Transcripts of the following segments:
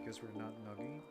guess we're not Nuggy.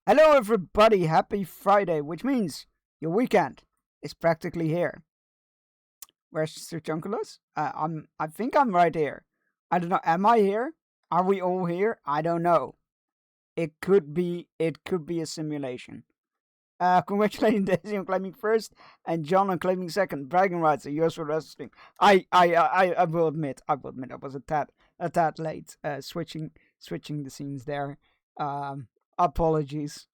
Hello, everybody. Happy Friday, which means your weekend is practically here. Where's Sir Chunkulus? I think I'm right here. I don't know. Am I here? Are we all here? I don't know. It could be. It could be a simulation. Congratulating Daisy on claiming first and John on claiming second. Bragging rights are yours for wrestling. I will admit. I was a tad late. Switching the scenes there. Apologies.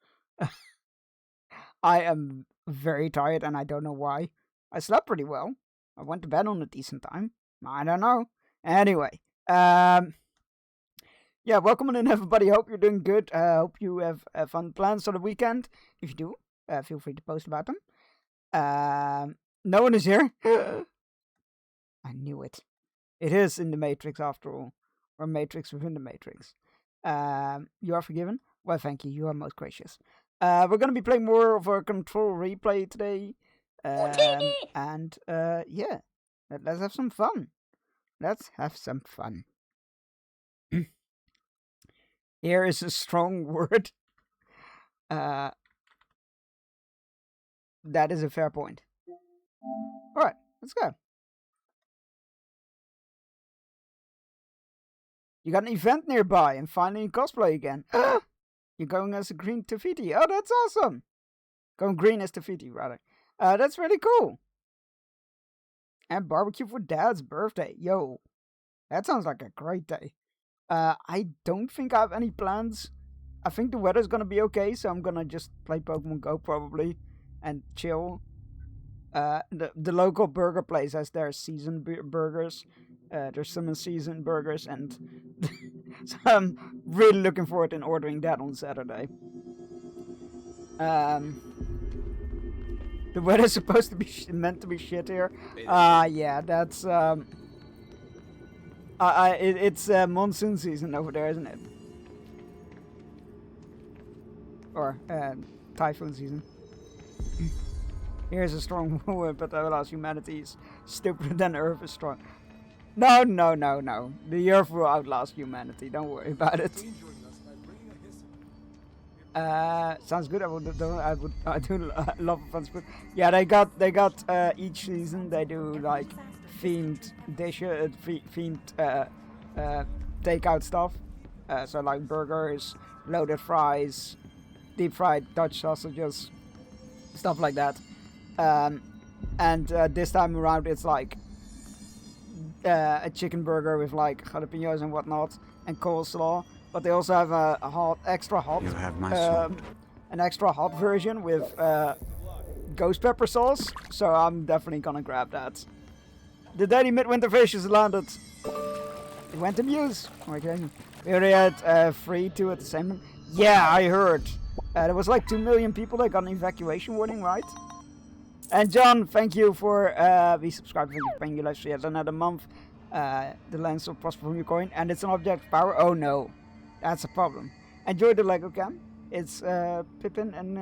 I am very tired and I don't know why. I slept pretty well. I went to bed on a decent time. I don't know. Anyway, yeah, welcome in everybody. Hope you're doing good. Hope you have fun plans for the weekend. If you do, feel free to post about them. No one is here. I knew it. It is in the Matrix after all, or Matrix within the Matrix. You are forgiven. Well, thank you. You are most gracious. We're going to be playing more of a Control replay today. And yeah, let's have some fun. Let's have some fun. Here is a strong word. That is a fair point. Alright, let's go. You got an event nearby and finally cosplay again. You're going as a green Tafiti. Oh, that's awesome. Going green as Tafiti, rather. That's really cool. And barbecue for Dad's birthday. Yo, that sounds like a great day. I don't think I have any plans. I think the weather's gonna be okay, so I'm gonna just play Pokemon Go probably and chill. The local burger place has their season burgers. There's some season burgers, and so I'm really looking forward to ordering that on Saturday. The weather's supposed to be meant to be shit here. Yeah, that's it's monsoon season over there, isn't it? Or typhoon season. Here's a strong word, but that allows humanity is stupider than Earth is strong. No. The Earth will outlast humanity. Don't worry about it. Sounds good. I do love fun food. Yeah, they got each season they do like themed dishes, themed takeout stuff. So like burgers, loaded fries, deep fried Dutch sausages, stuff like that. And this time around it's like a chicken burger with like jalapenos and whatnot and coleslaw. But they also have a extra hot, You have my soul. an extra hot version with ghost pepper sauce. So I'm definitely gonna grab that. The Daily Midwinter Fish has landed. It went to Muse. Okay. We already had 3-2 at the same time. Yeah, I heard. There was like 2 million people that got an evacuation warning, right? And John, thank you for resubscribing. Thank you for paying your live stream yet another month. The lens will prosper from your coin, and it's an object of power. Oh no, that's a problem. Enjoy the Lego cam. It's Pippin and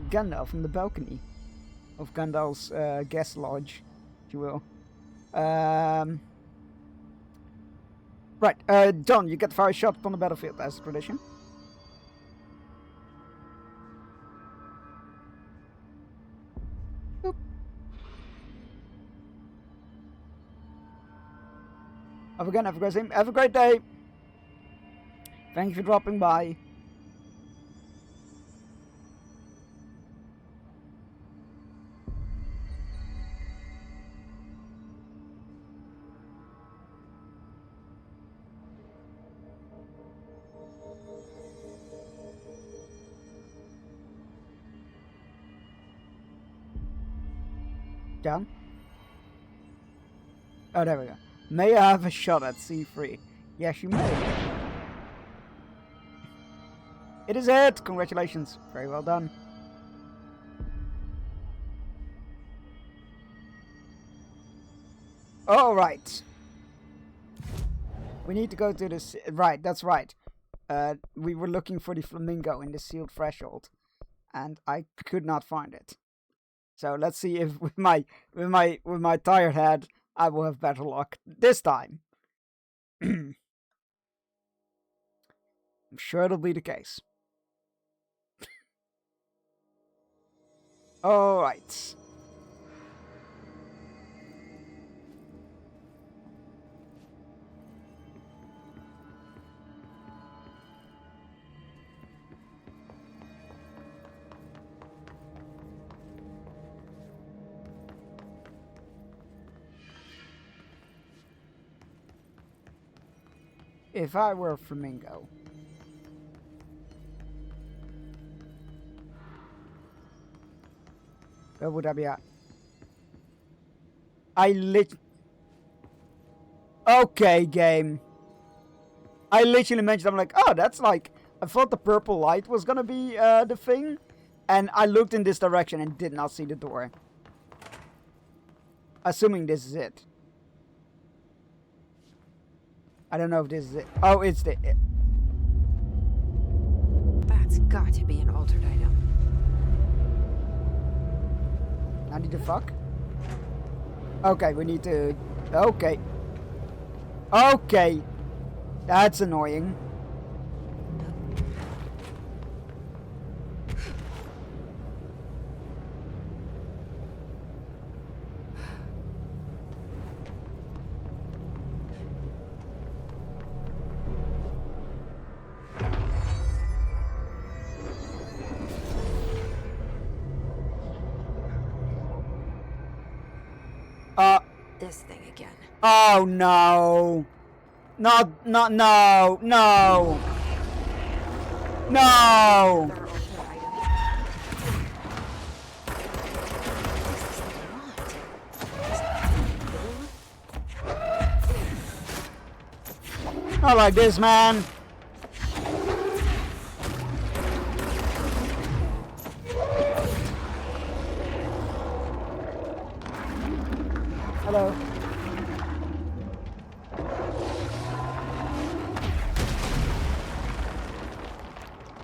Gandalf from the balcony of Gandalf's guest lodge, if you will. Right, John, you get fire shot on the battlefield as tradition. Oop. Have a great day. Thank you for dropping by. John? Oh, there we go. May I have a shot at C3? Yes, you may. It is it! Congratulations. Very well done. Alright. We need to go to this. Right, that's right. We were looking for the flamingo in the sealed threshold, and I could not find it. So let's see if with my tired head I will have better luck this time. I'm sure it'll be the case. Alright. If I were a flamingo. Where would I be at? Okay, game. I literally mentioned, I'm like, oh, that's like, I thought the purple light was gonna be the thing. And I looked in this direction and did not see the door. Assuming this is it. I don't know if this is it. Oh, it's the it. That's got to be an altered item. I need to fuck? Okay, we need to... Okay. Okay. That's annoying. This thing again. Oh no. No. There are altered items. Not like this, man. Hello.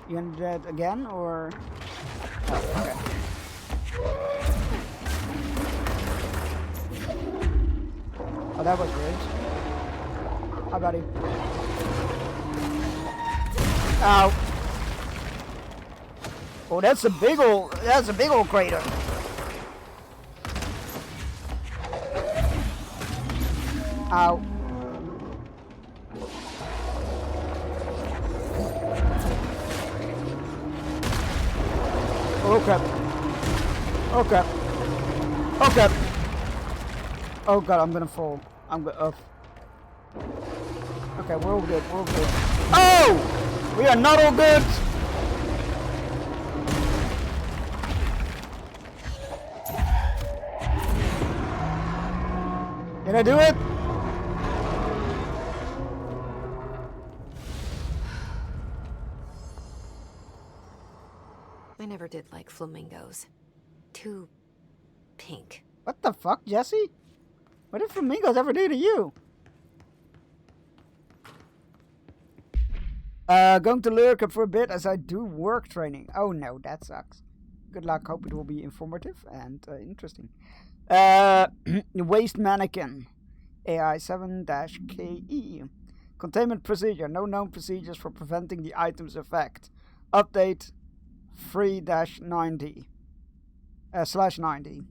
You gonna do that again, or? Oh, okay. Oh, that was weird. How about you? Ow. Oh, that's a big old crater. Ow. Okay. Okay. Okay. Oh god, I'm gonna fall. I'm gonna. Okay, we're all good. We're all good. Oh! We are not all good! Did I do it? I never did like flamingos. Too pink. What the fuck, Jesse? What did flamingos ever do to you? Going to Lurk for a bit as I do work training. Oh no, that sucks. Good luck. Hope it will be informative and interesting. Waste mannequin. AI 7-KE. Containment procedure. No known procedures for preventing the item's effect. Update 3-90. /90.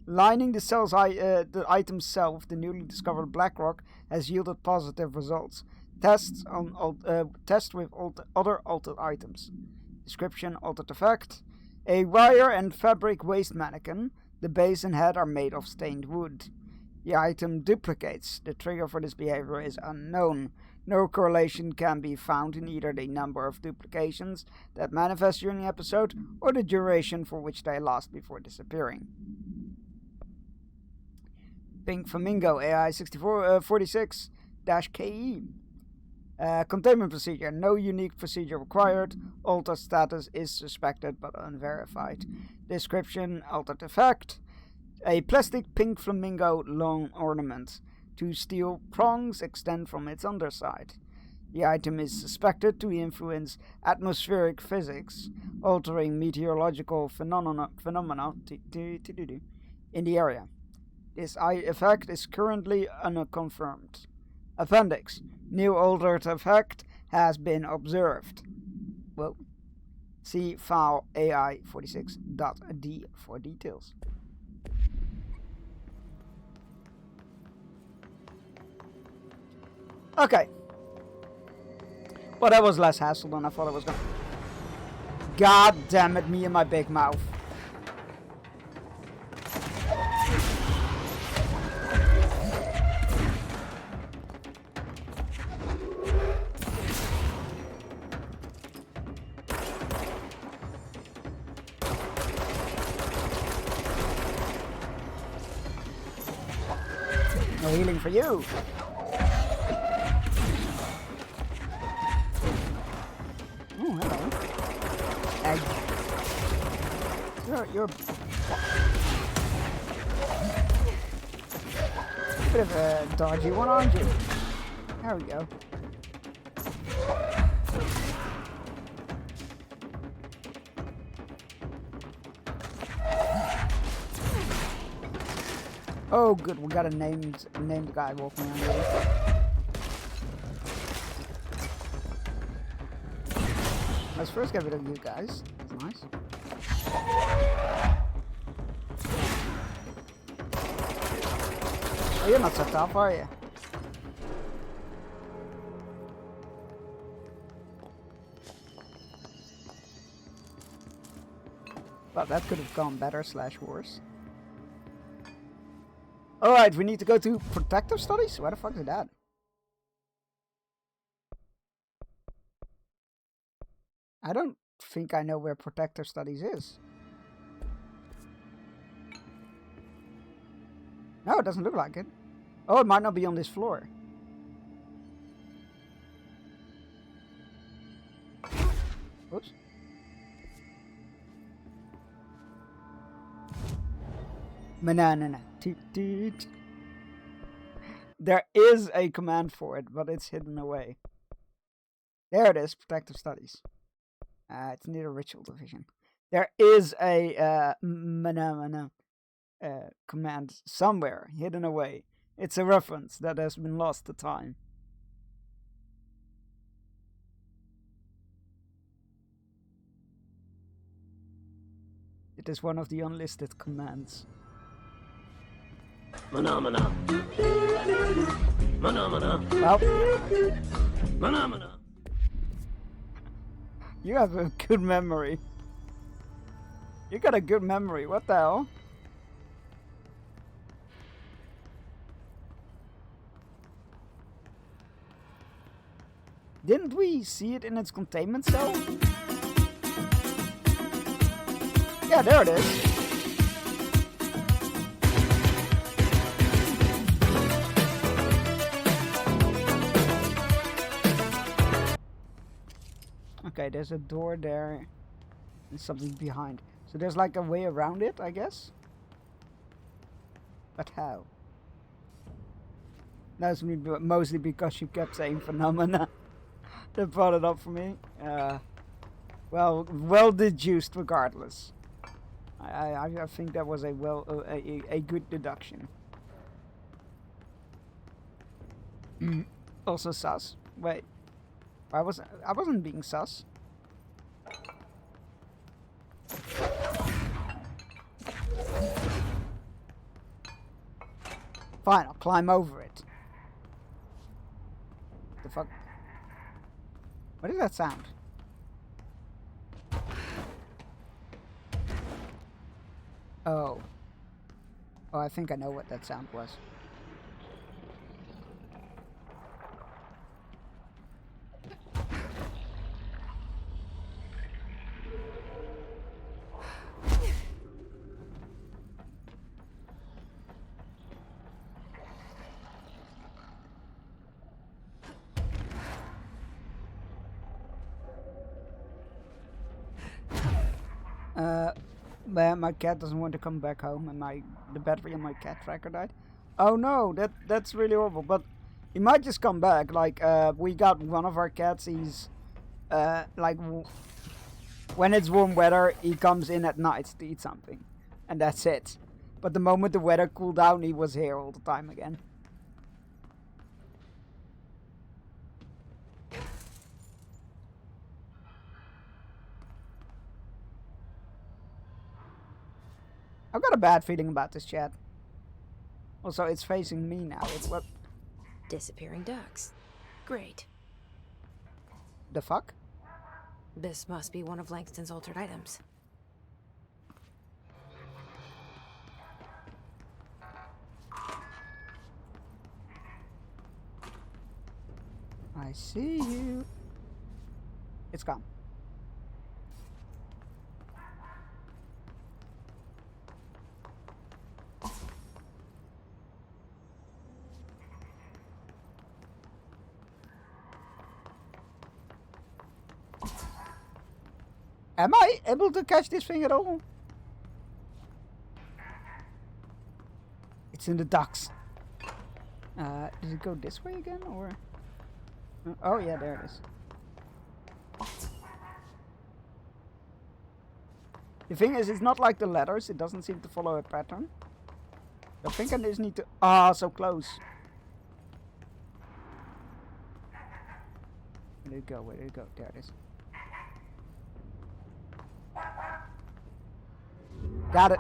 Lining the cell's the item's self, the newly discovered black rock has yielded positive results. Tests with other altered items. Description: altered effect. A wire and fabric waste mannequin. The base and head are made of stained wood. The item duplicates. The trigger for this behavior is unknown. No correlation can be found in either the number of duplications that manifest during the episode or the duration for which they last before disappearing. Pink Flamingo AI 6446-KE. Containment procedure. No unique procedure required. Altered status is suspected but unverified. Description: altered effect. A plastic pink flamingo long ornament. Two steel prongs extend from its underside. The item is suspected to influence atmospheric physics, altering meteorological phenomena in the area. This effect is currently unconfirmed. Appendix. New altered effect has been observed. Well, See file AI46.d for details. Okay. Well, that was less hassle than I thought it was gonna. God damn it, me and my big mouth. No healing for you. Oh, hello. Egg. You're a bit of a dodgy one, aren't you? There we go. Oh, good. We got a named guy walking around here. Let's first get rid of you guys. That's nice. Oh, you're not so tough, are you? Well, that could have gone better / worse. Alright, we need to go to protective studies? Where the fuck is that? I don't think I know where protective studies is. No, it doesn't look like it. Oh, it might not be on this floor. Oops. Banana. Toot toot. There is a command for it, but it's hidden away. There it is, protective studies. It's near a ritual division. There is a command somewhere hidden away. It's a reference that has been lost to time. It is one of the unlisted commands. Mana. Well, Mana. you have a good memory. You got a good memory. What the hell? Didn't we see it in its containment cell? Yeah, there it is. Okay, there's a door there and something behind. So there's like a way around it, I guess? But how? That's mostly because you kept saying phenomena. That brought it up for me. Well deduced regardless. I think that was a good deduction. Also sus. Wait. I wasn't being sus. Fine, I'll climb over it. The fuck? What is that sound? Oh. Oh, I think I know what that sound was. My cat doesn't want to come back home, and the battery on my cat tracker died. Oh no, that's really horrible. But he might just come back. Like we got one of our cats. He's when it's warm weather, he comes in at night to eat something, and that's it. But the moment the weather cooled down, he was here all the time again. I've got a bad feeling about this chat. Also, it's facing me now. It's what Disappearing ducks. Great. the fuck? This must be one of Langston's altered items. I see you. It's gone. Am I able to catch this thing at all? It's in the ducks. Did it go this way again, or? Oh yeah, there it is. The thing is, it's not like the letters. It doesn't seem to follow a pattern. I think I just need to... Ah, so close. Where did it go? Where did it go? There it is. Got it.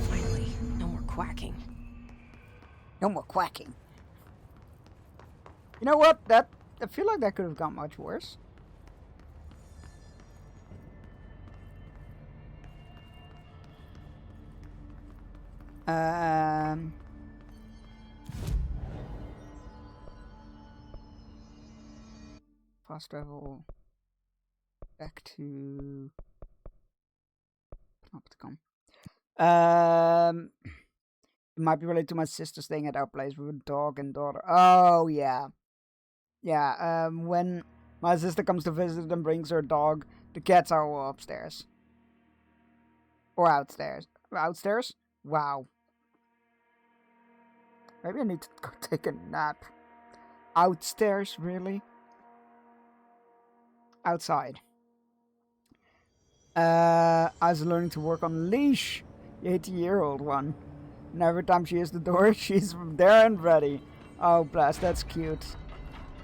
Finally, no more quacking. No more quacking. You know what? I feel like that could have gone much worse. Fast travel back to Opticon. It might be related to my sister staying at our place with a dog and daughter. Oh yeah, yeah. When my sister comes to visit and brings her dog, the cats are all upstairs or outstairs. Outstairs? Wow. Maybe I need to go take a nap. Outstairs, really? Outside. I was learning to work on Leash, the 80-year-old one. And every time she hears the door, she's there and ready. Oh, bless, that's cute.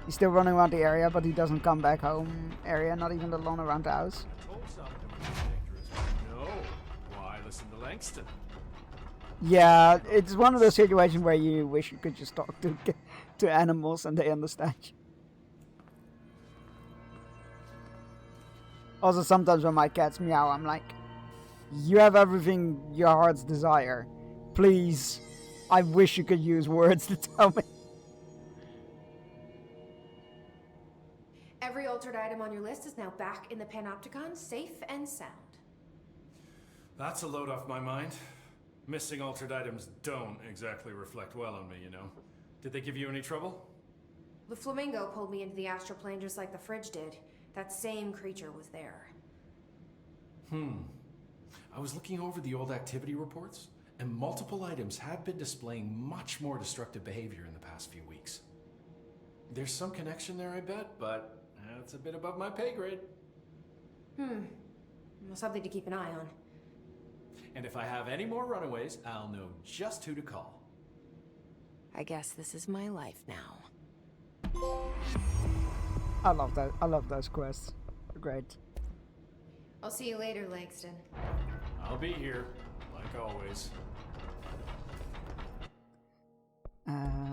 He's still running around the area, but he doesn't come back home area, not even alone around the house. No. Why listen to Langston? Yeah, it's one of those situations where you wish you could just talk to animals and they understand you. Also, sometimes when my cats meow, I'm like, you have everything your heart's desire. Please, I wish you could use words to tell me. Every altered item on your list is now back in the Panopticon, safe and sound. That's a load off my mind. Missing altered items don't exactly reflect well on me, you know. Did they give you any trouble? The flamingo pulled me into the astral plane just like the fridge did. That same creature was there. I was looking over the old activity reports, and multiple items have been displaying much more destructive behavior in the past few weeks. There's some connection there, I bet, but that's a bit above my pay grade. Well, something to keep an eye on. And if I have any more runaways, I'll know just who to call. I guess this is my life now. I love that. I love those quests. They're great. I'll see you later, Langston. I'll be here, like always.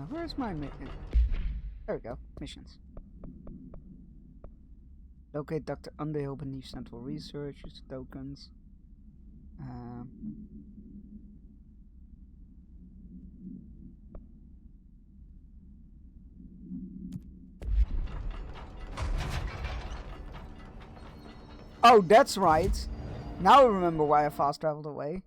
Where's my mission? There we go. Missions. Locate Dr. Underhill beneath Central Research. Use tokens. Oh, that's right. Now I remember why I fast traveled away.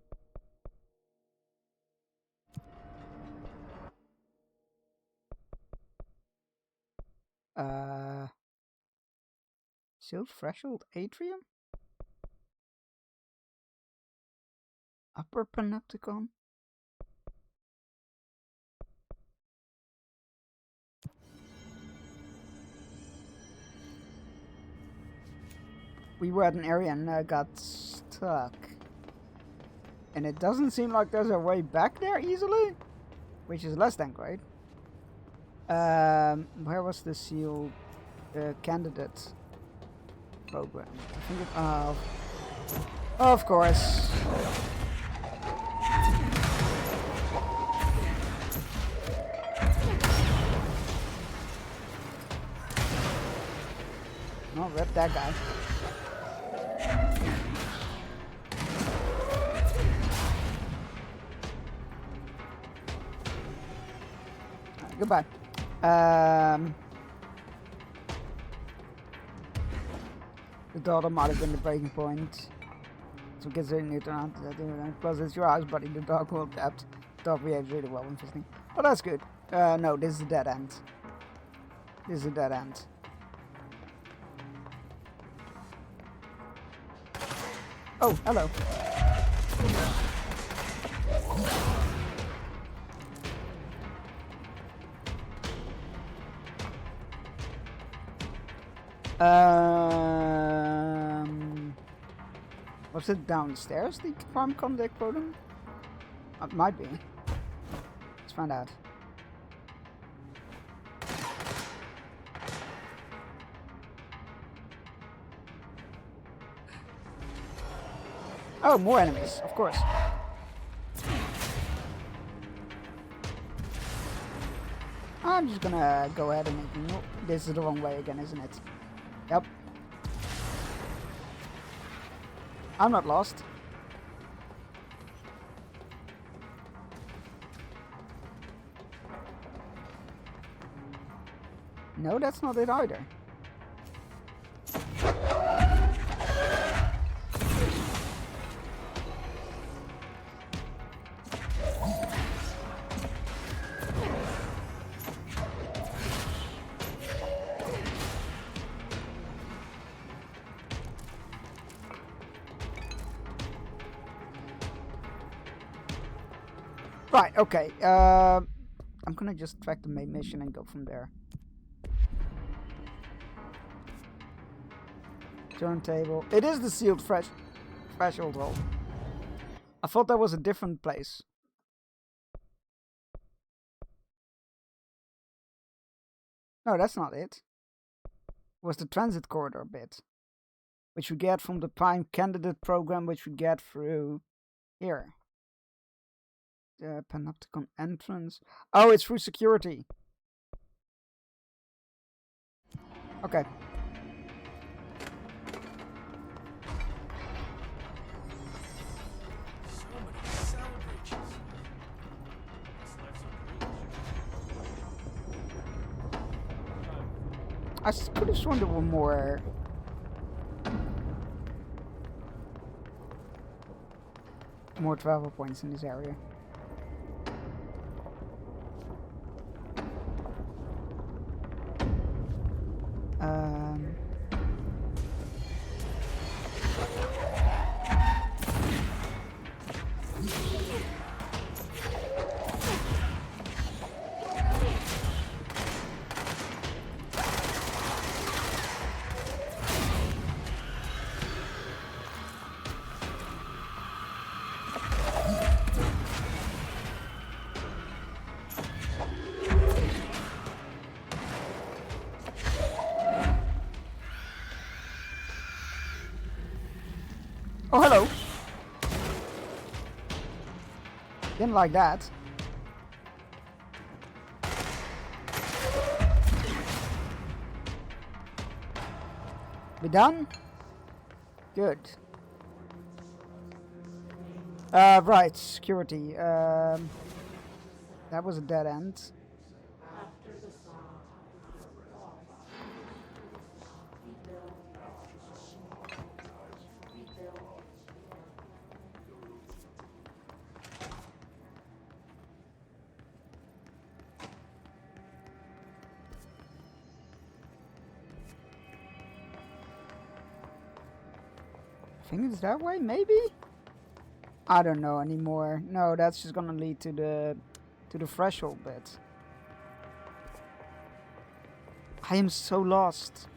Sealed Threshold Atrium? Upper Panopticon? We were at an area and got stuck. And it doesn't seem like there's a way back there easily, which is less than great. Where was the sealed candidate program? I think it, Of course. No, rip that guy. Alright, goodbye. The daughter might have been the breaking point. So considering you don't have to plus it's your house, buddy. The dog will adapt. The dog behaves really well when visiting. Oh, that's good. No, this is a dead end. This is a dead end. Oh, hello. Was it downstairs, the farm contact podium? It might be. Let's find out. Oh, more enemies, of course. I'm just gonna go ahead and ignore. This is the wrong way again, isn't it? Yep. I'm not lost. No, that's not it either. Right, okay. I'm gonna just track the main mission and go from there. Turntable. It is the sealed threshold hole. I thought that was a different place. No, that's not it. It was the transit corridor bit, which we get from the Prime Candidate program, which we get through here. The Panopticon entrance. Oh, it's through security. Okay. I could have sworn there were more travel points in this area. Oh, hello. Didn't like that. We done? Good. Right, security. That was a dead end. I think it's that way, maybe? I don't know anymore. No, that's just gonna lead to the threshold bit. I am so lost.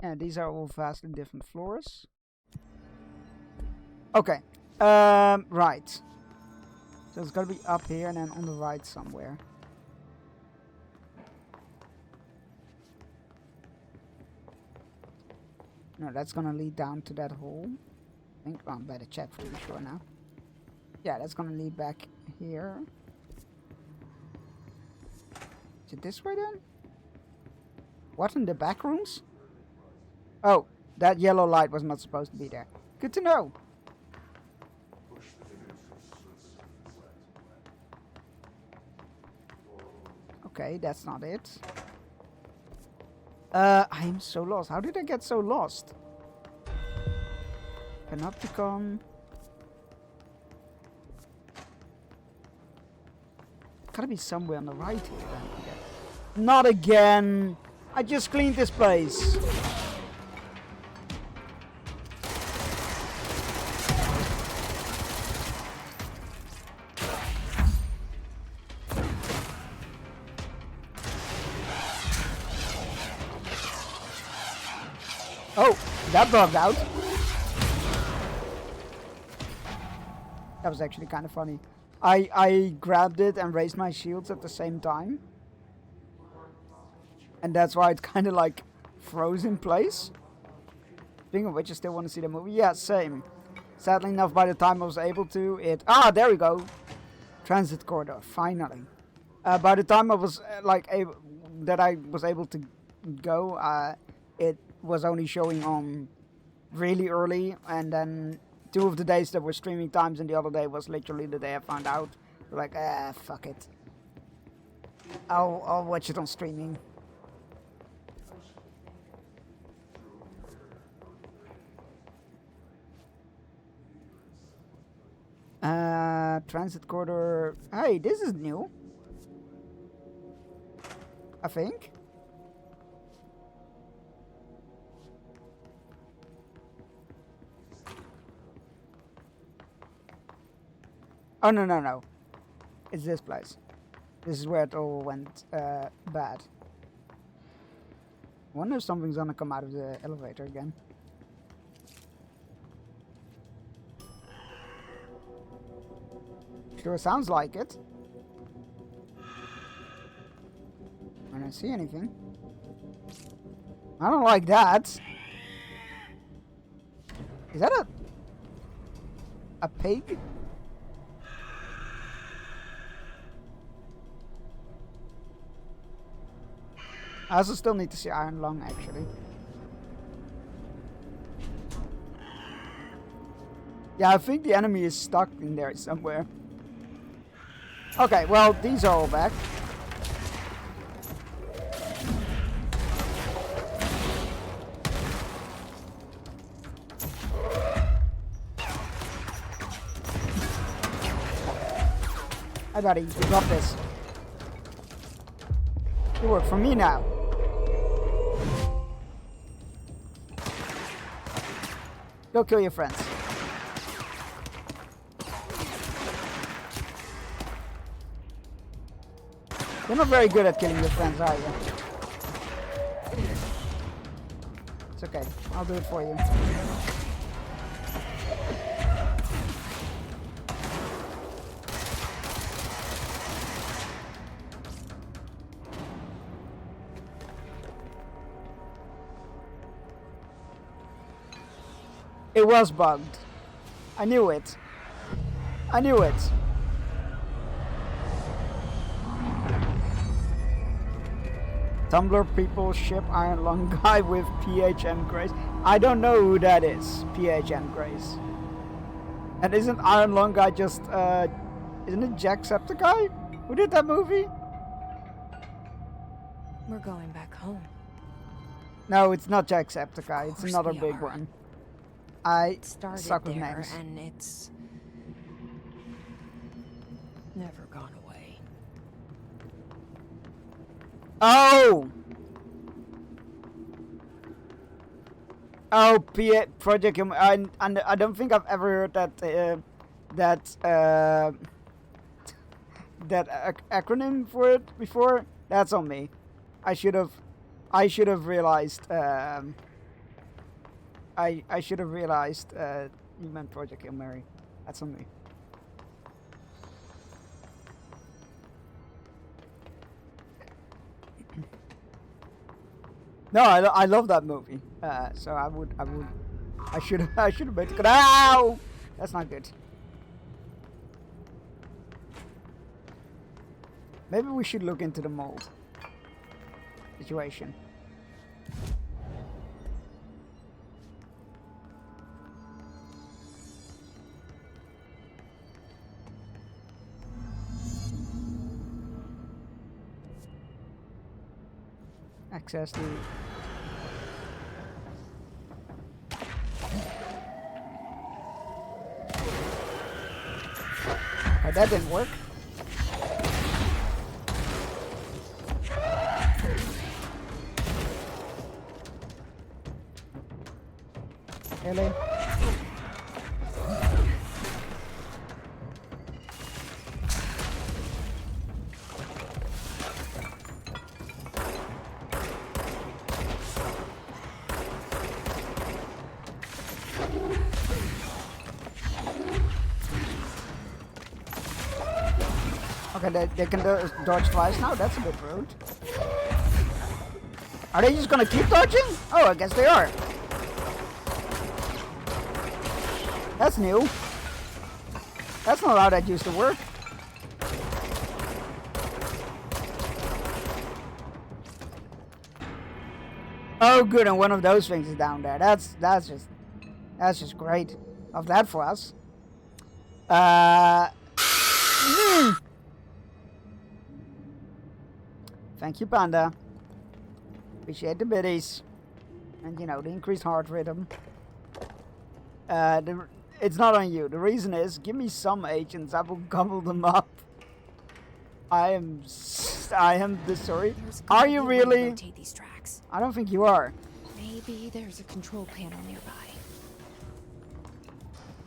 Yeah, these are all vastly different floors. Okay. Right. So it's gotta be up here and then on the right somewhere. No, that's gonna lead down to that hole. I think I'm better check for sure now. Yeah, that's gonna lead back here. Is it this way then? What, in the back rooms? Oh, that yellow light was not supposed to be there. Good to know. Okay, that's not it. I am so lost. How did I get so lost? Panopticon. Gotta be somewhere on the right here then. Not again! I just cleaned this place. Oh, that bugged out. That was actually kind of funny. I grabbed it and raised my shields at the same time. And that's why it kind of like froze in place. Speaking of which, I still want to see the movie. Yeah, same. Sadly enough, by the time I was able to, it... Ah, there we go. Transit corridor, finally. By the time I was I was able to go, it was only showing on really early, and then 2 of the days that were streaming times, and the other day was literally the day I found out. Like, fuck it. I'll watch it on streaming. Transit corridor. Hey, this is new. I think. Oh, no. It's this place. This is where it all went bad. I wonder if something's gonna come out of the elevator again. Sure sounds like it. I don't see anything. I don't like that. Is that a pig? I also still need to see Iron Lung, actually. Yeah, I think the enemy is stuck in there somewhere. Okay, well, these are all back. Hi, buddy. You got this. You work for me now. Go kill your friends. You're not very good at killing your friends, are you? It's okay. I'll do it for you. It was bugged. I knew it. I knew it. Tumblr people ship Iron Lung guy with PHM Grace. I don't know who that is, PHM Grace. And isn't Iron Lung guy just, isn't it Jacksepticeye? Who did that movie? We're going back home. No, it's not Jacksepticeye. It's Course another we big are. one. I It started suck with there, names. and it's never gone away. Oh! Oh, Project. I don't think I've ever heard that acronym for it before. That's on me. I should have realized. I should have realized you meant Project Hail Mary. That's on me. No, I love that movie. So I should have made it. Ow! That's not good. Maybe we should look into the mold situation. Access the... Oh, that didn't work. Really? Okay, they can dodge twice now? That's a bit rude. Are they just gonna keep dodging? Oh, I guess they are. That's new. That's not how that used to work. Oh good, and one of those things is down there. That's just great. Of that for us. Thank you, Panda. Appreciate the biddies. And, you know, the increased heart rhythm. It's not on you. The reason is, give me some agents, I will gobble them up. I am this sorry. Are you really? Rotate these tracks. I don't think you are. Maybe there's a control panel nearby.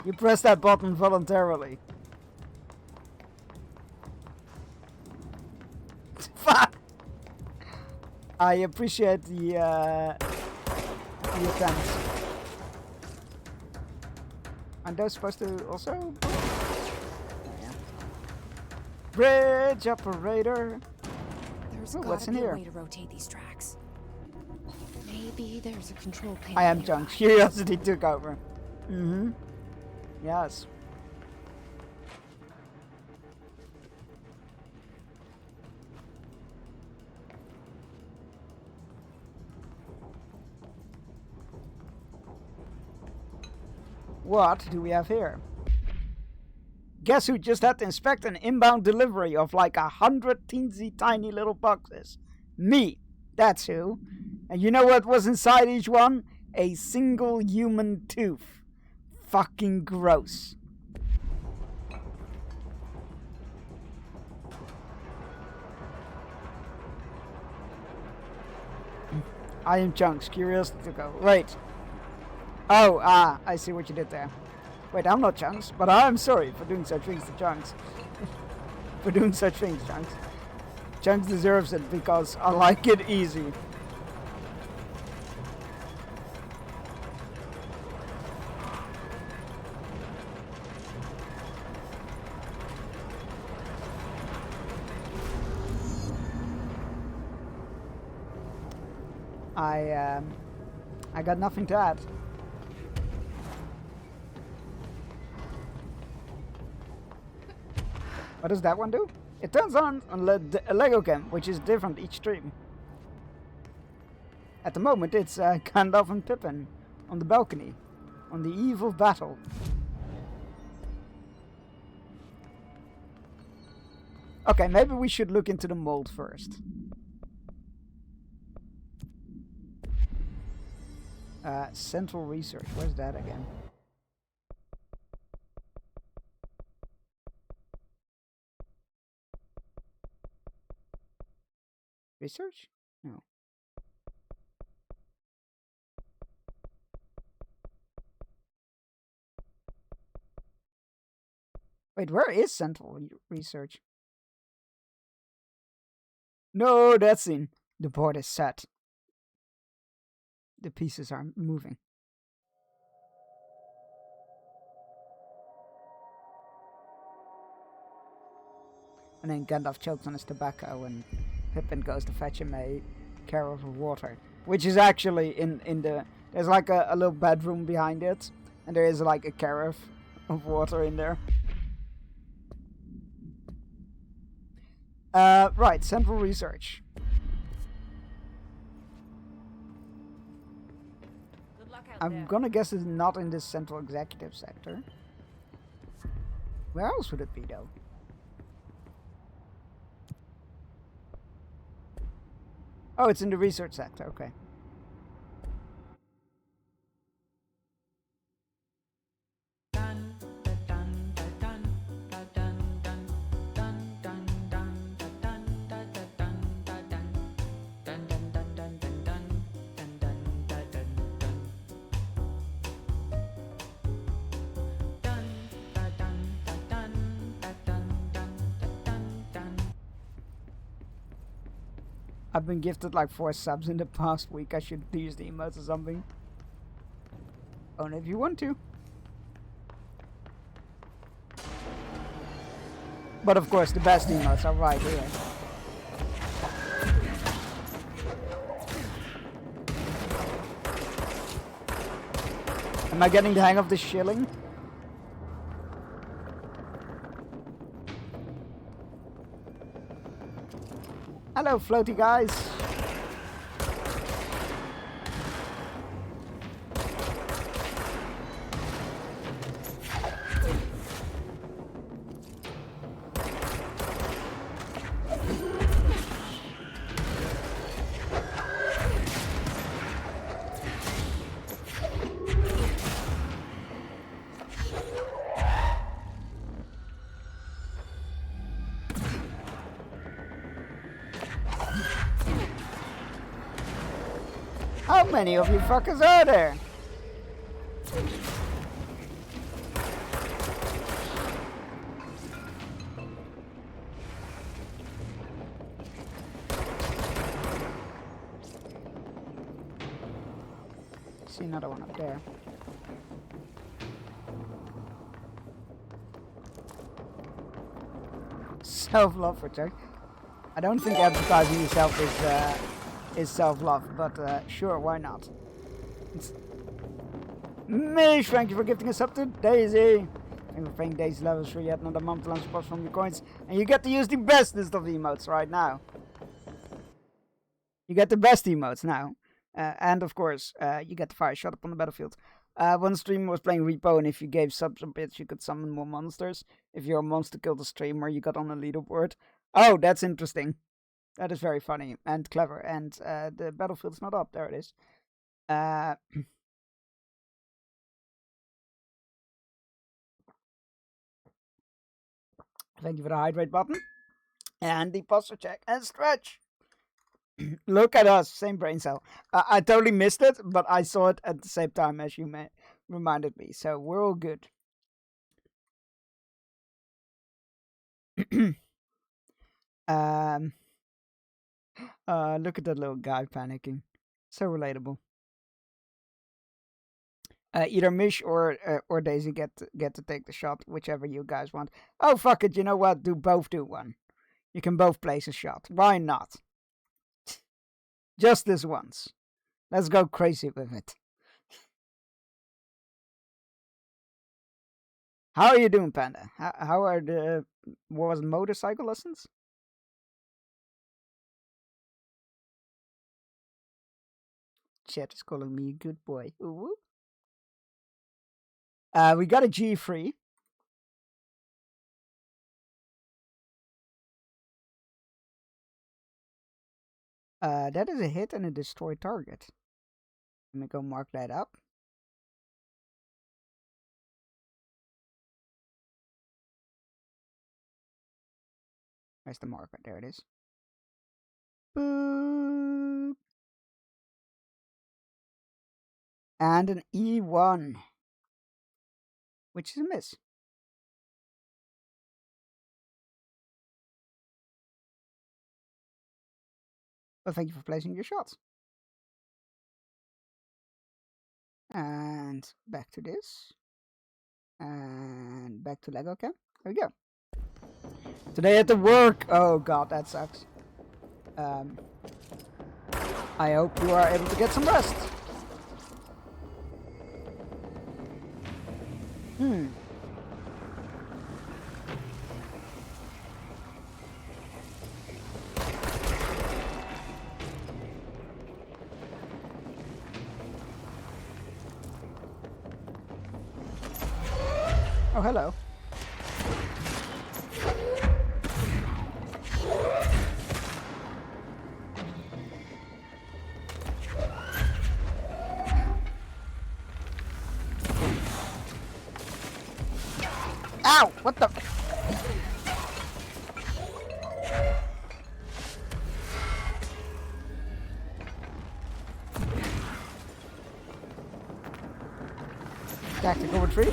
You pressed that button voluntarily. Fuck! I appreciate the attempt. Aren't those supposed to also? Yeah. Bridge operator. There's what's gotta in be here? a way to rotate these tracks. Maybe there's a control panel. I am nearby. junk. Curiosity took over. Mm-hmm. Yes. What do we have here? Guess who just had to inspect an inbound delivery of like 100 teensy tiny little boxes? Me. That's who. And you know what was inside each one? A single human tooth. Fucking gross. I am Chunks. Curious to go. Right. Oh, I see what you did there. Wait, I'm not Chunks, but I'm sorry for doing such things to Chunks. For doing such things, Chunks. Chunks deserves it because I like it easy. I got nothing to add. What does that one do? It turns on a Lego cam, which is different each stream. At the moment, it's Gandalf and Pippin on the balcony, on the eve of battle. Okay, maybe we should look into the mold first. Central Research, where's that again? Research? No. Wait, where is Central Research? No, that's in. The board is set. The pieces are moving. And then Gandalf chokes on his tobacco and Pippin goes to fetch him a carrot of water. which is actually in the. There's like a little bedroom behind it, and there is like a carafe of water in there. Right, central research. Good luck out I'm there. gonna guess it's not in this central executive sector. Where else would it be though? Oh, it's in the research sector, okay. I've been gifted like 4 subs in the past week. I should use the emotes or something. Only if you want to. But of course, the best emotes are right here. Am I getting the hang of this shilling? Hello, floaty guys. How many of you fuckers are there? See another one up there. Self-love protect. I don't think advertising yourself is self-love, but sure, why not? Mish, thank you for gifting us up to Daisy. Thank you for paying Daisy levels for yet another month to launch spots from your coins. And you get to use the bestest of the emotes right now. You get the best emotes now. And of course, you get the fire shot up on the battlefield. One streamer was playing Repo, and if you gave subs a bit, you could summon more monsters. If you're a monster killed a streamer, you got on a leaderboard. Oh, that's interesting. That is very funny and clever. And the battlefield's not up. There it is. Thank you for the hydrate button. And the posture check and stretch. Look at us. Same brain cell. I totally missed it, but I saw it at the same time as you reminded me. So we're all good. Look at that little guy panicking. So relatable. Either Mish or Daisy get to take the shot, whichever you guys want. Oh fuck it! You know what? Both do one. You can both place a shot. Why not? Just this once. Let's go crazy with it. How are you doing, Panda? How are the motorcycle lessons? Chat is calling me a good boy. Ooh. We got a G3. That is a hit and a destroyed target. Let me go mark that up. Where's the marker? There it is. Boop. And an E1. Which is a miss. Well, thank you for placing your shots. And back to this. And back to Lego Camp. There we go. Today at the work. Oh god, that sucks. I hope you are able to get some rest. Oh, hello. Ow! What the? Tactical retreat.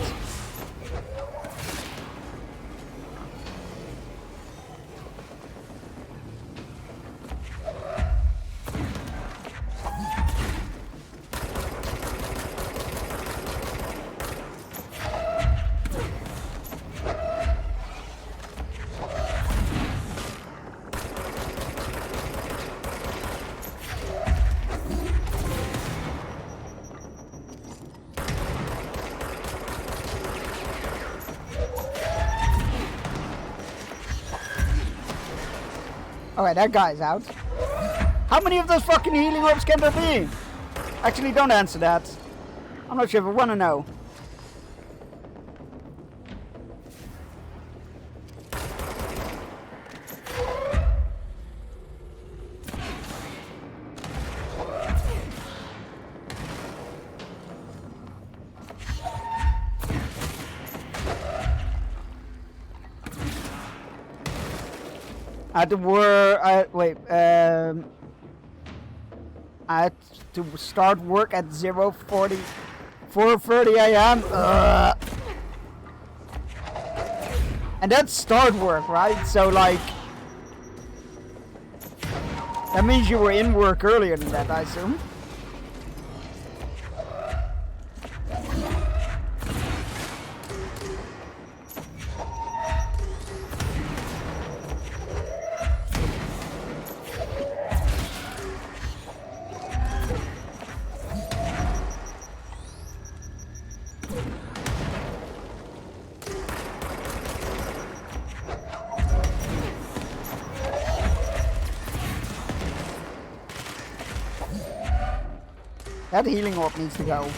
Alright, that guy's out. How many of those fucking healing orbs can there be? Actually, don't answer that. I'm not sure if I want to know. I had to start work at 4:30 a.m. And that's start work, right? So like, that means you were in work earlier than that, I assume. That healing orb needs to go.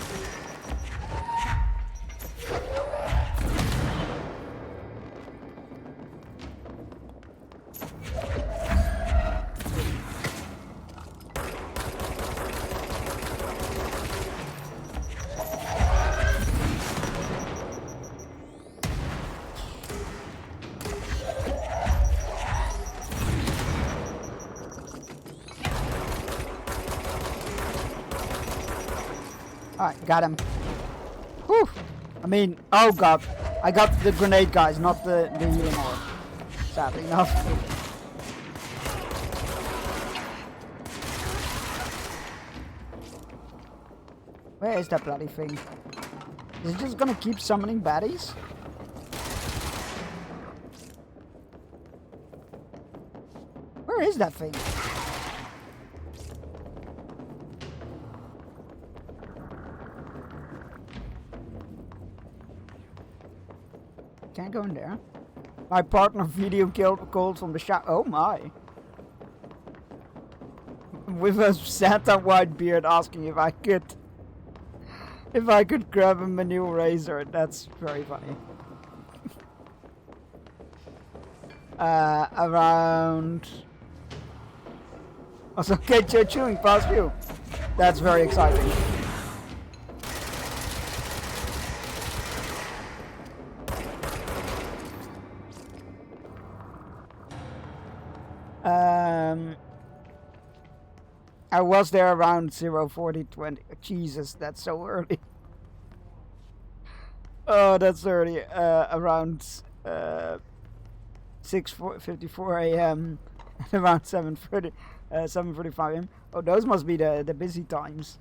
Alright, got him. Whew. I mean, oh god. I got the grenade guys, not the healing orb. Sadly enough. Where is that bloody thing? Is it just gonna keep summoning baddies? Where is that thing? Can't go in there. My partner video called from the shop. Oh my. With a Santa white beard asking if I could grab him a new razor. That's very funny. Around. Also, get your chewing past view. That's very exciting. I was there around 0:40:20. Jesus, that's so early. Oh, that's early. Around 6:54 a.m. and around 7:45 a.m. Oh, those must be the busy times.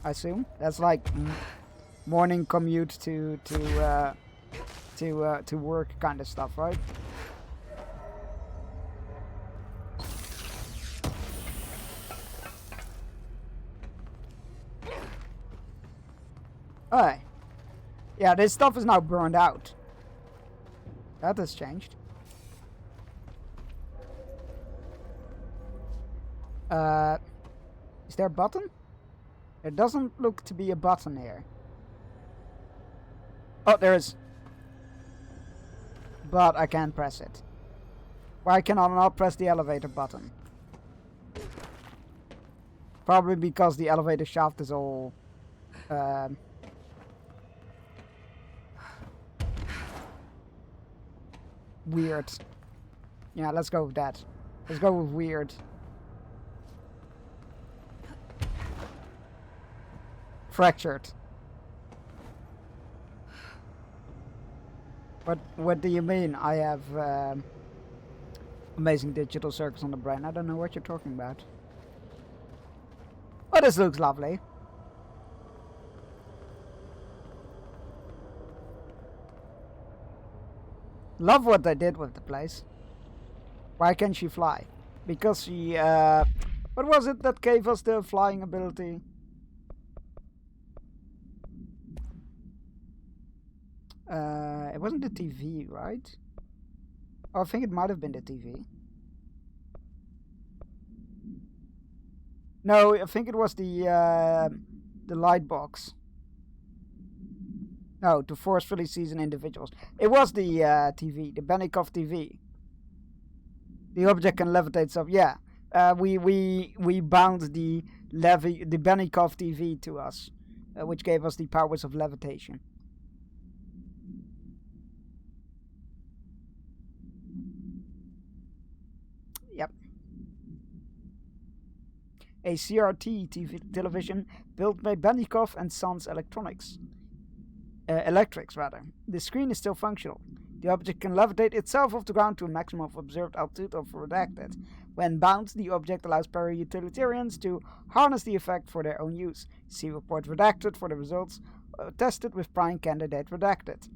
I assume that's like morning commute to work kind of stuff, right? Alright. Yeah, this stuff is now burned out. That has changed. Is there a button? There doesn't look to be a button here. Oh, there is. But I can't press it. Why can I not press the elevator button? Probably because the elevator shaft is all... weird. Yeah, let's go with that. Let's go with weird. Fractured. What do you mean I have amazing digital circuits on the brain? I don't know what you're talking about. Oh, this looks lovely. Love what they did with the place. Why can't she fly? Because she, what was it that gave us the flying ability? It wasn't the TV, right? Oh, I think it might have been the TV. No, I think it was the light box. No, to forcefully season individuals. It was the TV, the Benikoff TV. The object can levitate stuff. Yeah, we bound the Benikoff TV to us, which gave us the powers of levitation. Yep. A CRT television built by Benikoff and Sons Electrics. The screen is still functional. The object can levitate itself off the ground to a maximum of observed altitude of redacted. When bound, the object allows para-utilitarians to harness the effect for their own use. See report redacted for the results tested with prime candidate redacted.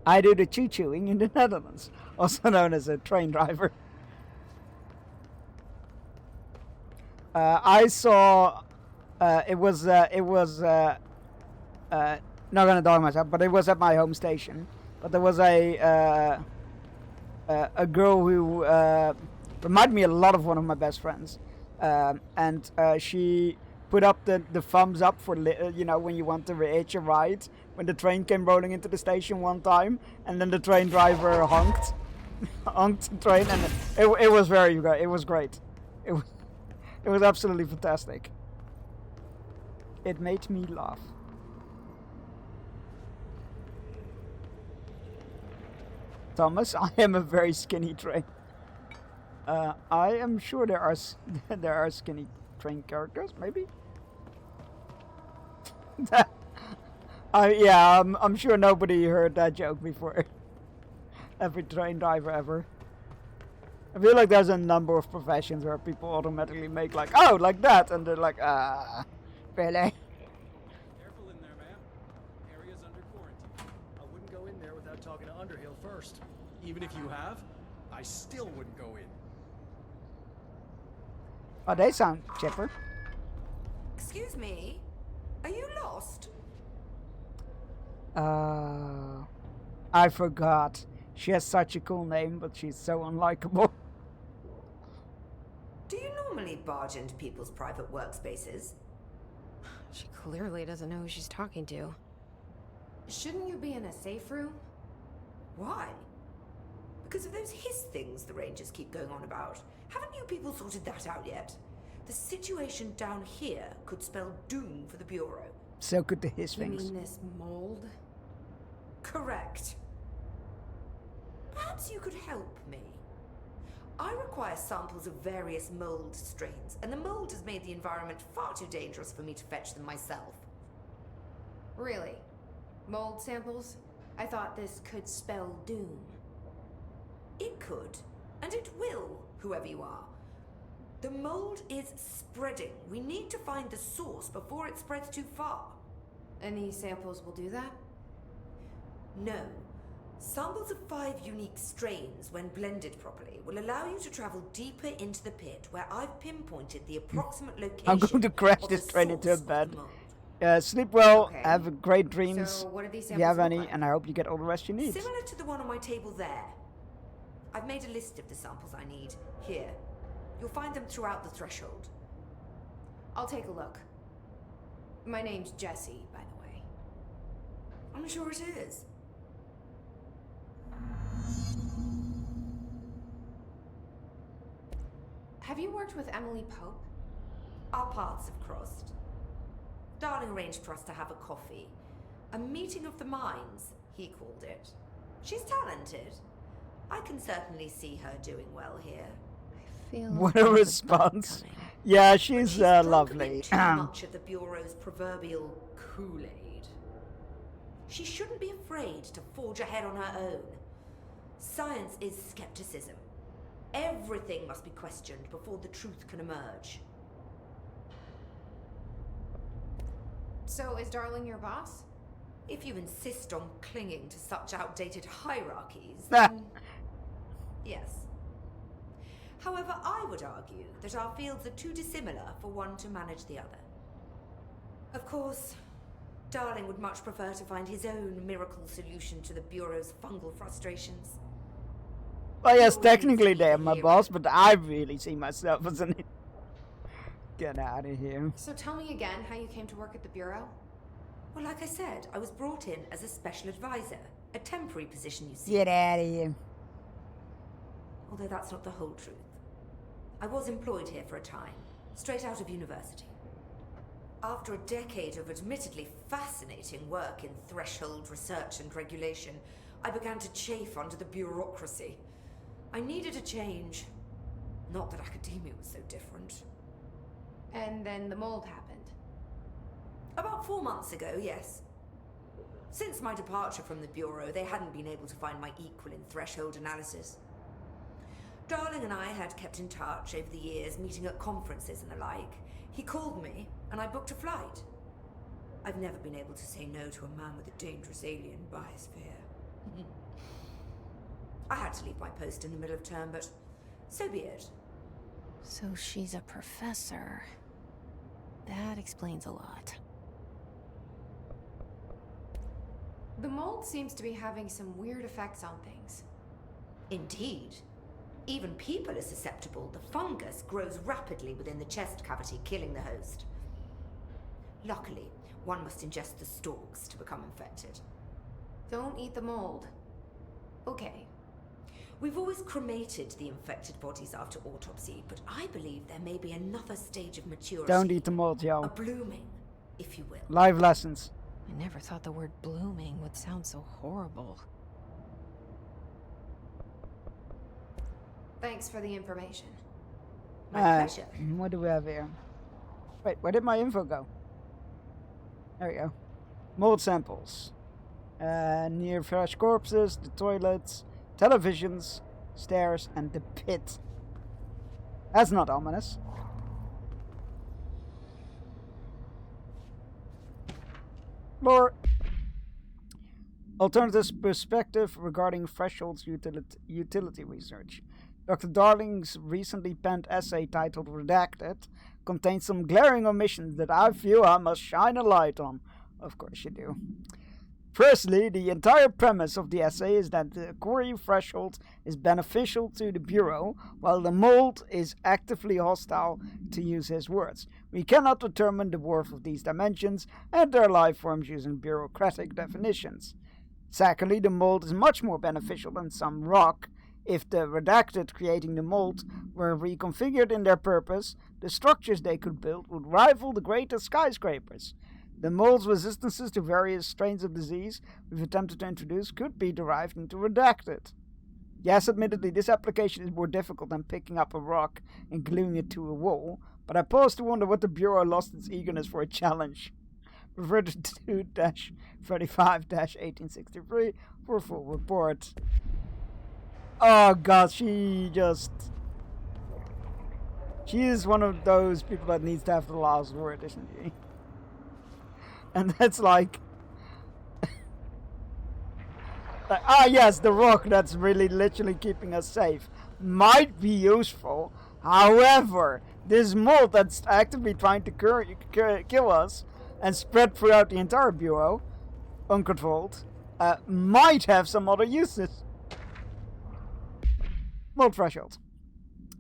I do the choo-chooing in the Netherlands, also known as a train driver. I saw... it was not gonna dog myself, but it was at my home station. But there was a girl who reminded me a lot of one of my best friends, and she put up the thumbs up for you know, when you want to hitch a ride. When the train came rolling into the station one time, and then the train driver honked the train, and it was very great. It was great. It was absolutely fantastic. It made me laugh. Thomas, I am a very skinny train. I am sure there are skinny train characters, maybe. I'm sure nobody heard that joke before. Every train driver ever. I feel like there's a number of professions where people automatically make like, oh, like that, and they're like, really? Careful in there, ma'am. Area's under quarantine. I wouldn't go in there without talking to Underhill first. Even if you have, I still wouldn't go in. Oh, they sound chipper. Excuse me? Are you lost? I forgot. She has such a cool name, but she's so unlikable. Do you normally barge into people's private workspaces? She clearly doesn't know who she's talking to. Shouldn't you be in a safe room? Why? Because of those hiss things the Rangers keep going on about. Haven't you people sorted that out yet? The situation down here could spell doom for the Bureau. So could the hiss You things. mean this mold? Correct. Perhaps you could help me. I require samples of various mold strains, and the mold has made the environment far too dangerous for me to fetch them myself. Really? Mold samples? I thought this could spell doom. It could, and it will, whoever you are. The mold is spreading. We need to find the source before it spreads too far. And these samples will do that? No, Samples of 5 unique strains, when blended properly, will allow you to travel deeper into the pit, where I've pinpointed the approximate location. I'm going to crash of this the train into a source of bed. the mold. Sleep well, Okay. have great dreams, So what do these if you have samples any, look like? and I hope you get all the rest you need. Similar to the one on my table there. I've made a list of the samples I need here. You'll find them throughout the threshold. I'll take a look. My name's Jessie, by the way. I'm sure it is. Have you worked with Emily Pope? Our paths have crossed. Darling arranged for us to have a coffee. A meeting of the minds, he called it. She's talented. I can certainly see her doing well here. I feel What a response. Yeah, she's She's drunk a lovely. bit too much of the Bureau's proverbial Kool-Aid. She shouldn't be afraid to forge ahead on her own. Science is skepticism. Everything must be questioned before the truth can emerge. So is Darling your boss? If you insist on clinging to such outdated hierarchies, Ah. then yes. However, I would argue that our fields are too dissimilar for one to manage the other. Of course, Darling would much prefer to find his own miracle solution to the Bureau's fungal frustrations. Well, yes, technically they're my boss, but I really see myself as an... Get out of here. So tell me again how you came to work at the Bureau? Well, like I said, I was brought in as a special advisor. A temporary position, you see. Get out of here. Although that's not the whole truth. I was employed here for a time, straight out of university. After a decade of admittedly fascinating work in threshold research and regulation, I began to chafe under the bureaucracy. I needed a change. Not that academia was so different. And then the mold happened. About 4 months ago, yes. Since my departure from the Bureau, they hadn't been able to find my equal in threshold analysis. Darling and I had kept in touch over the years, meeting at conferences and the like. He called me, and I booked a flight. I've never been able to say no to a man with a dangerous alien biosphere. I had to leave my post in the middle of term, but so be it. So she's a professor. That explains a lot. The mold seems to be having some weird effects on things. Indeed. Even people are susceptible. The fungus grows rapidly within the chest cavity, killing the host. Luckily, one must ingest the stalks to become infected. Don't eat the mold. Okay. We've always cremated the infected bodies after autopsy, but I believe there may be another stage of maturity. Don't eat the mold, A yo. blooming, if you will. Live lessons. I never thought the word blooming would sound so horrible. Thanks for the information. My pleasure. What do we have here? Wait, where did my info go? There we go. Mold samples. Near fresh corpses, the toilets, televisions, stairs, and the pit. That's not ominous. Lore. Alternative perspective regarding thresholds utility research. Dr. Darling's recently penned essay titled Redacted contains some glaring omissions that I feel I must shine a light on. Of course you do. Firstly, the entire premise of the essay is that the Cori threshold is beneficial to the Bureau, while the mold is actively hostile, to use his words. We cannot determine the worth of these dimensions and their life forms using bureaucratic definitions. Secondly, the mold is much more beneficial than some rock. If the redacted creating the mold were reconfigured in their purpose, the structures they could build would rival the greatest skyscrapers. The mold's resistances to various strains of disease we've attempted to introduce could be derived into redacted. Yes, admittedly, this application is more difficult than picking up a rock and gluing it to a wall, but I pause to wonder what the Bureau lost its eagerness for a challenge. Refer to 2-35-1863 for a full report. Oh god, she is one of those people that needs to have the last word, isn't she? And that's like... Like, ah, yes, the rock that's really literally keeping us safe might be useful. However, this mold that's actively trying to kill us and spread throughout the entire bureau, uncontrolled, might have some other uses. Mold threshold.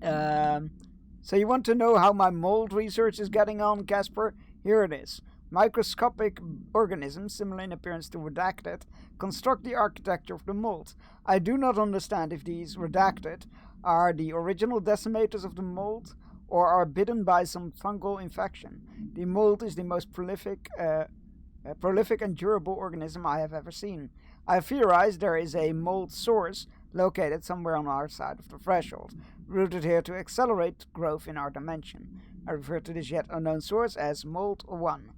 So you want to know how my mold research is getting on, Casper? Here it is. Microscopic organisms, similar in appearance to redacted, construct the architecture of the mold. I do not understand if these redacted are the original decimators of the mold or are bitten by some fungal infection. The mold is the most prolific and durable organism I have ever seen. I theorize there is a mold source located somewhere on our side of the threshold, rooted here to accelerate growth in our dimension. I refer to this yet unknown source as Mold 1.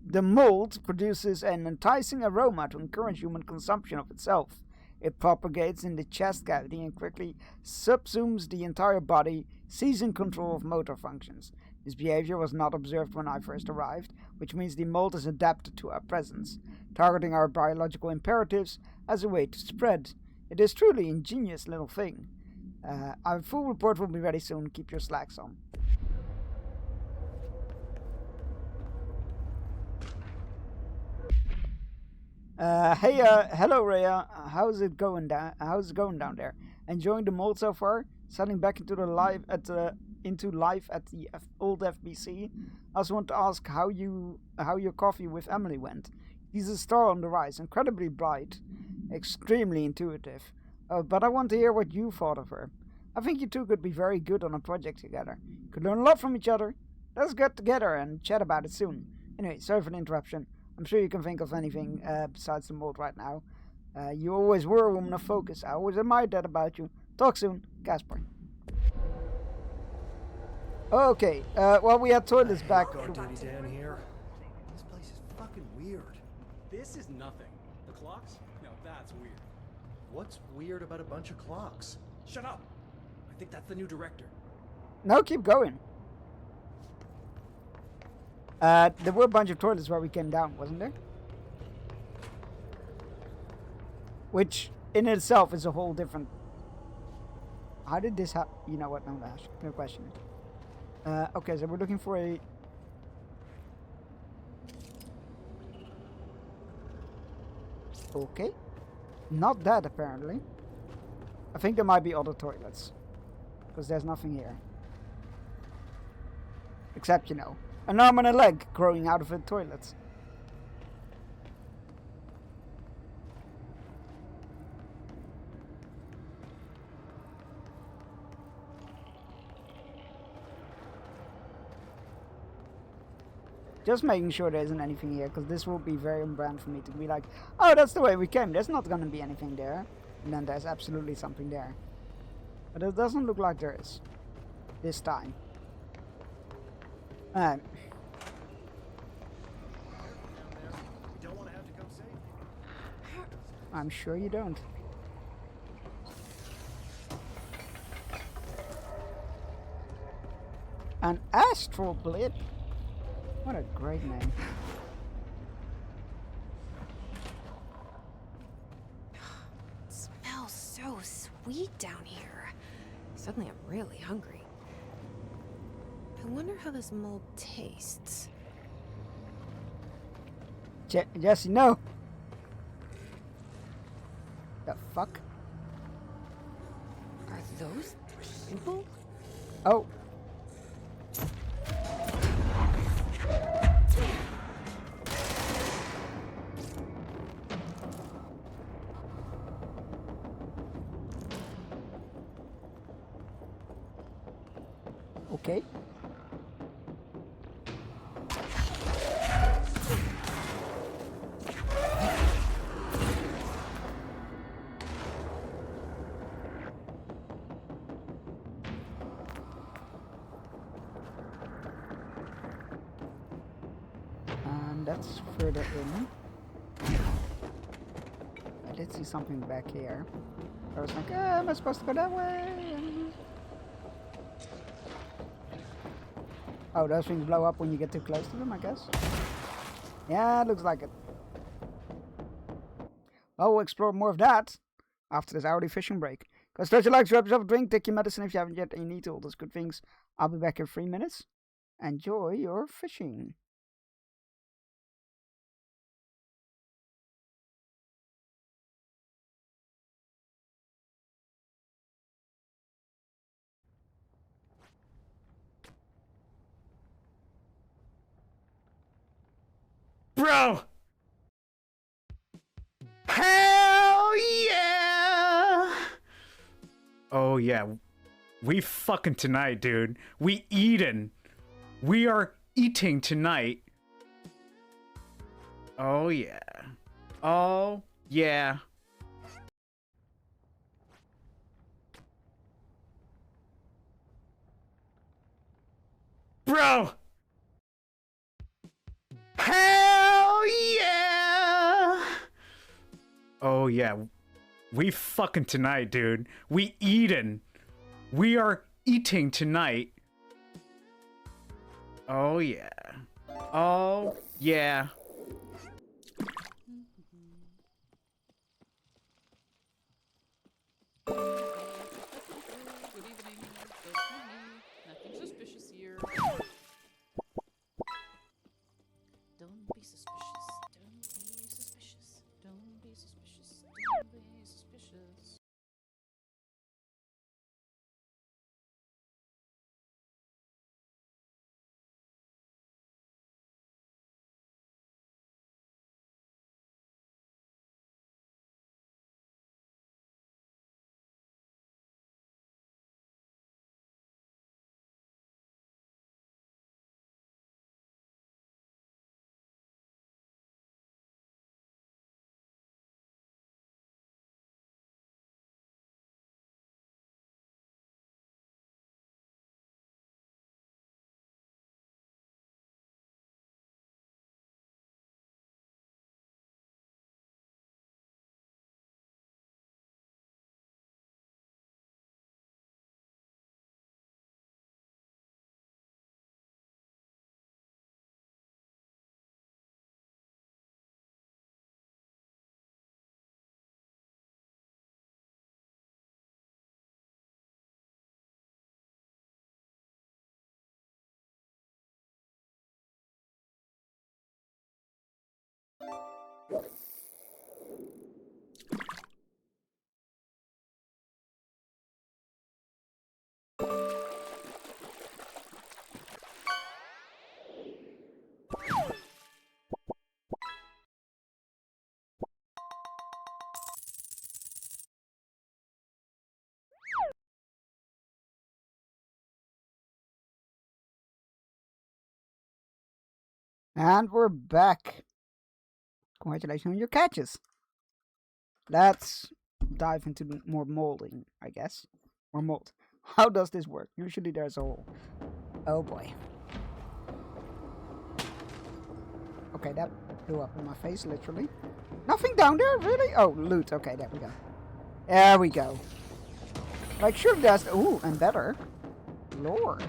The mold produces an enticing aroma to encourage human consumption of itself. It propagates in the chest cavity and quickly subsumes the entire body, seizing control of motor functions. This behavior was not observed when I first arrived, which means the mold is adapted to our presence, targeting our biological imperatives as a way to spread. It is truly an ingenious little thing. Our full report will be ready soon. Keep your slacks on. Hello Rhea. How's it going down there? Enjoying the mold so far? Settling back into life at the old FBC. I also want to ask how your coffee with Emily went. He's a star on the rise, incredibly bright, extremely intuitive. But I want to hear what you thought of her. I think you two could be very good on a project together. Could learn a lot from each other. Let's get together and chat about it soon. Anyway, sorry for the interruption. I'm sure you can think of anything besides the mold right now. You always were a woman of focus. I always admired that about you. Talk soon, Casper. Okay, well, we had toilets back. Dirty Dan here. This place is fucking weird. This is nothing. The clocks? No, that's weird. What's weird about a bunch of clocks? Shut up! I think that's the new director. No, keep going. There were a bunch of toilets where we came down, wasn't there? Which, in itself, is a whole different... How did this happen? You know what? No question. Okay, so we're looking for a... Okay. Not that, apparently. I think there might be other toilets. Because there's nothing here. Except, you know, an arm and a leg growing out of the toilet. Just making sure there isn't anything here, because this will be very on brand for me to be like, oh, that's the way we came. There's not going to be anything there. And then there's absolutely something there. But it doesn't look like there is. This time. Alright. You don't want to have to come save. I'm sure you don't. An astral blip? What a great name. It smells so sweet down here. Suddenly I'm really hungry. I wonder how this mold tastes. Jesse, no! The fuck? Are those people? Oh. Okay. And that's further in. I did see something back here. I was like, am I supposed to go that way? Oh, those things blow up when you get too close to them, I guess. Yeah, it looks like it. Well, we'll explore more of that after this hourly fishing break. Go stretch your legs, grab yourself a drink, take your medicine if you haven't yet, and you need to, all those good things. I'll be back in 3 minutes. Enjoy your fishing. Bro! Hell yeah! Oh yeah. We fucking tonight, dude. We eatin'. We are eating tonight. Oh yeah. Oh yeah. Bro! Hell yeah! Oh yeah. We fucking tonight, dude. We eatin'. We are eating tonight. Oh yeah. Oh yeah. Good evening. Nothing suspicious here. Don't be suspicious. Don't be suspicious. Don't be suspicious. Don't be suspicious. And we're back. Congratulations on your catches. Let's dive into more molding, I guess. Or mold. How does this work? Usually there's a hole. Oh boy. Okay, that blew up in my face, literally. Nothing down there, really? Oh, loot. Okay, there we go. There we go. Like, sure, that's... Ooh, and better. Lord.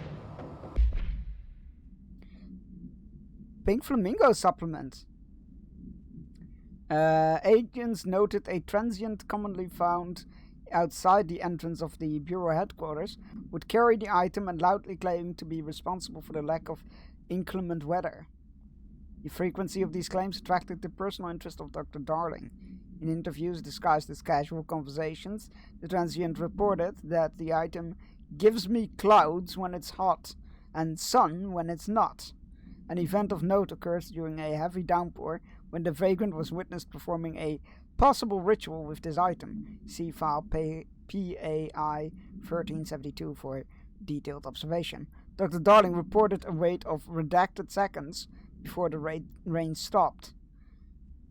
Pink Flamingo supplement. Agents noted a transient commonly found outside the entrance of the Bureau headquarters would carry the item and loudly claim to be responsible for the lack of inclement weather. The frequency of these claims attracted the personal interest of Dr. Darling. In interviews disguised as casual conversations, the transient reported that the item gives me clouds when it's hot and sun when it's not. An event of note occurs during a heavy downpour when the vagrant was witnessed performing a possible ritual with this item. See file PAI 1372 for detailed observation. Dr. Darling reported a wait of redacted seconds before the rain stopped.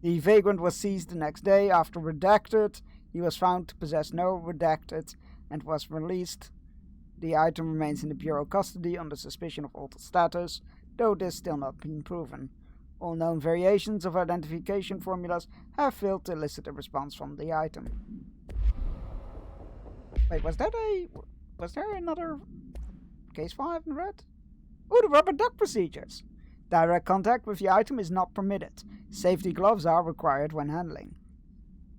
The vagrant was seized the next day. After redacted, he was found to possess no redacted and was released. The item remains in the Bureau custody under suspicion of altered status, though this still not been proven. All known variations of identification formulas have failed to elicit a response from the item. Wait, was there another case file I haven't read? Oh, the rubber duck procedures. Direct contact with the item is not permitted. Safety gloves are required when handling.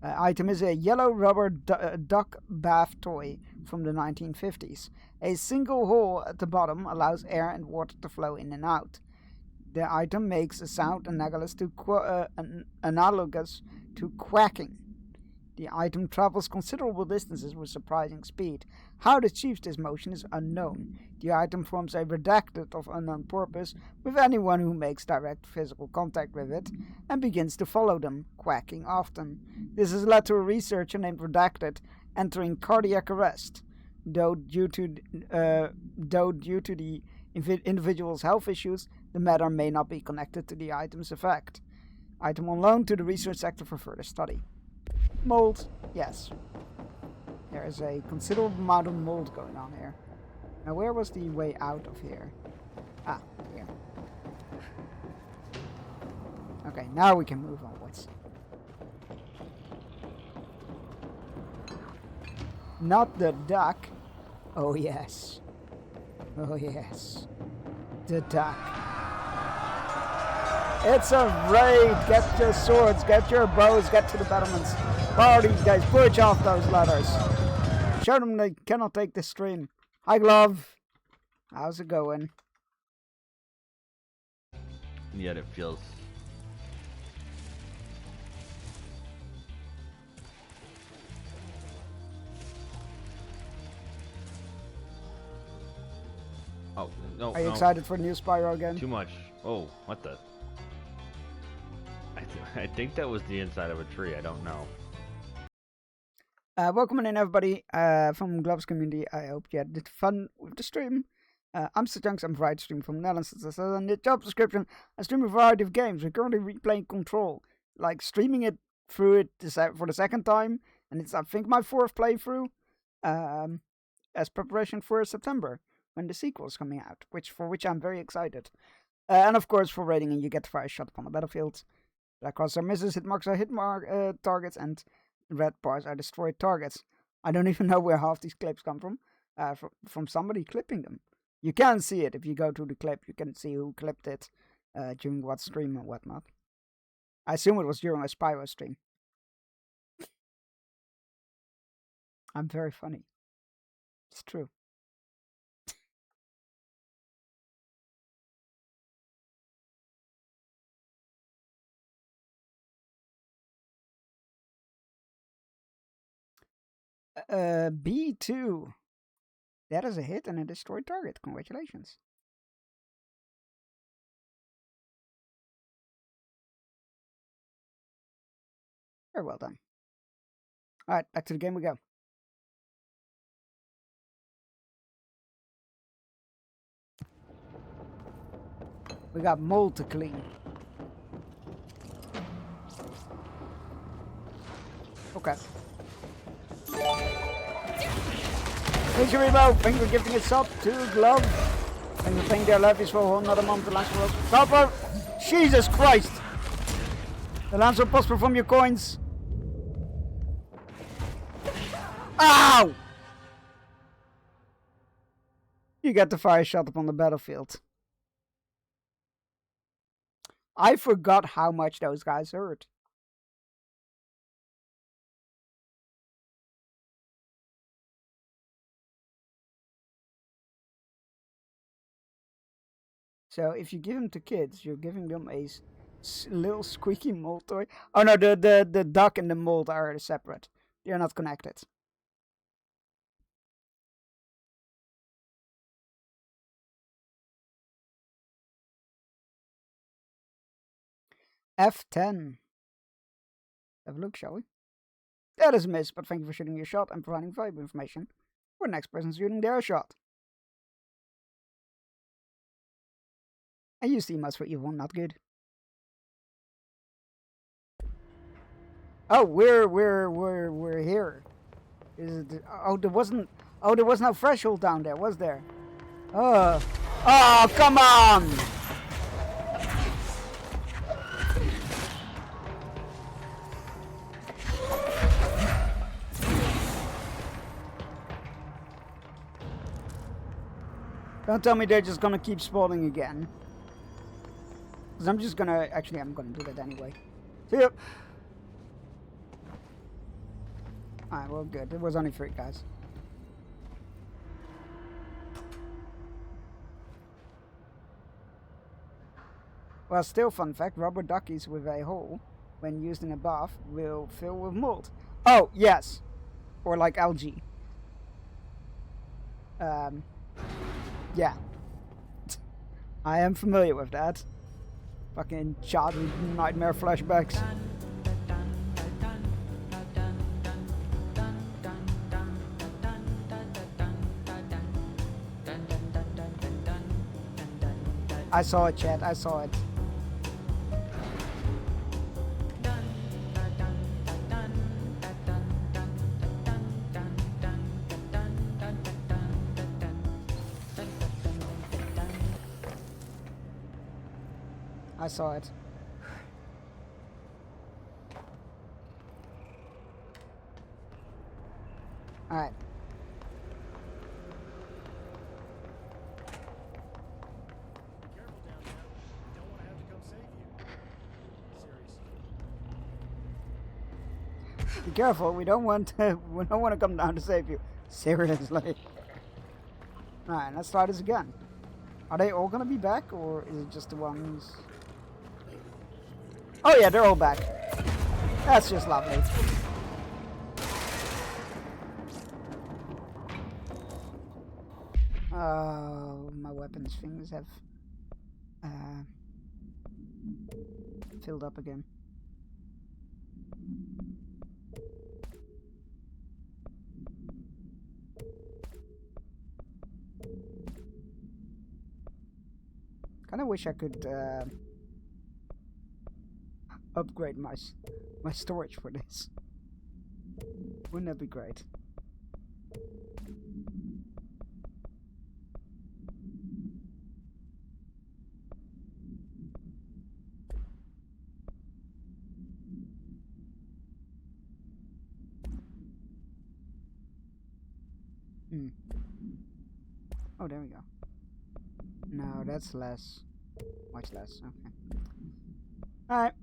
Item is a yellow rubber duck bath toy from the 1950s. A single hole at the bottom allows air and water to flow in and out. The item makes a sound analogous to quacking. The item travels considerable distances with surprising speed. How it achieves this motion is unknown. The item forms a redacted of unknown purpose with anyone who makes direct physical contact with it and begins to follow them, quacking often. This has led to a researcher named Redacted entering cardiac arrest. Though due to the individual's health issues, the matter may not be connected to the item's effect. Item on loan to the research sector for further study. Mold, yes. There is a considerable amount of mold going on here. Now, where was the way out of here? Ah, here. Okay, now we can move onwards. Not the duck. Oh, yes. Oh, yes. The duck. It's a raid! Get your swords, get your bows, get to the battlements. Fire these guys, push off those ladders. Show them they cannot take the stream. Hi, Glove. How's it going? Yet it feels... Oh, no, Are you excited for new Spyro again? Too much. Oh, what the... I think that was the inside of a tree. I don't know. Welcome in, everybody, from Glove's community. I hope you had fun with the stream. I'm Sir I'm Variety Stream from the Netherlands. As I said in the job description, I stream a variety of games. We're currently replaying Control, like streaming it through it for the second time, and it's, I think, my 4th playthrough, as preparation for September, when the sequel is coming out, for which I'm very excited. And of course, for raiding, and you get to fire a shot upon the battlefield. Black cross are misses, hit marks are targets, and red bars are destroyed targets. I don't even know where half these clips come from. From somebody clipping them. You can see it if you go to the clip. You can see who clipped it during what stream and whatnot. I assume it was during a Spyro stream. I'm very funny. It's true. B2. That is a hit and a destroyed target. Congratulations. Very well done. Alright, back to the game we go. We got mold to clean. Okay. Thank you, Rebo. Thank you for gifting a sub to Glove. Thank you for paying their levies for another month to Lance World. Copper! Jesus Christ! The Lance will prosper from your coins. Ow! You get the fire shot upon the battlefield. I forgot how much those guys hurt. So if you give them to kids, you're giving them a little squeaky mold toy. Oh no, the duck and the mold are separate. They're not connected. F10. Have a look, shall we? That is a miss, but thank you for shooting your shot and providing valuable information for the next person shooting their shot. And you see us for evil, not good. Oh, we're here. There was no threshold down there, was there? Oh, come on! Don't tell me they're just gonna keep spawning again. Because I'm just gonna... Actually, I'm gonna do that anyway. See ya! Alright, well, good. It was only 3 guys. Well, still fun fact, rubber duckies with a hole, when used in a bath, will fill with mold. Oh, yes. Or like algae. Yeah. I am familiar with that. Fucking childhood nightmare flashbacks. I saw it, chat. I saw it. I saw it. Alright. Careful down there. Don't want to have to come save you. Seriously. Be careful, we don't want to come down to save you. Seriously. Alright, let's try this again. Are they all gonna be back, or is it just the ones? Oh yeah, they're all back. That's just lovely. Oh, my weapons things have filled up again. Kinda wish I could upgrade my storage for this. Wouldn't that be great? Oh, there we go. No, that's less. Much less. Okay. Alright.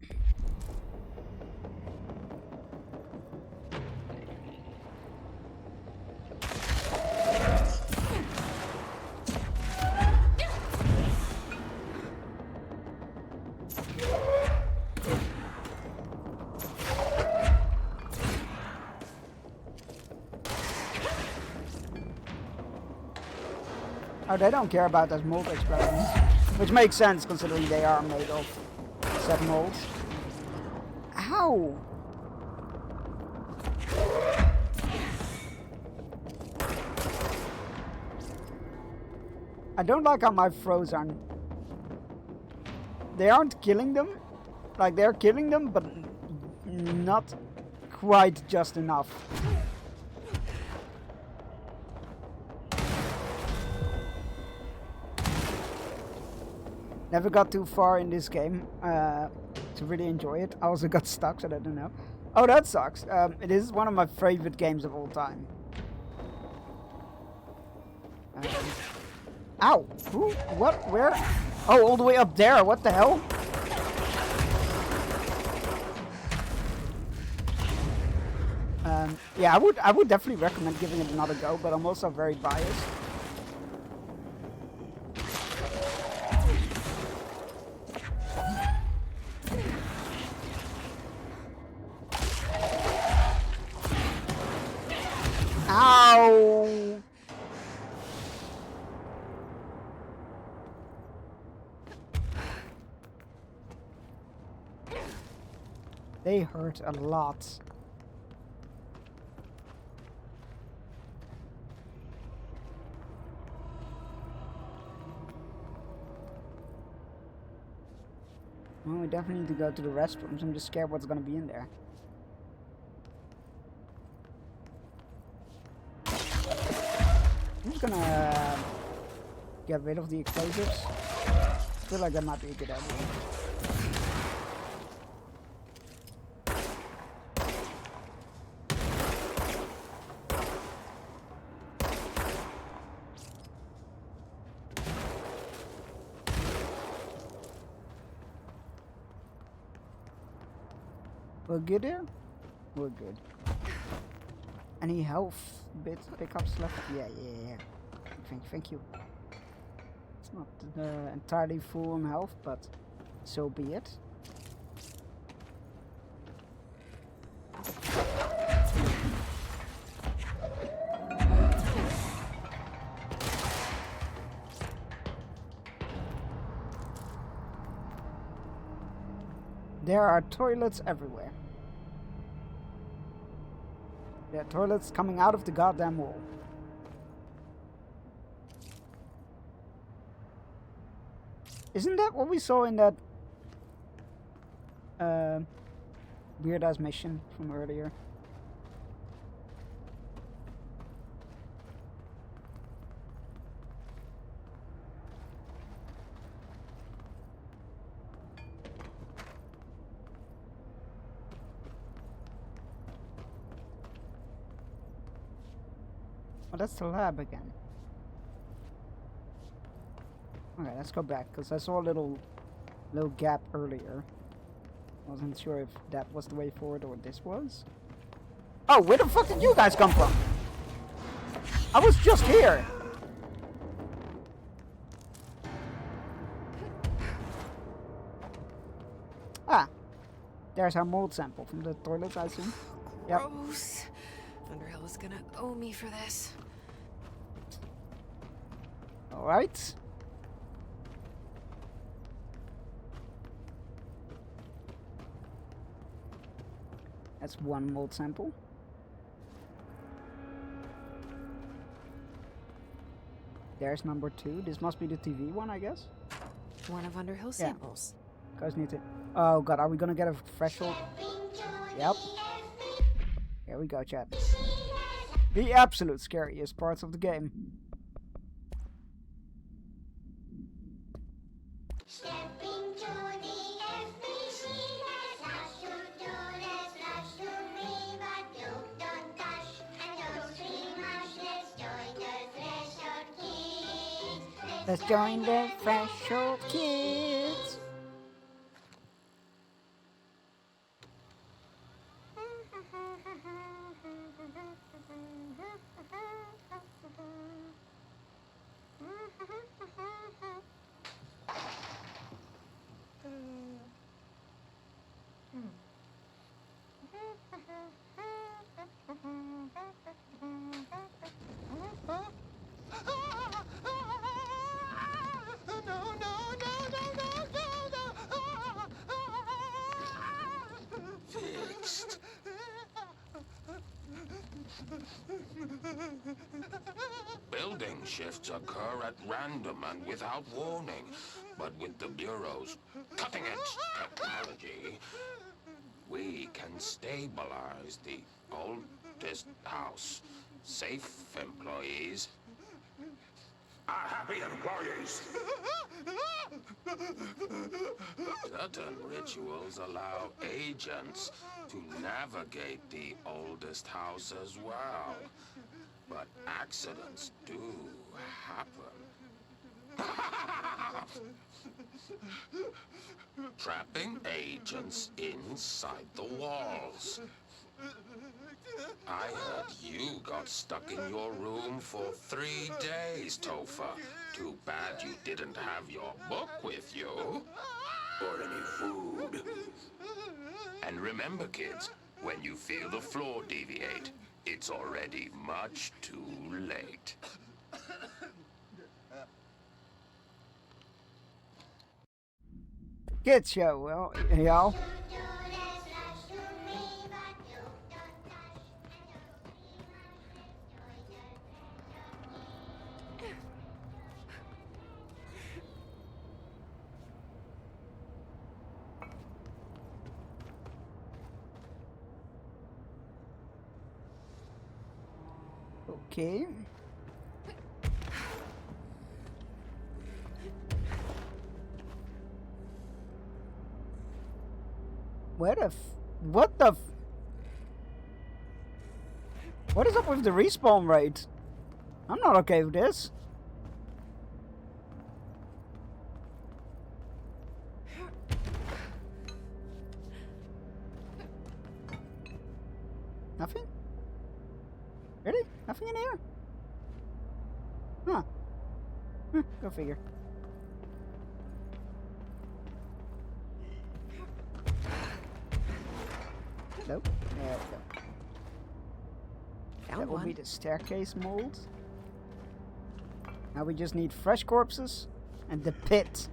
Oh, they don't care about those mold experiments. Which makes sense considering they are made of said molds. Ow! I don't like how my throws are. They aren't killing them. Like, they're killing them, but not quite just enough. Never got too far in this game to really enjoy it. I also got stuck, so I don't know. Oh, that sucks. It is one of my favorite games of all time. Ow! Who? What? Where? Oh, all the way up there. What the hell? Yeah, I would definitely recommend giving it another go, but I'm also very biased. Ow! They hurt a lot. Well, we definitely need to go to the restrooms. I'm just scared what's gonna be in there. I'm just gonna get rid of the explosives. I feel like that might be a good idea. We're good there? We're good. Any health bit pickups left? Yeah. Thank you. It's not entirely full on health, but so be it. There are toilets everywhere. There are toilets coming out of the goddamn wall. Isn't that what we saw in that weird ass mission from earlier? Oh, that's the lab again. Okay, let's go back, because I saw a little gap earlier. Wasn't sure if that was the way forward or this was. Oh, where the fuck did you guys come from? I was just here. Ah, there's our mold sample from the toilet, I assume. Yep. Gross. Underhill is gonna owe me for this. All right. That's one mold sample. There's number 2. This must be the TV one, I guess. One of Underhill's samples. Guys need to. Oh god, are we gonna get a threshold? Yep. Here we go, chat. The absolute scariest parts of the game. Let's join the Threshold Kids. Building shifts occur at random and without warning, but with the Bureau's cutting-edge technology, we can stabilize the oldest house. Safe employees are happy employees. Certain rituals allow agents to navigate the oldest house as well. But accidents do happen. Trapping agents inside the walls. I heard you got stuck in your room for 3 days, Topher. Too bad you didn't have your book with you. Or any food. And remember, kids, when you feel the floor deviate, it's already much too late. Kids show, well, y'all. Okay. Where the what the what is up with the respawn rate? I'm not okay with this. Nothing? nothing in here? Huh. Go figure. Nope. There we go. Found That will one. be the staircase mold. Now we just need fresh corpses and the pit.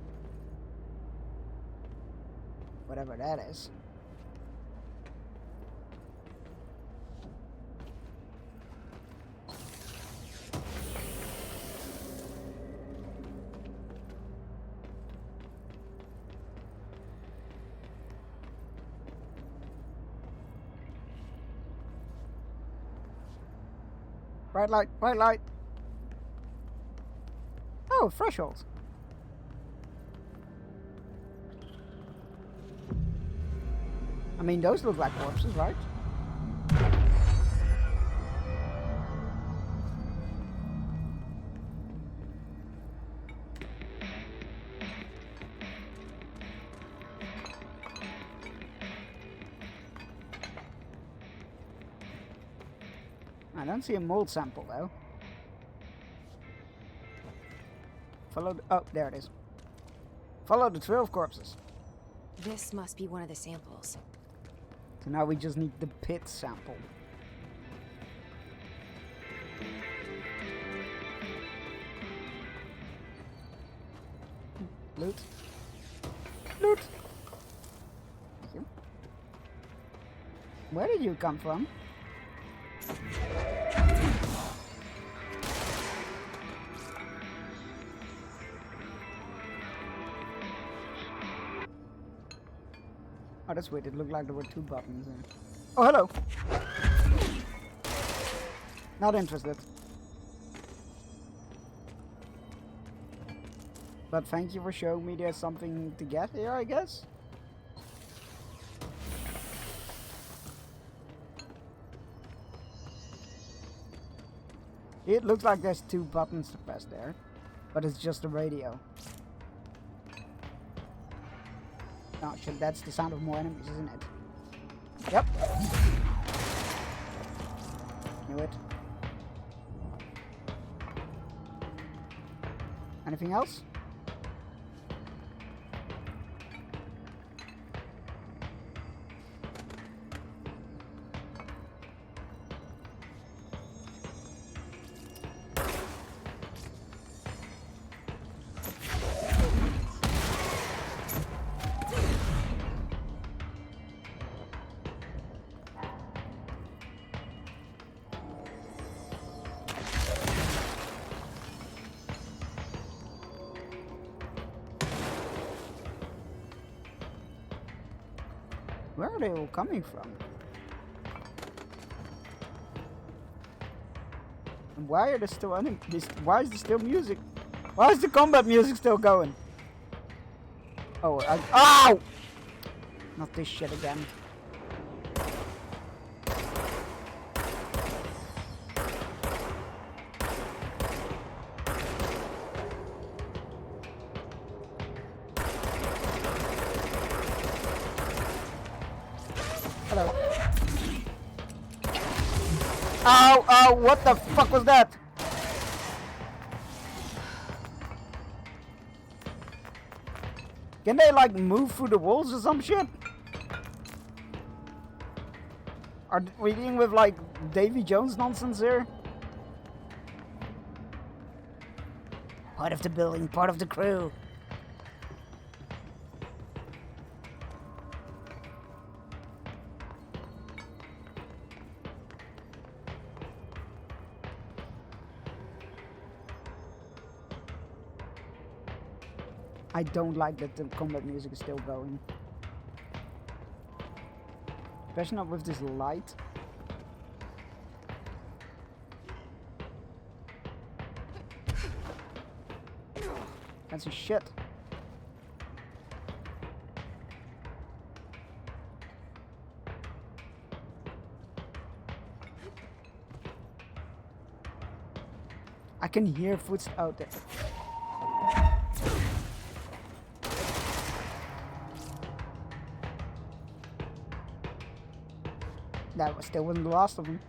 Whatever that is. Bright light, bright light. Oh, threshold. I mean, those look like corpses, right? I don't see a mold sample though. Follow the, oh, there it is. Follow the trail of corpses. This must be one of the samples. So now we just need the pit sample. Loot. Loot! Thank you. Where did you come from? Oh, that's weird. It looked like there were two buttons there. Oh, hello! Not interested. But thank you for showing me there's something to get here, I guess? It looks like there's two buttons to press there, but it's just a radio. Oh shit, that's the sound of more enemies, isn't it? Yep. Knew it. Anything else? Where are they all coming from? And why are there still why is there still music? Why is the combat music still going? Oh, ow! Not this shit again. Hello. Ow, ow, what the fuck was that? Can they like move through the walls or some shit? Are we dealing with like Davy Jones nonsense here? Part of the building, part of the crew. I don't like that the combat music is still going. Especially not with this light. Fancy shit. I can hear footsteps out there. That still wasn't the last of them.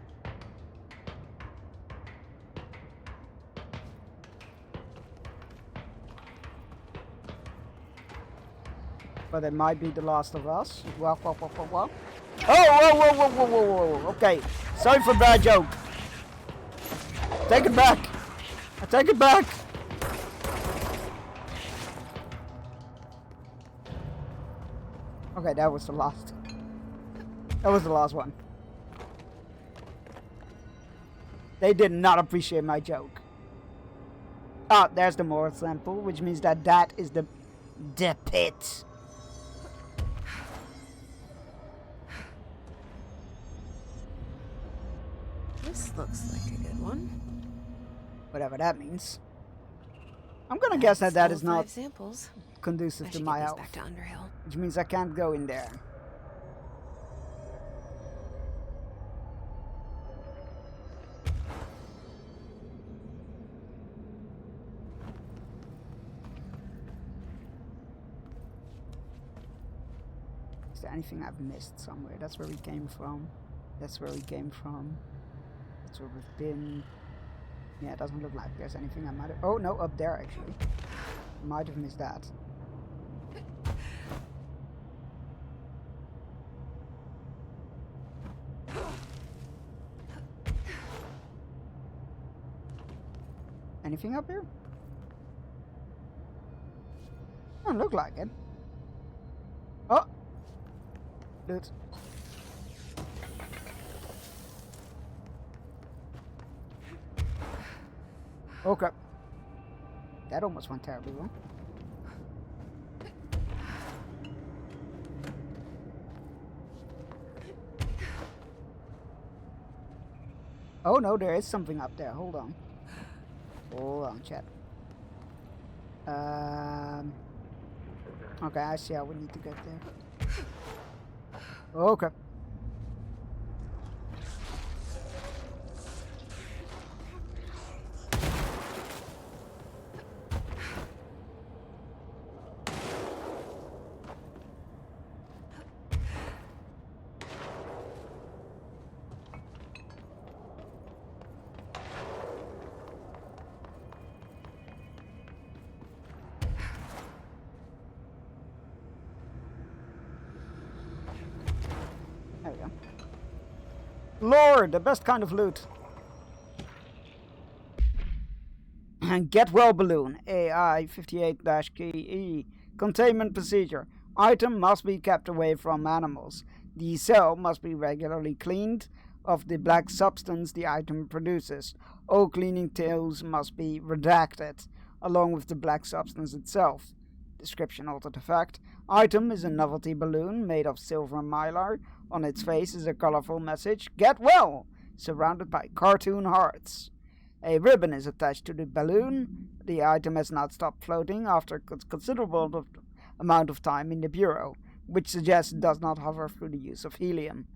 But it might be The Last of Us. Well. Oh, whoa. Okay, sorry for bad joke. Take it back. I take it back. Okay, that was the last. That was the last one. They did not appreciate my joke. Ah, there's the more sample, which means that that is the pit. This looks like a good one. Whatever that means. I'm gonna guess that that is Still 5 not samples. conducive I to should my get these health. back to Underhill. Which means I can't go in there. Is there anything I've missed somewhere? That's where we came from. That's where we came from. That's where we've been. Yeah, it doesn't look like there's anything I might have... Oh, no, up there, actually. Might have missed that. Anything up here? Doesn't look like it. Oh! Loot. Okay. That almost went terribly wrong. Oh no, there is something up there. Hold on. Hold on, chat. Okay, I see how we need to get there. Okay. There we go. Lord, the best kind of loot. Get well balloon. AI 58-KE. Containment procedure. Item must be kept away from animals. The cell must be regularly cleaned of the black substance the item produces. All cleaning tools must be redacted, along with the black substance itself. Description altered effect. Item is a novelty balloon made of silver mylar. On its face is a colorful message, "Get well!" surrounded by cartoon hearts. A ribbon is attached to the balloon. The item has not stopped floating after a considerable amount of time in the bureau, which suggests it does not hover through the use of helium.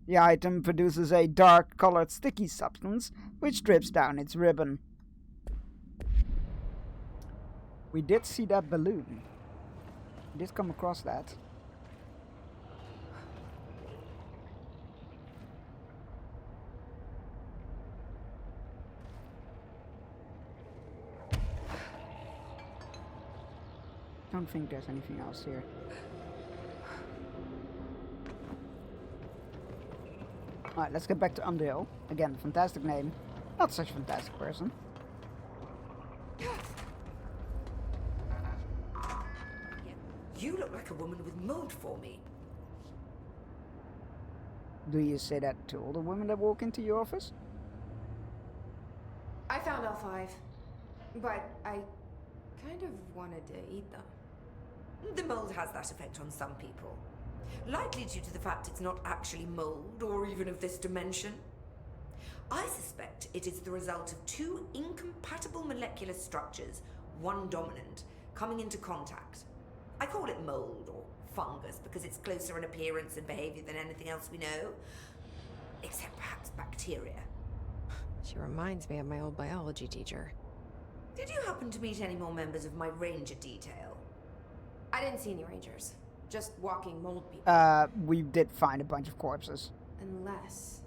The item produces a dark-colored sticky substance, which drips down its ribbon. We did see that balloon. We did come across that. I don't think there's anything else here. Alright, let's get back to Underhill. Again, fantastic name. Not such a fantastic person. You look like a woman with mold for me. Do you say that to all the women that walk into your office? I found all 5, but I kind of wanted to eat them. The mold has that effect on some people. Likely due to the fact it's not actually mold or even of this dimension. I suspect it is the result of 2 incompatible molecular structures, one dominant, coming into contact. I call it mold or fungus because it's closer in appearance and behavior than anything else we know. Except perhaps bacteria. She reminds me of my old biology teacher. Did you happen to meet any more members of my ranger detail? I didn't see any rangers. Just walking mold people. We did find a bunch of corpses. Unless...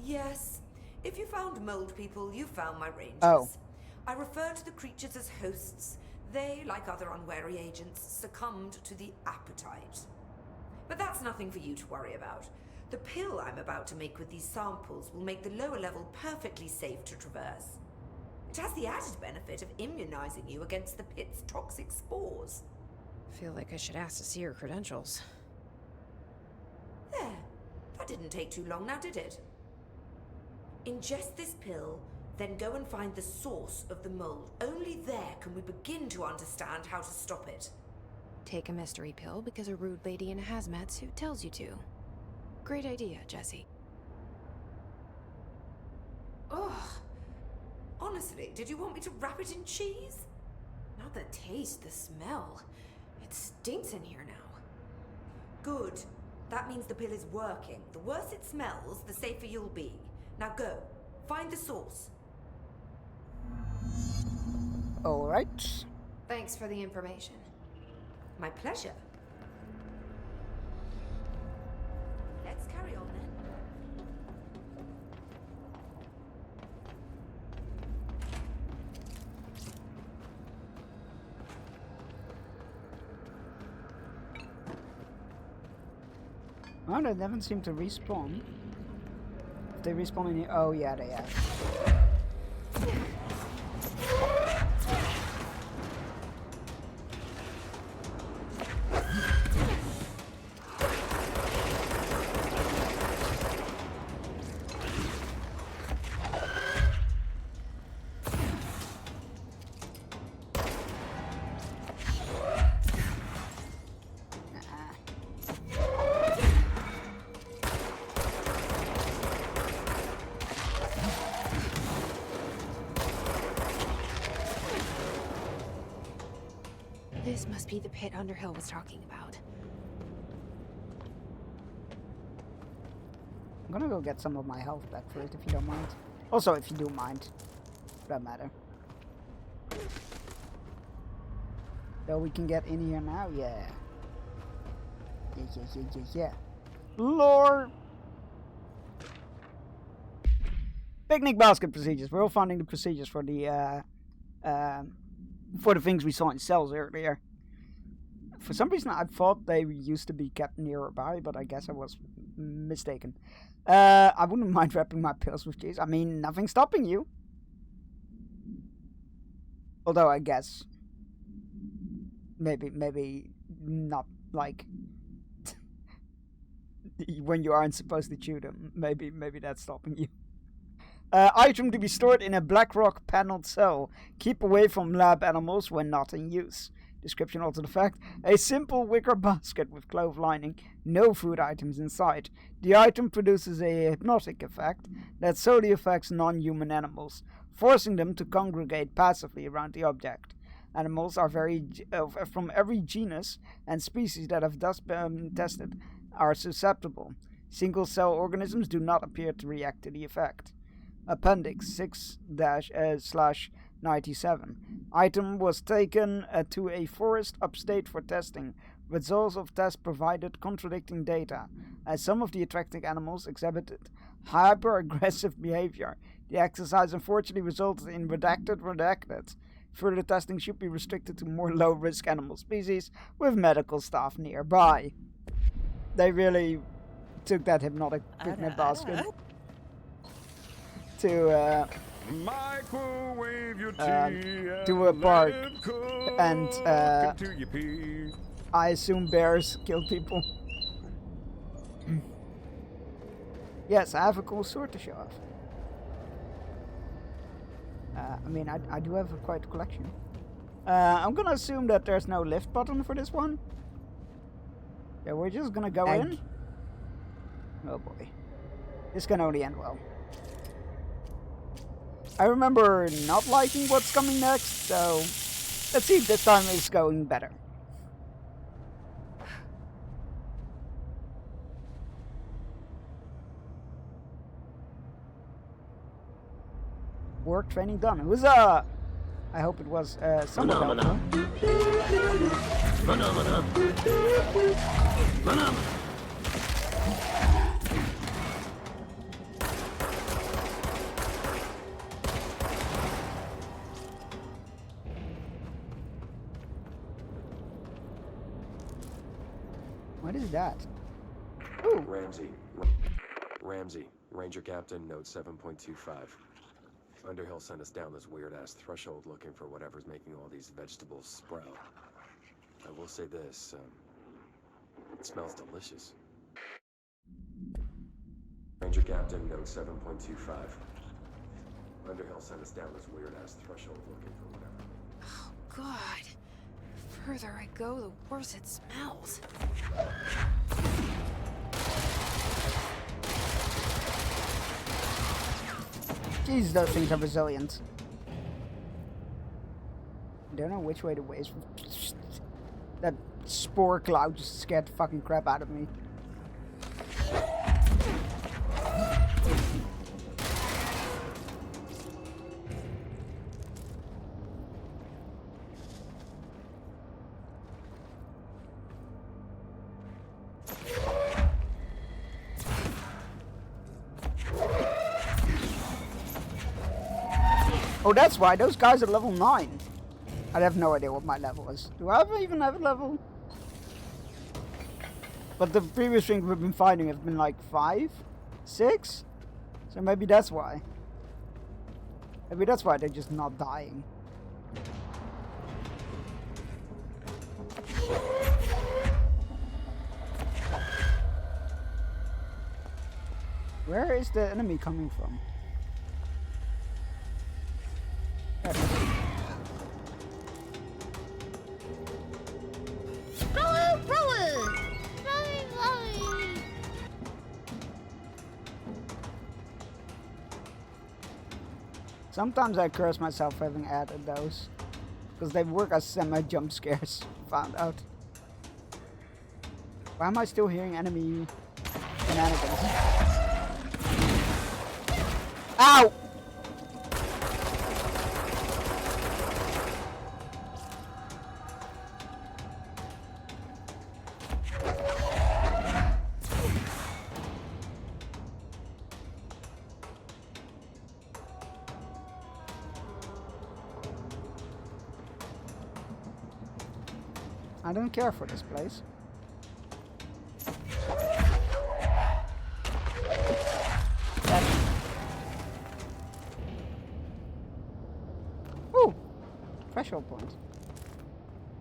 Yes. If you found mold people, you found my rangers. Oh. I refer to the creatures as hosts. They, like other unwary agents, succumbed to the appetite. But that's nothing for you to worry about. The pill I'm about to make with these samples will make the lower level perfectly safe to traverse. It has the added benefit of immunizing you against the pit's toxic spores. Feel like I should ask to see her credentials. There. That didn't take too long now, did it? Ingest this pill, then go and find the source of the mold. Only there can we begin to understand how to stop it. Take a mystery pill because a rude lady in a hazmat suit tells you to. Great idea, Jesse. Ugh. Honestly, did you want me to wrap it in cheese? Not the taste, the smell. It stinks in here now. Good. That means the pill is working. The worse it smells, the safer you'll be. Now go. Find the source. Alright. Thanks for the information. My pleasure. Let's carry on then. Oh, they haven't seemed to respawn. If they respawn in here. Oh, yeah, they have. This must be the pit Underhill was talking about. I'm gonna go get some of my health back for it if you don't mind. Also, if you do mind. For that matter. So we can get in here now? Yeah. Yeah. Lore! Picnic basket procedures. We're all finding the procedures for the things we saw in cells earlier. For some reason, I thought they used to be kept nearby, but I guess I was mistaken. I wouldn't mind wrapping my pills with cheese. I mean, nothing's stopping you. Although, I guess maybe not, like, when you aren't supposed to chew them. Maybe that's stopping you. Item to be stored in a Blackrock paneled cell. Keep away from lab animals when not in use. Description also the fact: a simple wicker basket with cloth lining, no food items inside. The item produces a hypnotic effect that solely affects non-human animals, forcing them to congregate passively around the object. Animals are from every genus and species that have thus been tested are susceptible. Single-cell organisms do not appear to react to the effect. Appendix 6-/97. Item was taken to a forest upstate for testing. Results of tests provided contradicting data, as some of the attracting animals exhibited hyper-aggressive behavior. The exercise unfortunately resulted in redacted. Further testing should be restricted to more low-risk animal species with medical staff nearby. They really took that hypnotic picnic basket to a park, and I assume bears kill people. Yes, I have a cool sword to show off. I mean, I do have quite a collection. I'm gonna assume that there's no lift button for this one. Yeah, we're just gonna go in. Oh boy. This can only end well. I remember not liking what's coming next, so let's see if this time is going better. Work training done. Huzzah! I hope it was somewhat helpful. What is that? Ooh. Ramsey, Ranger Captain, note 7.25. Underhill sent us down this weird-ass threshold looking for whatever's making all these vegetables sprout. I will say this, it smells delicious. Ranger Captain, note 7.25. Underhill sent us down this weird-ass threshold looking for whatever. Oh, God. The further I go, the worse it smells. Jeez, those things are resilient. I don't know which way to waste. That spore cloud just scared the fucking crap out of me. Oh, that's why. Those guys are level 9. I have no idea what my level is. Do I even have a level? But the previous things we've been fighting have been like 5? 6? So maybe that's why. Maybe that's why they're just not dying. Where is the enemy coming from? Sometimes I curse myself for having added those, because they work as semi-jump scares, found out. Why am I still hearing enemy shenanigans? Ow! I don't care for this place. Ooh! Threshold point.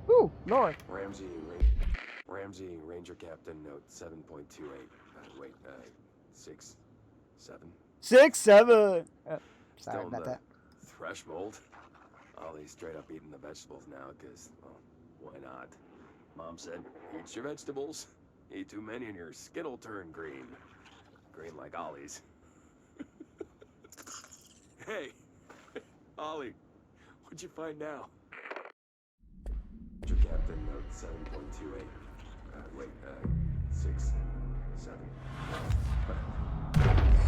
Ooh, Lord. Ramsey, Ranger Captain, note 7.28. Wait, 6, 7. 6, 7! Sorry Still about the that. threshold. Ollie's straight up eating the vegetables now, because, well, why not? Mom said, eat your vegetables. Eat too many and your skin will turn green. Green like Ollie's. Hey, Ollie, what'd you find now? Your Captain, note 7.28. Wait, 6,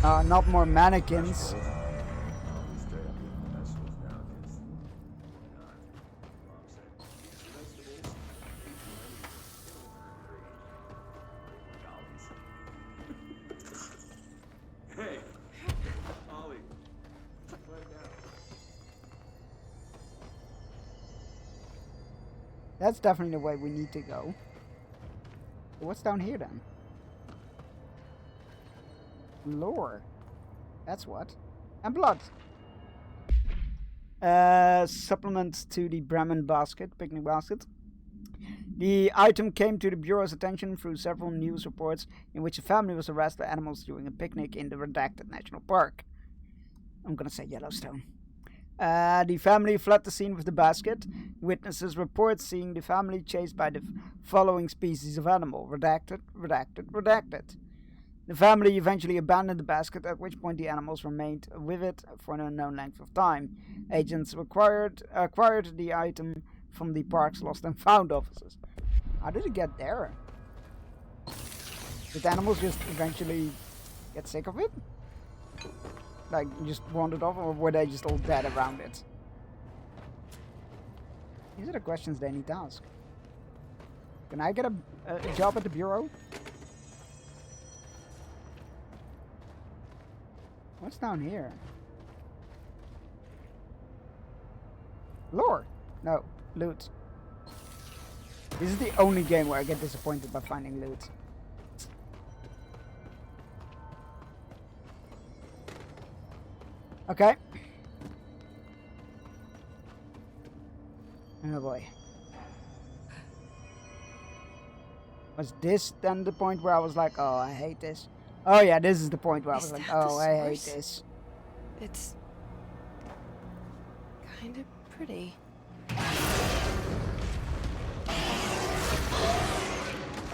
7. Not more mannequins. That's definitely the way we need to go. What's down here then? Lore. That's what. And blood. Supplement to the Bremen basket, picnic basket. The item came to the Bureau's attention through several news reports in which a family was harassed by animals during a picnic in the redacted National Park. I'm gonna say Yellowstone. The family fled the scene with the basket. Witnesses report seeing the family chased by the following species of animal. Redacted, redacted, redacted. The family eventually abandoned the basket, at which point the animals remained with it for an unknown length of time. Agents acquired the item from the park's lost and found offices. How did it get there? Did animals just eventually get sick of it? Like, just wandered off, or were they just all dead around it? These are the questions they need to ask. Can I get a job at the Bureau? What's down here? Lore? No. Loot. This is the only game where I get disappointed by finding loot. Okay. Oh boy. Was this then the point where I was like, oh, I hate this? Oh yeah, this is the point where I was like, oh, I hate this. It's kind of pretty.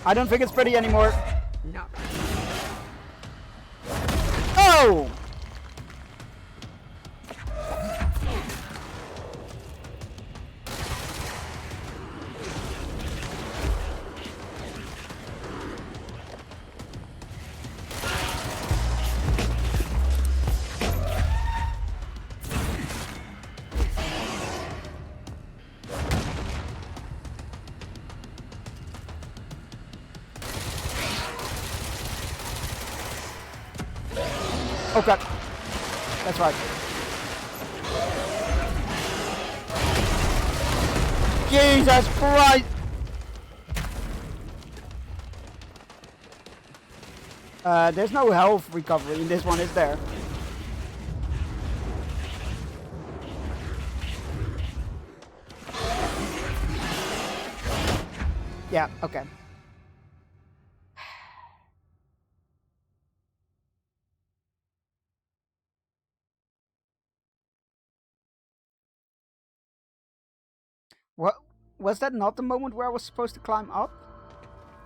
I don't think it's pretty anymore. Not Oh! Okay. That's right. Jesus Christ! There's no health recovery in this one, is there? Yeah, okay. What was that not the moment where I was supposed to climb up?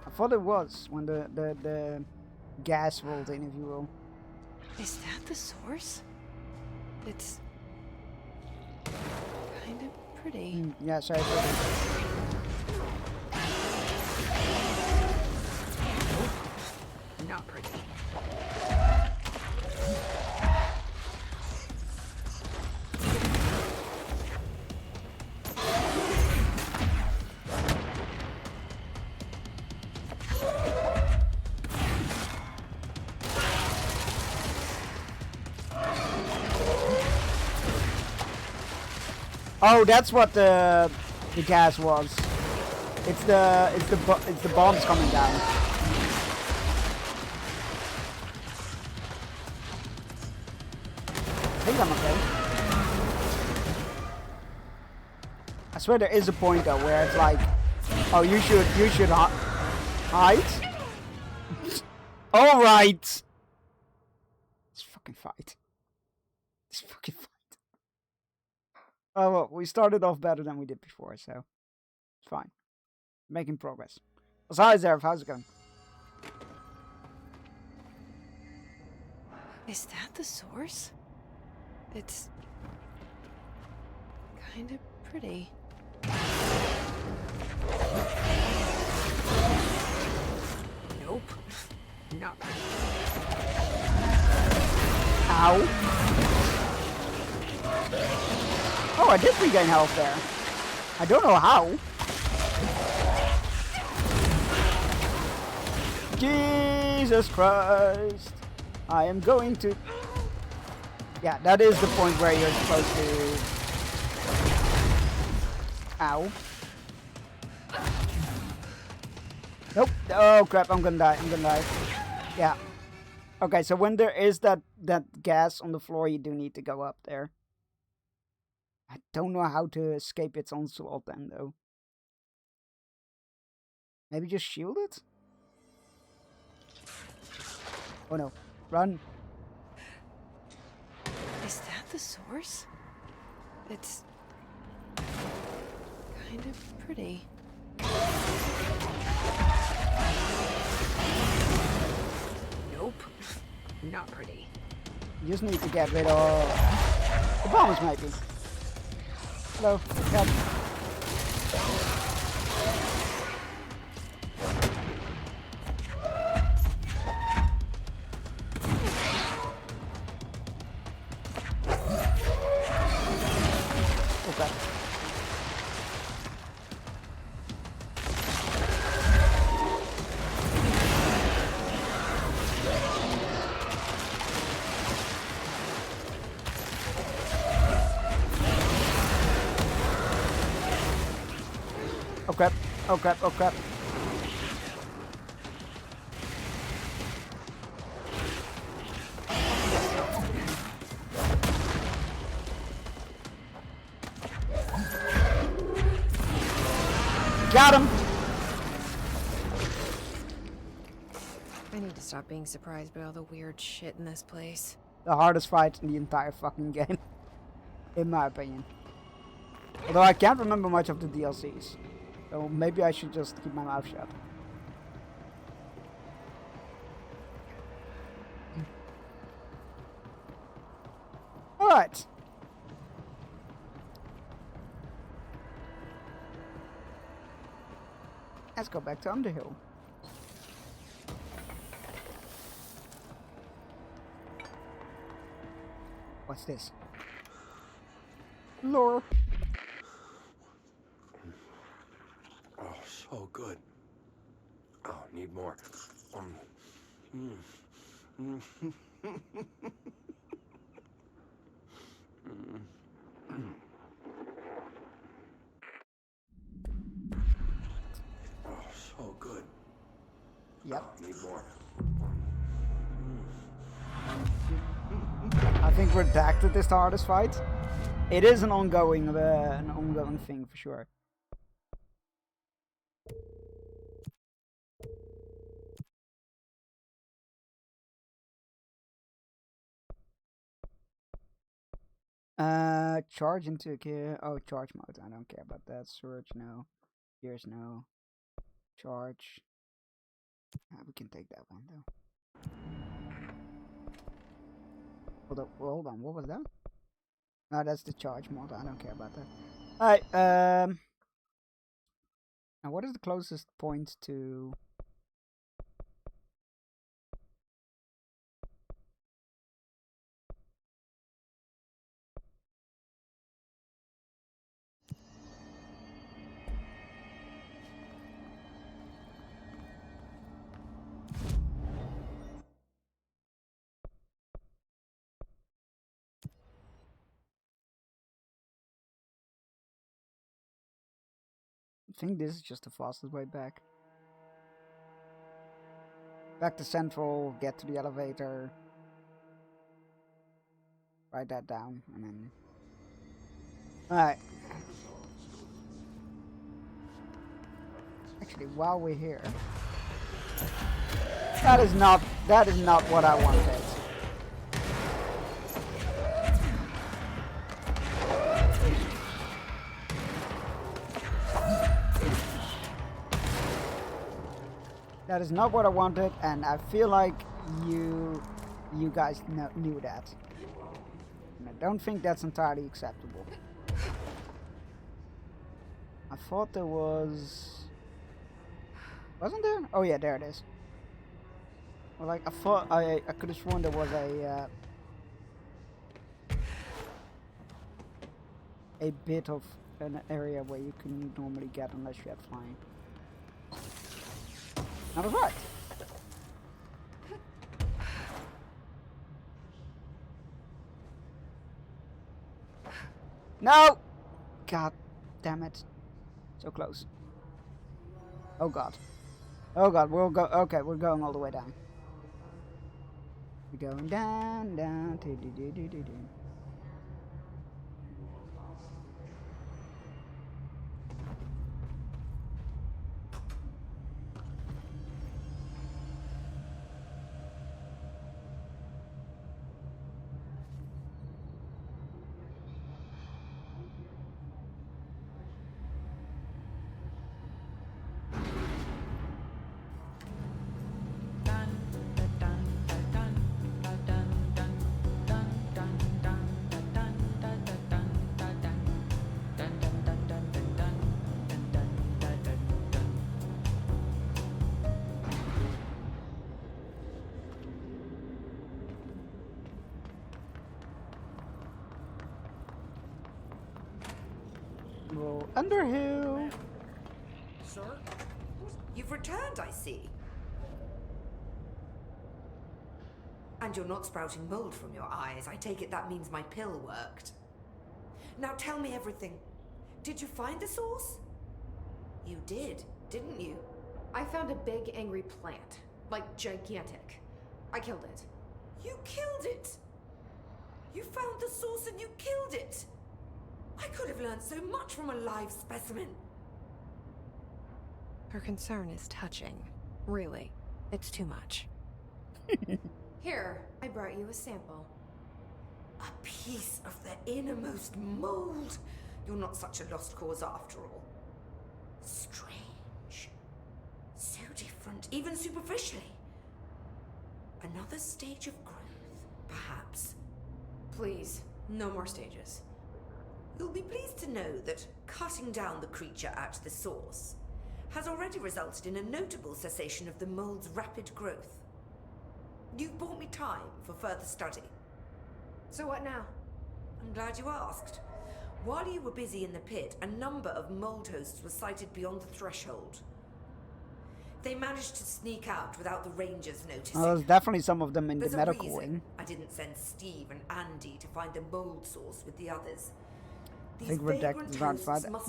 I thought it was when the gas rolled in, if you will. Is that the source? It's kind of pretty. Yeah, sorry. Pretty. Not pretty. Oh, that's what the gas was. It's the bombs coming down. I think I'm okay. I swear there is a point though where it's like, oh, you should hide. All right. Let's fucking fight. Let's fucking fight. Oh well, we started off better than we did before, so it's fine. Making progress. So hi Zeref, how's it going? Is that the source? It's kind of pretty. Nope. Not pretty. Ow. Oh, I did regain health there. I don't know how. Jesus Christ. I am going to... Yeah, that is the point where you're supposed to... Ow. Nope. Oh crap, I'm gonna die. I'm gonna die. Yeah. Okay, so when there is that gas on the floor, you do need to go up there. I don't know how to escape its onslaught then, though. Maybe just shield it? Oh no. Run. Is that the source? It's kind of pretty. Nope. Not pretty. You just need to get rid of the bombs, maybe. Hello. Help. Okay. Okay. Oh crap, oh crap. Got him! I need to stop being surprised by all the weird shit in this place. The hardest fight in the entire fucking game. In my opinion. Although I can't remember much of the DLCs. So maybe I should just keep my mouth shut. Alright. Let's go back to Underhill. What's this? Lore. Oh, so good. Oh, need more. Oh, so good. Yep. Oh, need more. I think Redacted is the hardest fight. It is an ongoing thing for sure. Charge into charge mode. I don't care about that. Surge, no. Here's no. Charge. We can take that one though. Hold on, what was that? No, that's the charge mode. I don't care about that. Alright, now what is the closest point to... I think this is just the fastest way back. Back to Central, get to the elevator. Write that down, and then... Alright. Actually, while we're here... That is not what I wanted. That is not what I wanted, and I feel like you guys knew that. And I don't think that's entirely acceptable. I thought there was... Wasn't there? Oh yeah, there it is. Well, like, I thought I could have sworn there was a bit of an area where you can normally get unless you have flying. That was right. No! God damn it. So close. Oh god. Oh god, we'll go. Okay, we're going all the way down. We're going down, down. Underhill. Sir? You've returned, I see. And you're not sprouting mold from your eyes. I take it that means my pill worked. Now tell me everything. Did you find the source? You did. didn't you? I found a big angry plant. Like, gigantic. I killed it. You killed it! You found the source and you killed it! I could have learned so much from a live specimen. Her concern is touching. Really. It's too much. Here, I brought you a sample. A piece of the innermost mold. You're not such a lost cause after all. Strange. So different, even superficially. Another stage of growth, perhaps. Please, no more stages. You'll be pleased to know that cutting down the creature at the source has already resulted in a notable cessation of the mold's rapid growth. You've bought me time for further study. So what now? I'm glad you asked. While you were busy in the pit, a number of mold hosts were sighted beyond the threshold. They managed to sneak out without the rangers noticing. Well, there's definitely some of them in There's the a medical reason wing. I didn't send Steve and Andy to find the mold source with the others. I think redacted around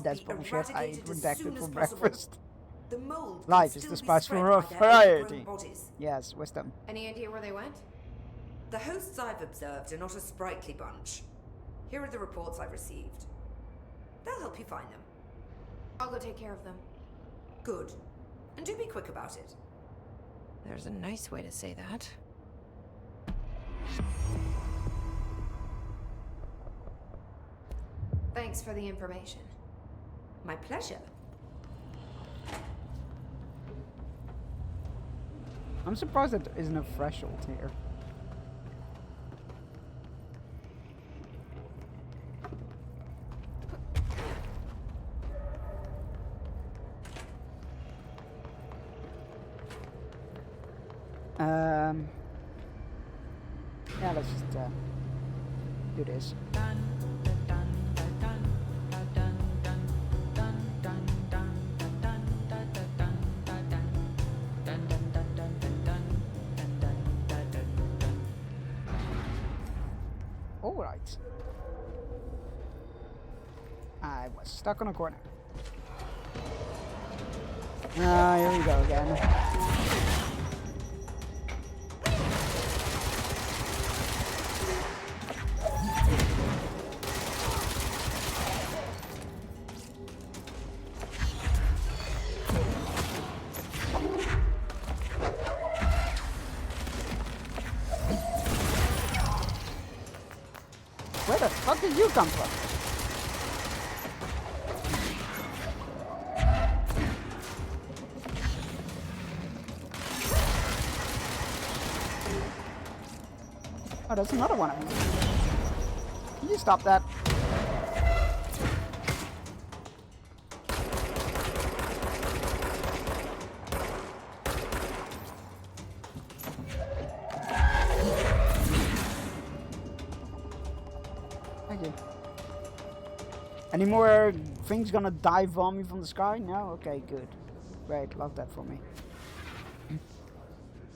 that's bullshit. I ate redacted for breakfast. The mold Life is the spice for variety. Yes, wisdom. Any idea where they went? The hosts I've observed are not a sprightly bunch. Here are the reports I've received. They'll help you find them. I'll go take care of them. Good. And do be quick about it. There's a nice way to say that. Thanks for the information. My pleasure. I'm surprised that there isn't a threshold here. Yeah, let's just do this. All right. I was stuck on a corner. Ah, here we go again. Where the fuck did you come from? Oh, there's another one of them. Can you stop that? Thank you. Any more things gonna dive on me from the sky? No? Okay, good. Great, love that for me.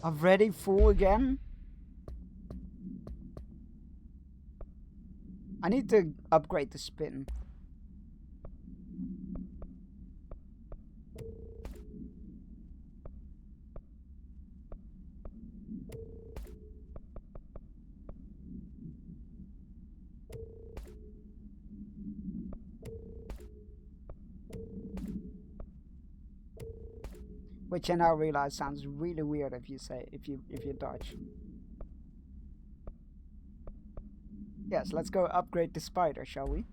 Already full again? I need to upgrade the spin. Which I now realize sounds really weird if you say if you Dutch. Yes, let's go upgrade the spider, shall we?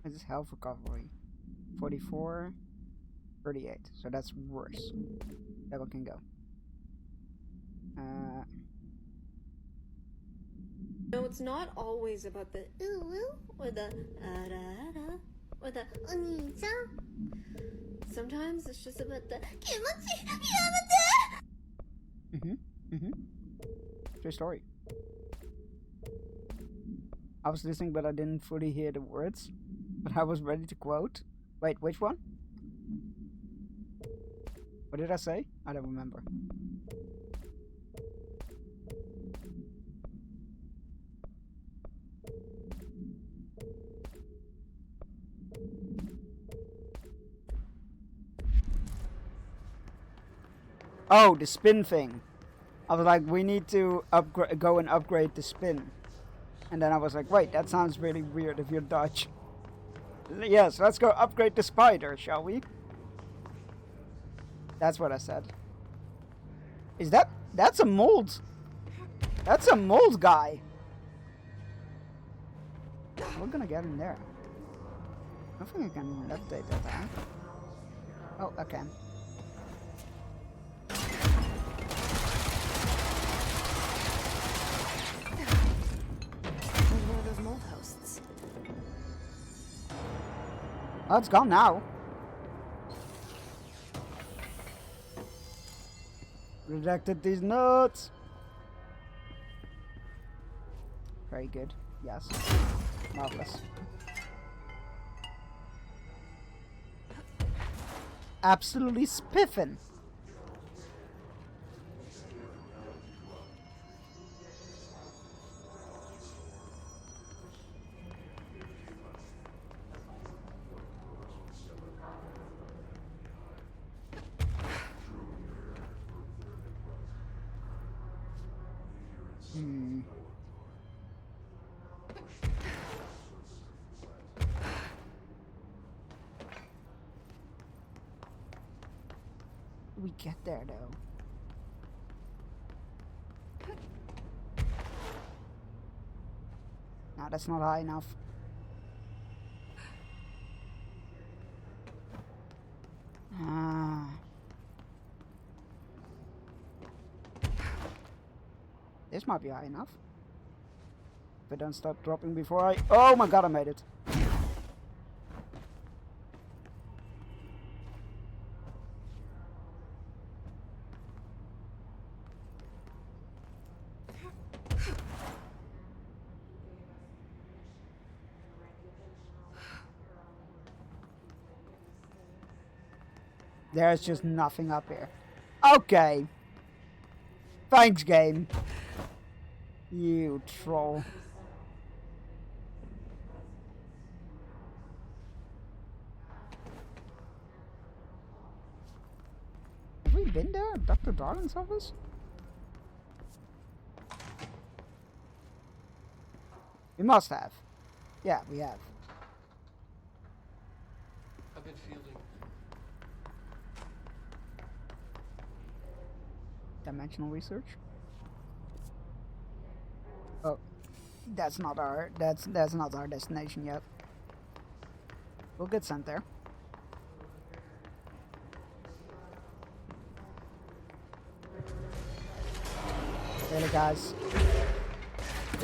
This is health recovery. 44, 38. So that's worse. That one can go. No, it's not always about the ooh or the ara or the onita. Sometimes it's just about the kimuchi yamate. True story. I was listening, but I didn't fully hear the words. But I was ready to quote. Wait, which one? What did I say? I don't remember. Oh, the spin thing. I was like, we need to go and upgrade the spin. And then I was like, wait, that sounds really weird if you're Dutch. Yes, let's go upgrade the spider, shall we? That's what I said. Is that... That's a mold. That's a mold guy. We're gonna get in there. I don't think I can levitate that, huh? Oh, I can. There's one of those mold hosts. Oh, it's gone now. Rejected these notes. Very good. Yes. Marvelous. Absolutely spiffin'. We get there though. No, that's not high enough. Ah. This might be high enough. If I don't start dropping before I... Oh my god, I made it. There's just nothing up here. Okay. Thanks, game. You troll. Have we been there? Dr. Darling's office? We must have. Yeah, we have. I've been feeling... Dimensional research. Oh, that's not our destination yet. We'll get sent there. Really, guys,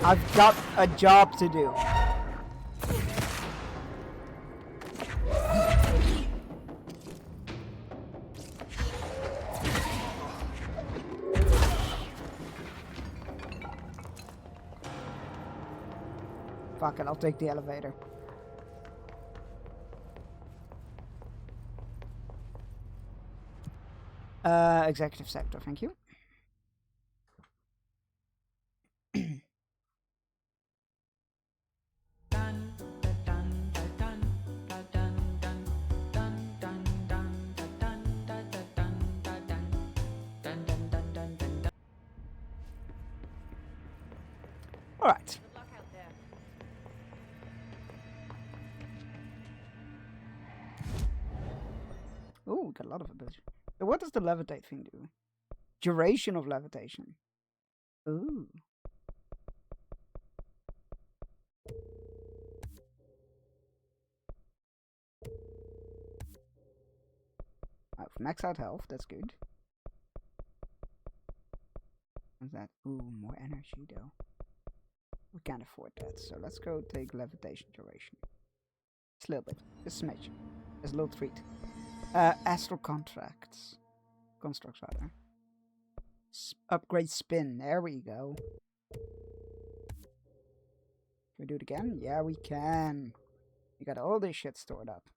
I've got a job to do. Fuck it, I'll take the elevator. Executive sector, thank you. All right. Oh, we got a lot of ability. So what does the levitate thing do? Duration of levitation. Ooh. Max out health, that's good. What's that? Ooh, more energy though. We can't afford that, so let's go take levitation duration. Just a little bit, just a smidge. Just a little treat. Astral contracts. Constructs rather. Upgrade spin, there we go. Can we do it again? Yeah, we can. We got all this shit stored up.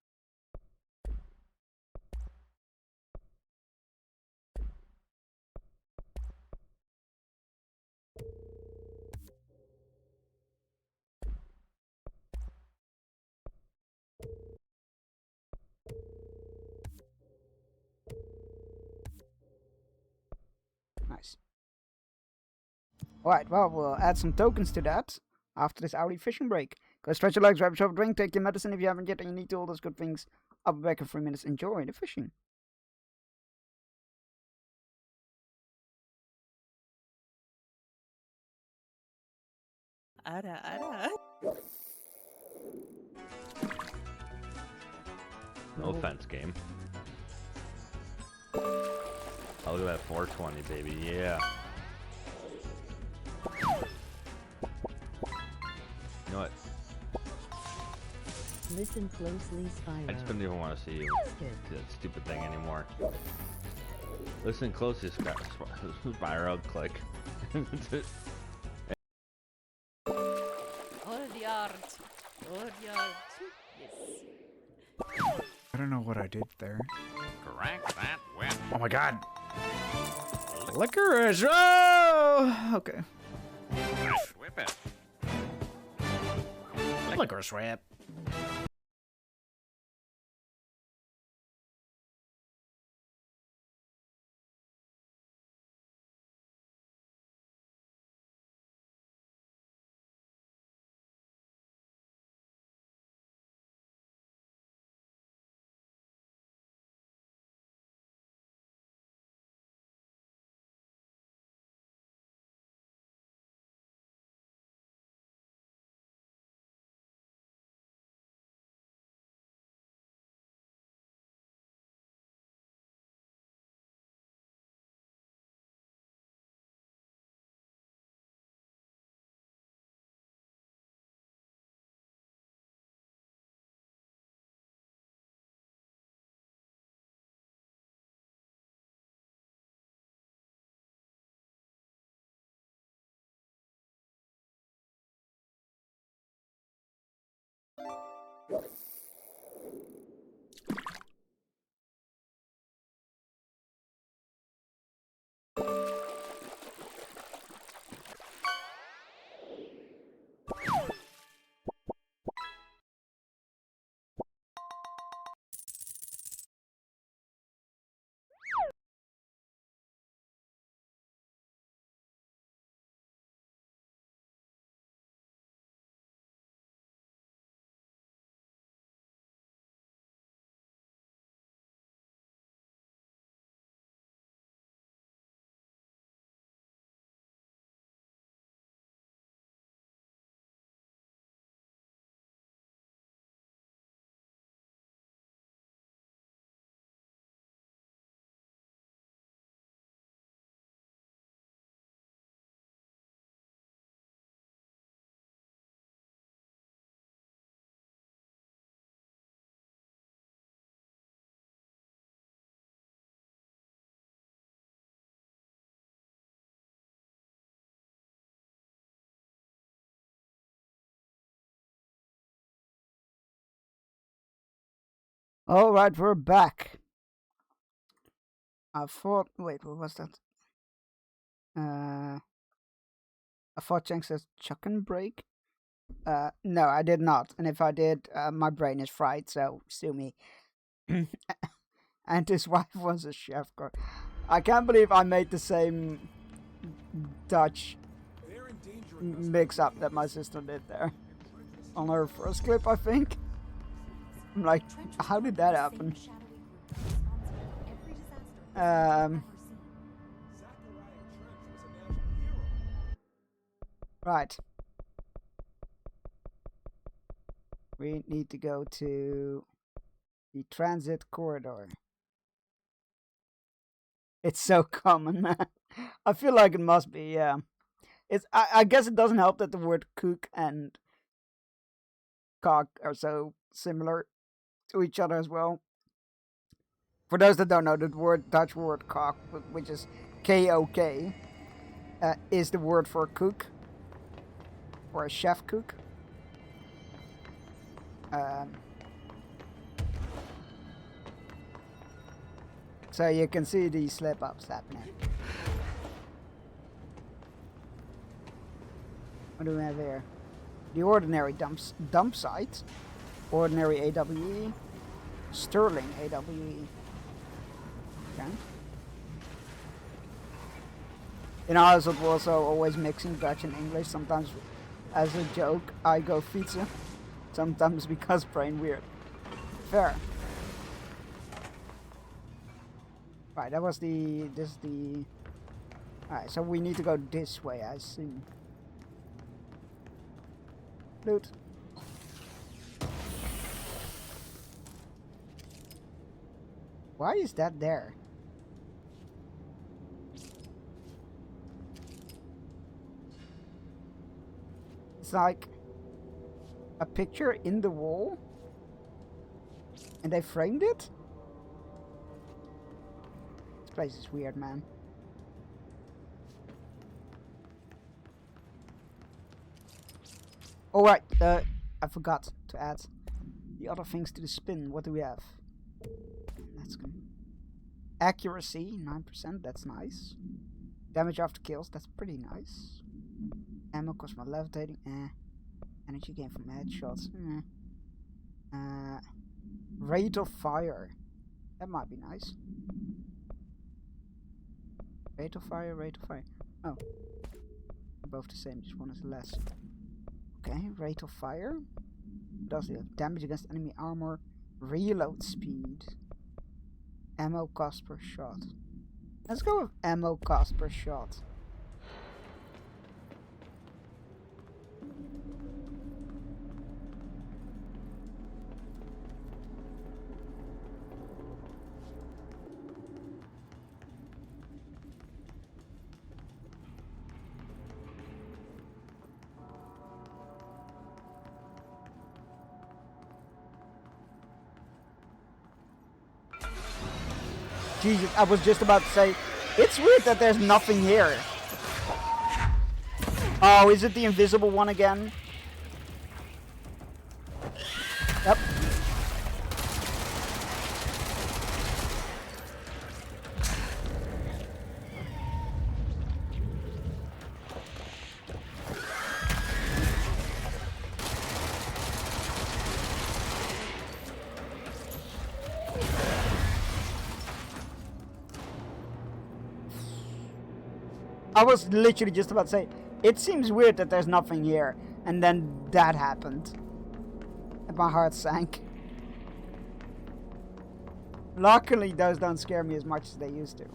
Alright, well, we'll add some tokens to that after this hourly fishing break. Go stretch your legs, grab yourself a drink, take your medicine if you haven't yet, and you need to all those good things. I'll be back in 3 minutes. Enjoy the fishing. Ara, ara. No offense, game. Oh, look at that 420, baby. Yeah. You know what? Listen closely, Spyro. I just don't even want to see you do that stupid thing anymore. Listen closely, Spyro. Click. Oryard. Oryard. Yes. I don't know what I did there. Crack that whip. Oh my god. Licorice! Oh! Okay. Whip it. Licorice whip. Alright, we're back. I thought... Wait, what was that? I thought Chang says chuck and break. No, I did not. And if I did, my brain is fried, so sue me. And his wife was a chef. I can't believe I made the same Dutch mix-up that my sister did there. On her first clip, I think. I'm like, how did that happen? Right. We need to go to the transit corridor. It's so common, man. I feel like it must be, yeah. I guess it doesn't help that the word kook and cock are so similar to each other as well. For those that don't know, the Dutch word cock, which is K-O-K, is the word for cook, or a chef cook. So you can see these slip-ups happening. What do we have here? The ordinary dump site, ordinary AWE, Sterling AWE. Okay. In our household, we're also always mixing Dutch and English. Sometimes as a joke, I go fietsen. Sometimes because brain weird. Fair. Right, that was this is the... Alright, so we need to go this way, I see. Loot. Why is that there? It's like a picture in the wall and they framed it? This place is weird, man. Alright, I forgot to add the other things to the spin. What do we have? That's good. Accuracy, 9%, that's nice. Damage after kills, that's pretty nice. Ammo cost from levitating, Energy gain from headshots, Rate of fire, that might be nice. Rate of fire. Oh. They're both the same, just one is less. Okay, rate of fire. Does it damage against enemy armor, reload speed, ammo cost per shot. Let's go with ammo cost per shot. Jesus, I was just about to say, it's weird that there's nothing here. Oh, is it the invisible one again? Yep. I was literally just about to say, it seems weird that there's nothing here, and then that happened. And my heart sank. Luckily, those don't scare me as much as they used to.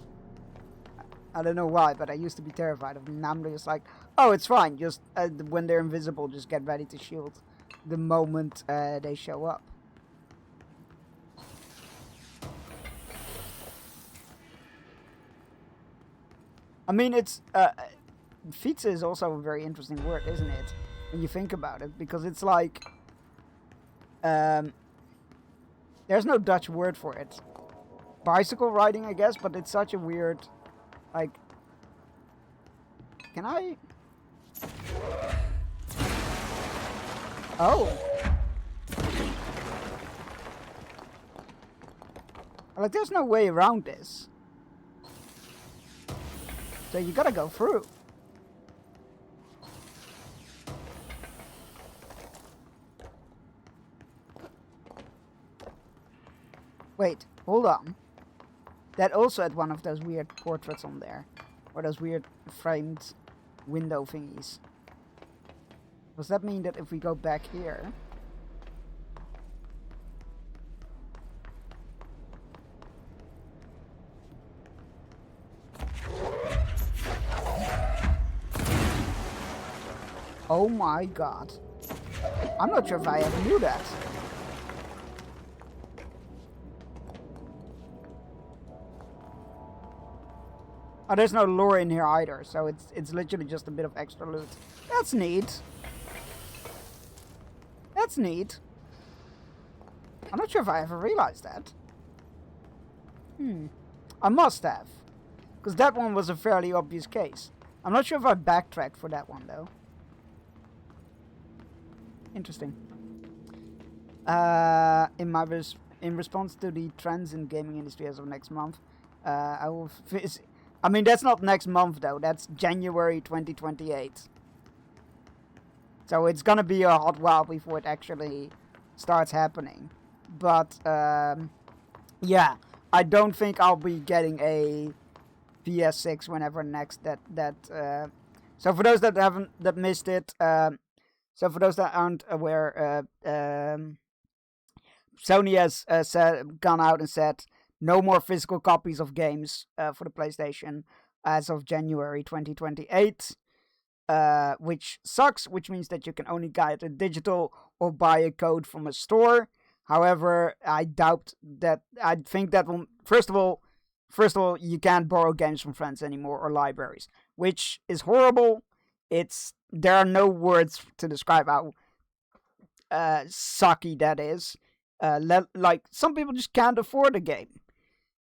I don't know why, but I used to be terrified of them. Now I'm just like, oh, it's fine. Just when they're invisible, just get ready to shield the moment they show up. I mean, it's Fietsen is also a very interesting word, isn't it? When you think about it, because it's like there's no Dutch word for it. Bicycle riding, I guess, but it's such a weird, like. Can I? Oh. Like, there's no way around this. So you gotta go through. Wait, hold on. That also had one of those weird portraits on there. Or those weird framed window thingies. Does that mean that if we go back here... Oh my god. I'm not sure if I ever knew that. Oh, there's no lore in here either, so it's literally just a bit of extra loot. That's neat. That's neat. I'm not sure if I ever realized that. I must have. Because that one was a fairly obvious case. I'm not sure if I backtracked for that one, though. Interesting. In response to the trends in gaming industry as of next month, I will. I mean, that's not next month though. That's January 2028. So it's gonna be a hot while before it actually starts happening. But yeah, I don't think I'll be getting a PS6 whenever next so for those that missed it, so for those that aren't aware, Sony has gone out and said no more physical copies of games for the PlayStation as of January 2028, which sucks, which means that you can only get a digital or buy a code from a store. However, I doubt that. I think that will first of all, you can't borrow games from friends anymore or libraries, which is horrible. There are no words to describe how sucky that is. Like, some people just can't afford a game.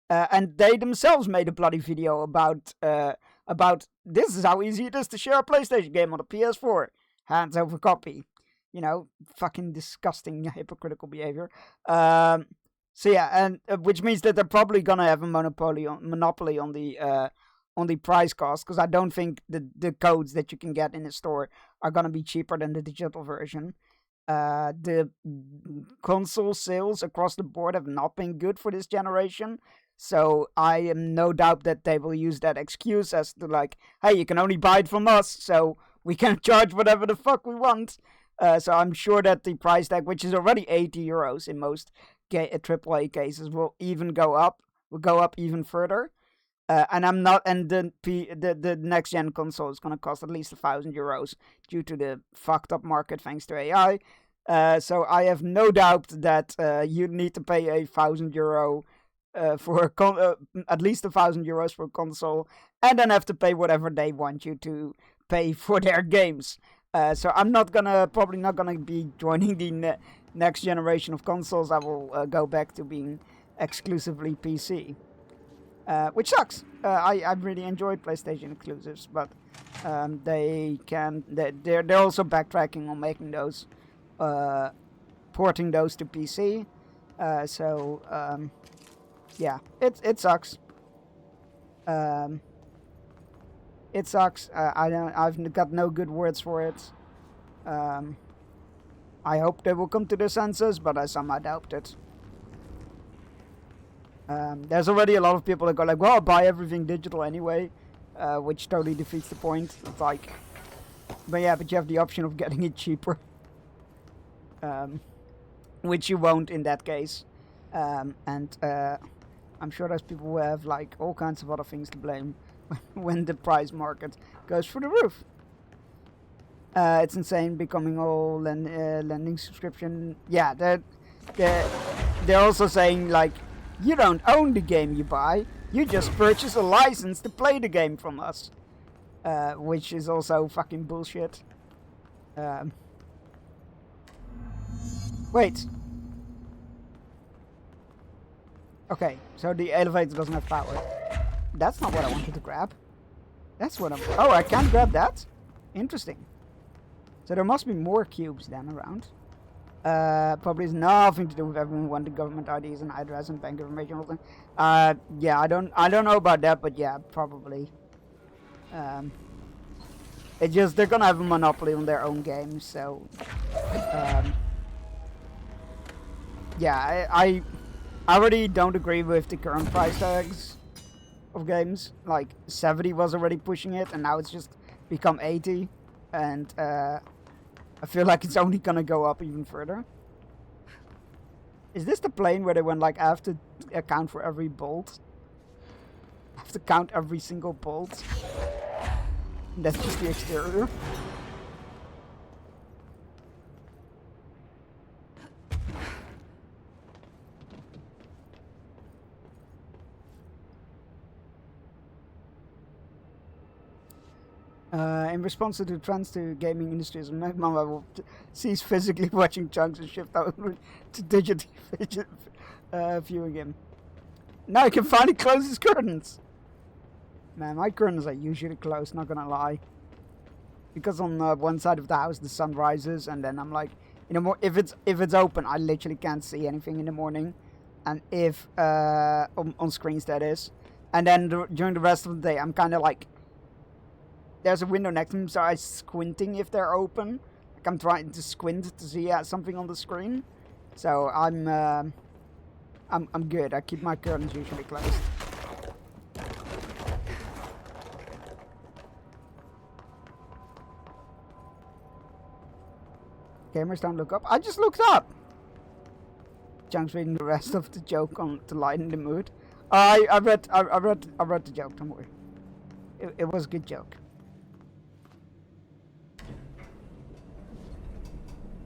And they themselves made a bloody video about this is how easy it is to share a PlayStation game on a PS4. Hands over copy. You know, fucking disgusting hypocritical behavior. So yeah, and which means that they're probably gonna have a monopoly on the price cost, because I don't think the codes that you can get in the store are gonna be cheaper than the digital version. The console sales across the board have not been good for this generation, so I am no doubt that they will use that excuse as to like, hey, you can only buy it from us, so we can charge whatever the fuck we want. So I'm sure that the price tag, which is already €80 in most AAA cases, will go up even further. And the next gen console is gonna cost at least €1,000 due to the fucked up market thanks to AI. So I have no doubt that you need to pay €1,000 for at least €1,000 for a console, and then have to pay whatever they want you to pay for their games. So I'm probably not gonna be joining the next generation of consoles. I will go back to being exclusively PC, which sucks. I really enjoyed PlayStation exclusives, but they're also backtracking on making those, porting those to PC. Yeah, it sucks. It sucks. I've got no good words for it. I hope they will come to their senses, but I somehow doubt it. There's already a lot of people that go like, well, I'll buy everything digital anyway, which totally defeats the point. It's like, but you have the option of getting it cheaper, which you won't in that case. I'm sure there's people who have like all kinds of other things to blame when the price market goes through the roof. It's insane becoming all lending subscription. Yeah, they're also saying like, you don't own the game you buy, you just purchase a license to play the game from us, which is also fucking bullshit. Wait. Okay, so the elevator doesn't have power. That's not what I wanted to grab. That's what oh, I can't grab that? Interesting. So there must be more cubes then around. Probably has nothing to do with everyone wanting government IDs and address and bank information. Yeah, I don't know about that, but yeah, probably. It's just they're gonna have a monopoly on their own games, so yeah, I already don't agree with the current price tags of games. Like 70 was already pushing it, and now it's just become 80, and I feel like it's only gonna go up even further. Is this the plane where they went like, I have to account for every bolt? I have to count every single bolt. And that's just the exterior. In response to the trends to gaming industries, Mama will cease physically watching chunks and shift over to digital viewing him. Now he can finally close his curtains. Man, my curtains are usually closed, not gonna lie. Because on one side of the house the sun rises, and then I'm like, if it's open, I literally can't see anything in the morning, and if on screens that is, and then during the rest of the day I'm kind of like, there's a window next to me, so I'm squinting if they're open. Like I'm trying to squint to see something on the screen. So I'm good. I keep my curtains usually closed. Gamers don't look up. I just looked up. Junk's reading the rest of the joke on to lighten the mood. I read the joke. Don't worry. It was a good joke.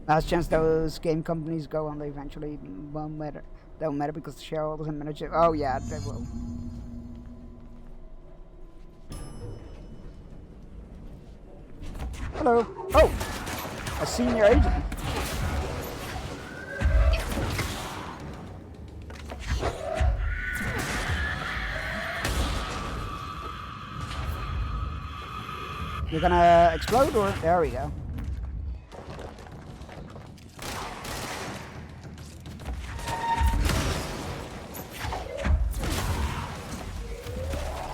Last chance those game companies go on, they eventually won't matter. They won't matter because the shareholders and managers. Oh yeah, they will. Hello. Oh, a senior agent. You're gonna explode, or there we go.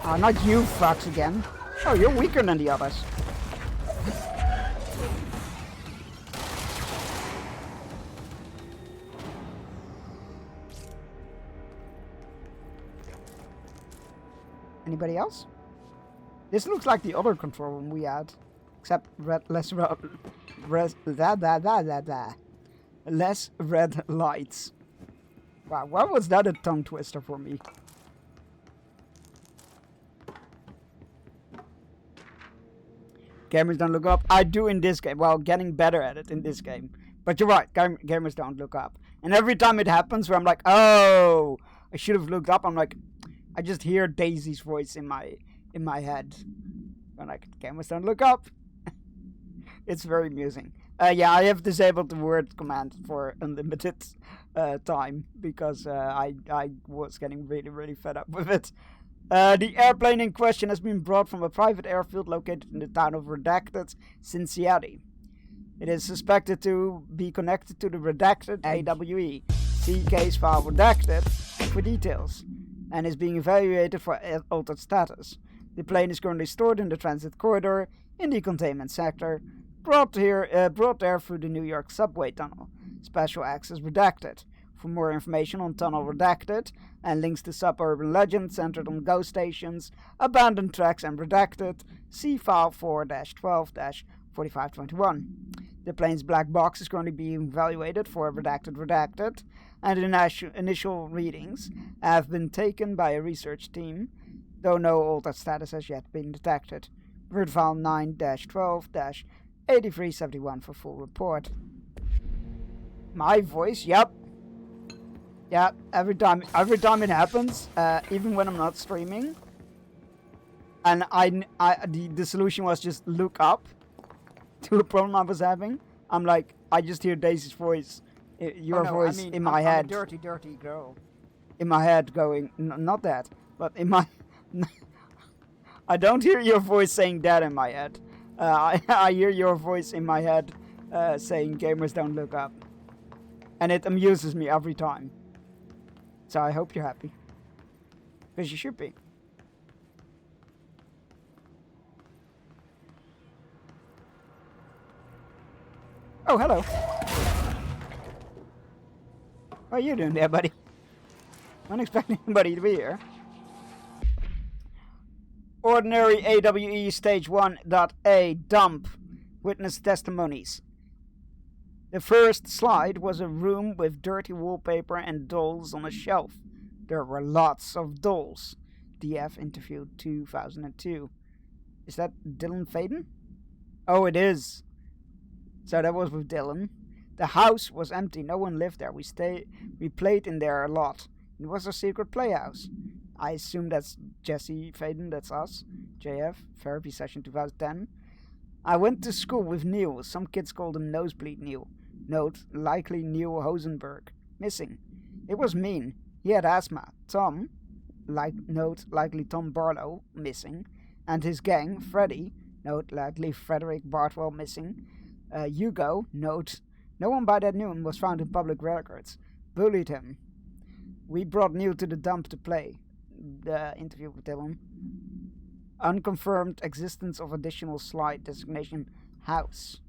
Oh, not you, fucks again. Oh, you're weaker than the others. Anybody else? This looks like the other control room we had, except less red lights. Wow, why was that a tongue twister for me? Gamers don't look up. I do in this game. Well, getting better at it in this game. But you're right, gamers don't look up. And every time it happens where I'm like, oh, I should have looked up, I'm like, I just hear Daisy's voice in my head. I'm like, gamers don't look up. It's very amusing. Yeah, I have disabled the word command for unlimited time because I was getting really, really fed up with it. The airplane in question has been brought from a private airfield located in the town of Redacted, Cincinnati. It is suspected to be connected to the Redacted AWE. See case file Redacted for details, and is being evaluated for altered status. The plane is currently stored in the transit corridor in the containment sector, brought there through the New York subway tunnel. Special access redacted. For more information on Tunnel Redacted and links to suburban legends centered on ghost stations, abandoned tracks and redacted, see file 4-12-4521. The plane's black box is currently being evaluated for redacted, and the initial readings have been taken by a research team, though no altered status has yet been detected. Word file 9-12-8371 for full report. My voice, yep. Yeah, every time it happens, even when I'm not streaming, and the solution was just look up to a problem I was having. I'm like, I just hear Daisy's voice, your voice in my head. I'm a dirty, dirty girl. In my head going, not that, but in my, I don't hear your voice saying that in my head. I hear your voice in my head saying gamers don't look up, and it amuses me every time. So I hope you're happy. Because you should be. Oh, hello. What are you doing there, buddy? I don't expect anybody to be here. Ordinary AWE Stage 1.A dump. Witness testimonies. The first slide was a room with dirty wallpaper and dolls on a shelf. There were lots of dolls. DF interviewed 2002. Is that Dylan Faden? Oh, it is. So that was with Dylan. The house was empty. No one lived there. We played in there a lot. It was a secret playhouse. I assume that's Jesse Faden. That's us. JF. Therapy session 2010. I went to school with Neil. Some kids called him Nosebleed Neil. Note, likely Neil Hosenberg. Missing. It was mean. He had asthma. Tom, note, likely Tom Barlow. Missing. And his gang, Freddy. Note, likely Frederick Bartwell. Missing. Hugo, note, no one by that name was found in public records. Bullied him. We brought Neil to the dump to play. The interview with Dylan. Unconfirmed existence of additional slide designation house.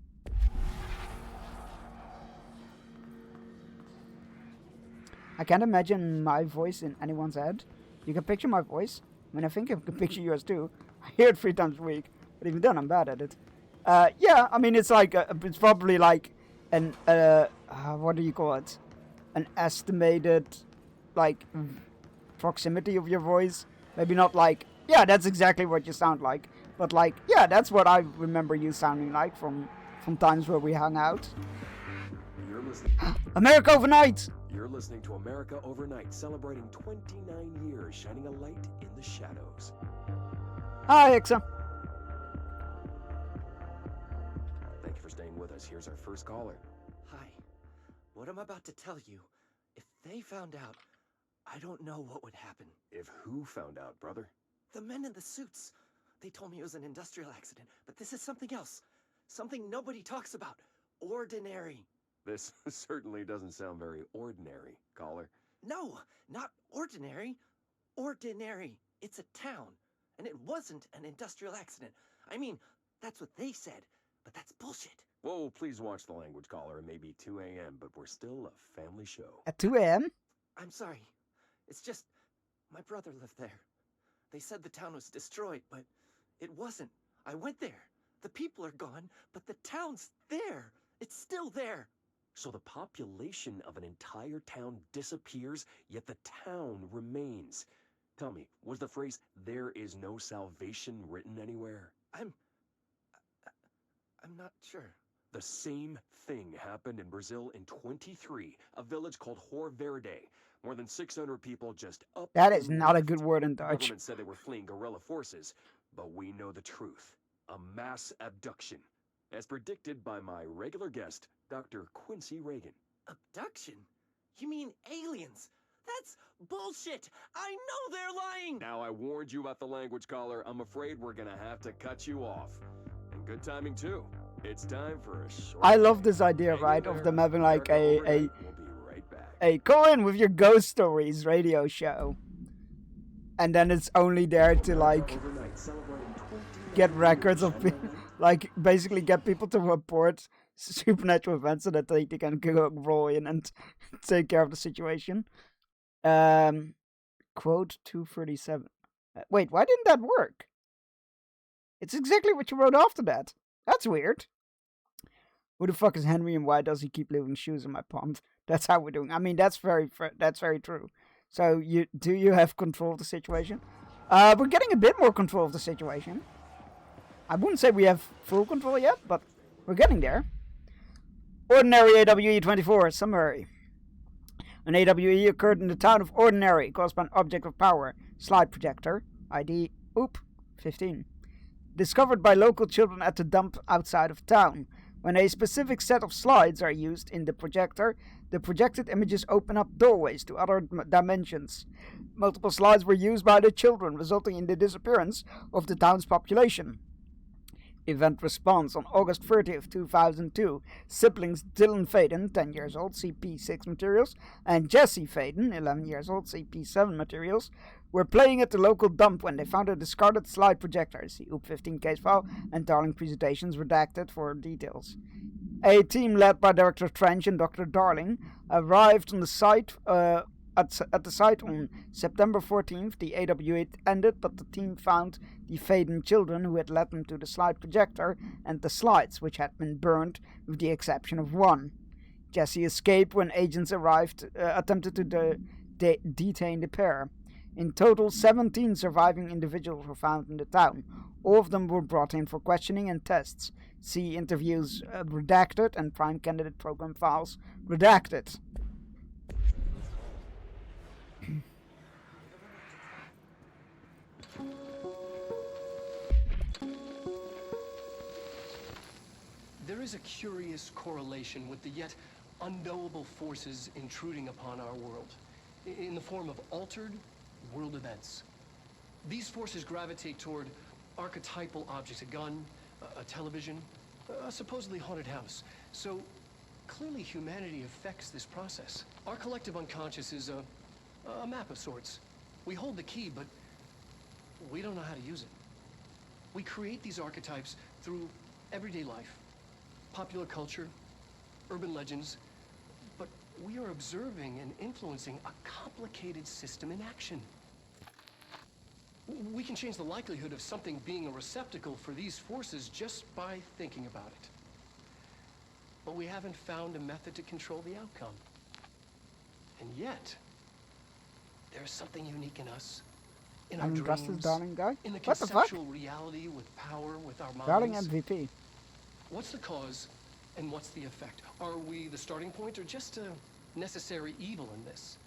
I can't imagine my voice in anyone's head. You can picture my voice. I mean, I think I can picture yours too. I hear it 3 times a week, but even then I'm bad at it. Yeah, I mean, it's like, it's probably like an what do you call it? An estimated, like, proximity of your voice. Maybe not like, yeah, that's exactly what you sound like, but like, yeah, that's what I remember you sounding like from times where we hung out. You're listening. America Overnight! You're listening to America Overnight, celebrating 29 years, shining a light in the shadows. Hi, Ixa. Thank you for staying with us. Here's our first caller. Hi. What I'm about to tell you, if they found out, I don't know what would happen. If who found out, brother? The men in the suits. They told me it was an industrial accident, but this is something else. Something nobody talks about. Ordinary. This certainly doesn't sound very ordinary, caller. No, not ordinary. Ordinary. It's a town. And it wasn't an industrial accident. I mean, that's what they said, but that's bullshit. Whoa, please watch the language, caller. It may be 2 a.m., but we're still a family show. At 2 a.m.? I'm sorry. It's just, my brother lived there. They said the town was destroyed, but it wasn't. I went there. The people are gone, but the town's there. It's still there. So the population of an entire town disappears, yet the town remains. Tell me, was the phrase, "there is no salvation," written anywhere? I'm not sure. The same thing happened in Brazil in 23, a village called Hor Verde. More than 600 people just up. That is not a good word in The Dutch. government said they were fleeing guerrilla forces, but we know the truth. A mass abduction, as predicted by my regular guest, Dr. Quincy Reagan. Abduction? You mean aliens? That's bullshit! I know they're lying! Now, I warned you about the language, caller. I'm afraid we're gonna have to cut you off. And good timing, too. It's time for a short... I love this idea, right, of them having like a We'll be right back. hey, call in with your ghost stories radio show. And then it's only there to like get records of like basically get people to report supernatural events so that they can go roll in and take care of the situation. Quote 237. Wait, why didn't that work? It's exactly what you wrote after that. That's weird. Who the fuck is Henry and why does he keep leaving shoes in my pond? That's how we're doing. I mean, that's very true. So do you have control of the situation? We're getting a bit more control of the situation. I wouldn't say we have full control yet, but we're getting there. Ordinary AWE 24 summary. An AWE occurred in the town of Ordinary, caused by an object of power, slide projector, ID OOP-15. Discovered by local children at the dump outside of town. When a specific set of slides are used in the projector, the projected images open up doorways to other dimensions. Multiple slides were used by the children, resulting in the disappearance of the town's population. Event response on August 30th, 2002. Siblings Dylan Faden, 10 years old, CP6 materials, and Jesse Faden, 11 years old, CP7 materials, were playing at the local dump when they found a discarded slide projector. See OOP-15 case file and Darling presentations redacted for details. A team led by Dr. Trench and Dr. Darling arrived on the site at the site on September 14th. The AWE ended, but the team found the Faden children who had led them to the slide projector and the slides, which had been burned with the exception of one. Jesse escaped when agents arrived, attempted to detain the pair. In total, 17 surviving individuals were found in the town. All of them were brought in for questioning and tests. See interviews redacted and prime candidate program files redacted. There is a curious correlation with the yet unknowable forces intruding upon our world, in the form of altered world events. These forces gravitate toward archetypal objects, a gun, a television, a supposedly haunted house. So clearly humanity affects this process. Our collective unconscious is a map of sorts. We hold the key, but we don't know how to use it. We create these archetypes through everyday life, popular culture, urban legends, but we are observing and influencing a complicated system in action. We can change the likelihood of something being a receptacle for these forces just by thinking about it. but we haven't found a method to control the outcome. And yet, there's something unique in us, in our I'm Justice dreams, Darling guy. in the What the fuck? conceptual reality with power, with our minds. Darling MVP. What's the cause and what's the effect? Are we the starting point or just a necessary evil in this?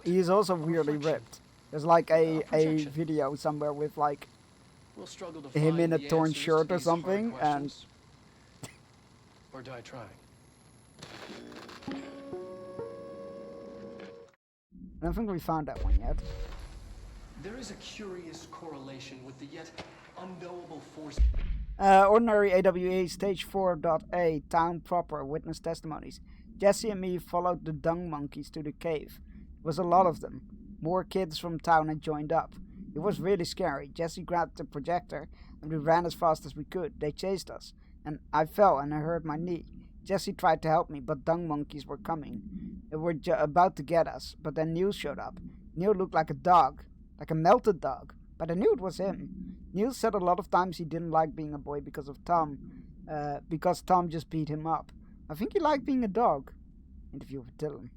He's also weirdly ripped. There's like a projection. video somewhere with like We'll struggle to him find in a the torn answers to shirt or these hard something, and questions. Or die trying. I don't think we found that one yet. There is a curious correlation with the yet unknowable force. Ordinary AWE Stage 4.A Town Proper Witness Testimonies. Jesse and me followed the dung monkeys to the cave. There was a lot of them. More kids from town had joined up. It was really scary. Jesse grabbed the projector and we ran as fast as we could. They chased us, and I fell and I hurt my knee. Jesse tried to help me, but dung monkeys were coming. They were about to get us, but then Neil showed up. Neil looked like a dog, like a melted dog, but I knew it was him. Neil said a lot of times he didn't like being a boy because of Tom, because Tom just beat him up. I think he liked being a dog. Interview with Dylan.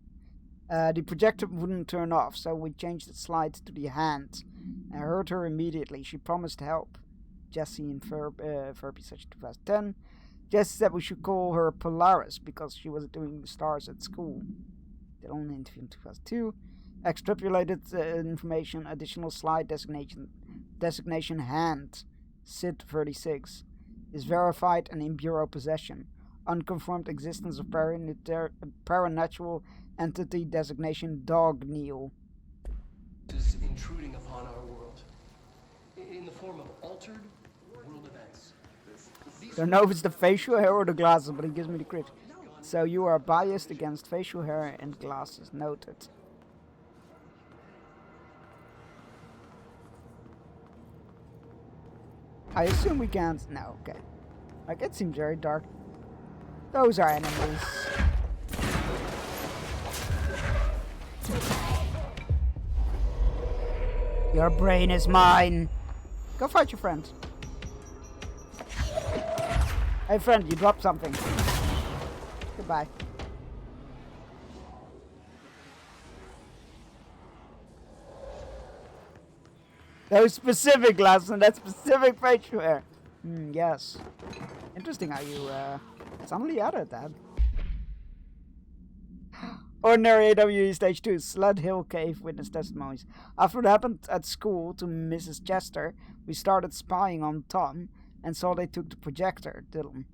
The projector wouldn't turn off, so we changed the slide to the hand. I heard her immediately. She promised help. Jesse and Furby such 2010. Jesse said we should call her Polaris because she was doing the stars at school. Dylan interview in 2002. Extrapolated information. Additional slide designation hand. Sid 36 is verified and in bureau possession. Unconfirmed existence of paranatural entity designation Dog Neil. Is intruding upon our world in the form of altered world events. Don't know if it's the facial hair or the glasses, but he gives me the crit. So you are biased against facial hair and glasses. Noted. I assume we can't. No, okay. Like, it seems very dark. Those are enemies. Your brain is mine. Go fight your friend. Hey friend, you dropped something. Goodbye. Those specific glasses and that specific facial hair. Yes. Interesting how you suddenly added that. Ordinary AWE Stage 2, Sled Hill Cave Witness Testimonies. After it happened at school to Mrs. Chester, we started spying on Tom and saw they took the projector, Dylan.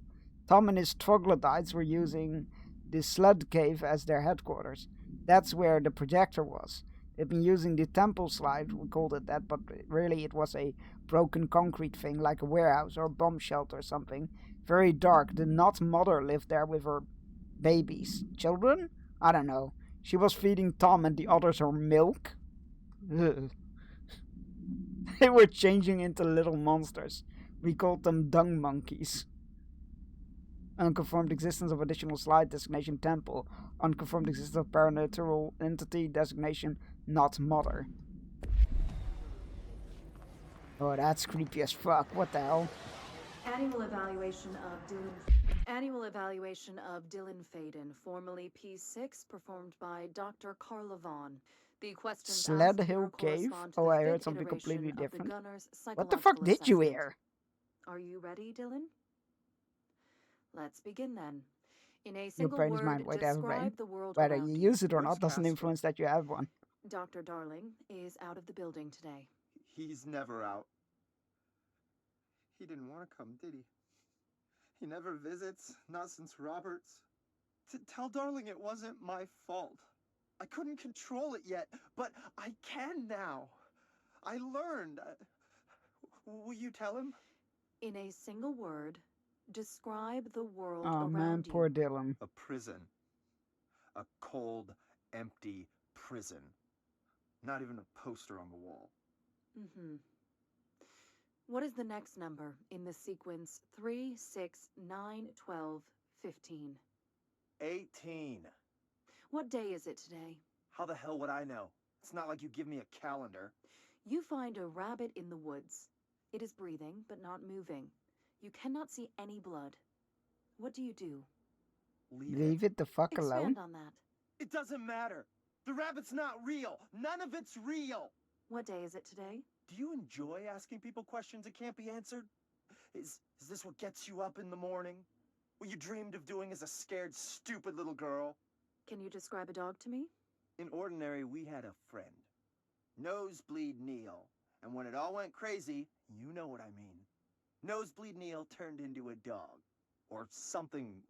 Tom and his troglodytes were using the Sled Cave as their headquarters. That's where the projector was. They'd been using the temple slide, we called it that, but really it was a broken concrete thing like a warehouse or a bomb shelter or something. Very dark. The Not Mother lived there with her babies. Children? I don't know. She was feeding Tom and the others her milk. Ugh. They were changing into little monsters. We called them dung monkeys. Unconfirmed existence of additional slide designation temple. Unconfirmed existence of paranatural entity designation not mother. Oh, that's creepy as fuck. What the hell? Annual evaluation of Dylan Faden, formerly P6, performed by Dr. Carla Vaughn. The questions Sled asked Hill here Cave? correspond to Oh, the I heard fifth something completely iteration of the different. Gunner's What the fuck psychological did you assessment. hear? Are you ready, Dylan? Let's begin then. In a Your single brain is word, mine. Wait, I have a brain. describe the world Whether around you you. use it or not doesn't influence that you have one. Dr. Darling is out of the building today. He's never out. He didn't want to come, did he? He never visits, not since Roberts. Tell Darling it wasn't my fault. I couldn't control it yet, but I can now. I learned. Will you tell him? In a single word, describe the world Oh around man, you. poor Dylan. A prison. A cold, empty prison. Not even a poster on the wall. Mm-hmm. What is the next number in the sequence 3, 6, 9, 12, 15? 18. What day is it today? How the hell would I know? It's not like you give me a calendar. You find a rabbit in the woods. It is breathing, but not moving. You cannot see any blood. What do you do? Leave it the fuck alone. Expand on that. It doesn't matter. The rabbit's not real. None of it's real. What day is it today? Do you enjoy asking people questions that can't be answered? Is this what gets you up in the morning? What you dreamed of doing as a scared, stupid little girl? Can you describe a dog to me? In Ordinary, we had a friend. Nosebleed Neil. And when it all went crazy, you know what I mean. Nosebleed Neil turned into a dog. Or something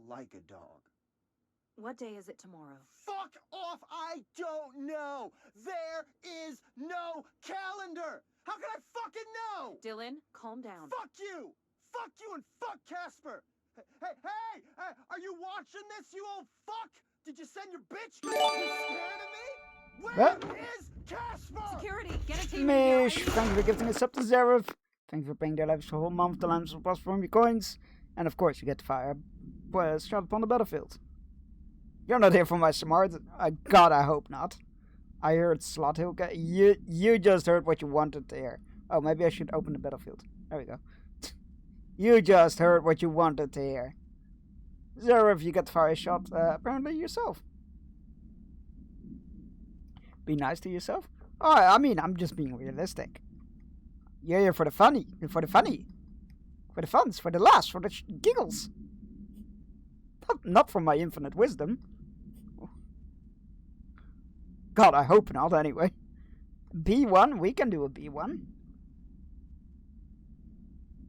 like a dog. What day is it tomorrow? Fuck off! I don't know! There is no calendar! How can I fucking know? Dylan, calm down. Fuck you! Fuck you and fuck Casper! Hey! Are you watching this, you old fuck? Did you send your bitch? You scared of me? Where is Casper? Security, get a team. Mish, thank you for gifting a sub to Zerif. Thank you for paying their lives for a whole month. The lamps will prosper from your coins. And of course, you get to fire shot upon the battlefield. You're not here for my smart. God, I hope not. I heard Slot Hill. You just heard what you wanted to hear. Oh, maybe I should open the battlefield. There we go. You just heard what you wanted to hear. Zerif, you get to fire a shot, apparently yourself. Be nice to yourself? Oh, I mean, I'm just being realistic. You're here for the funny. For the funny. For the funs. For the laughs. For the giggles. Not for my infinite wisdom. God, I hope not, anyway. B1, we can do a B1.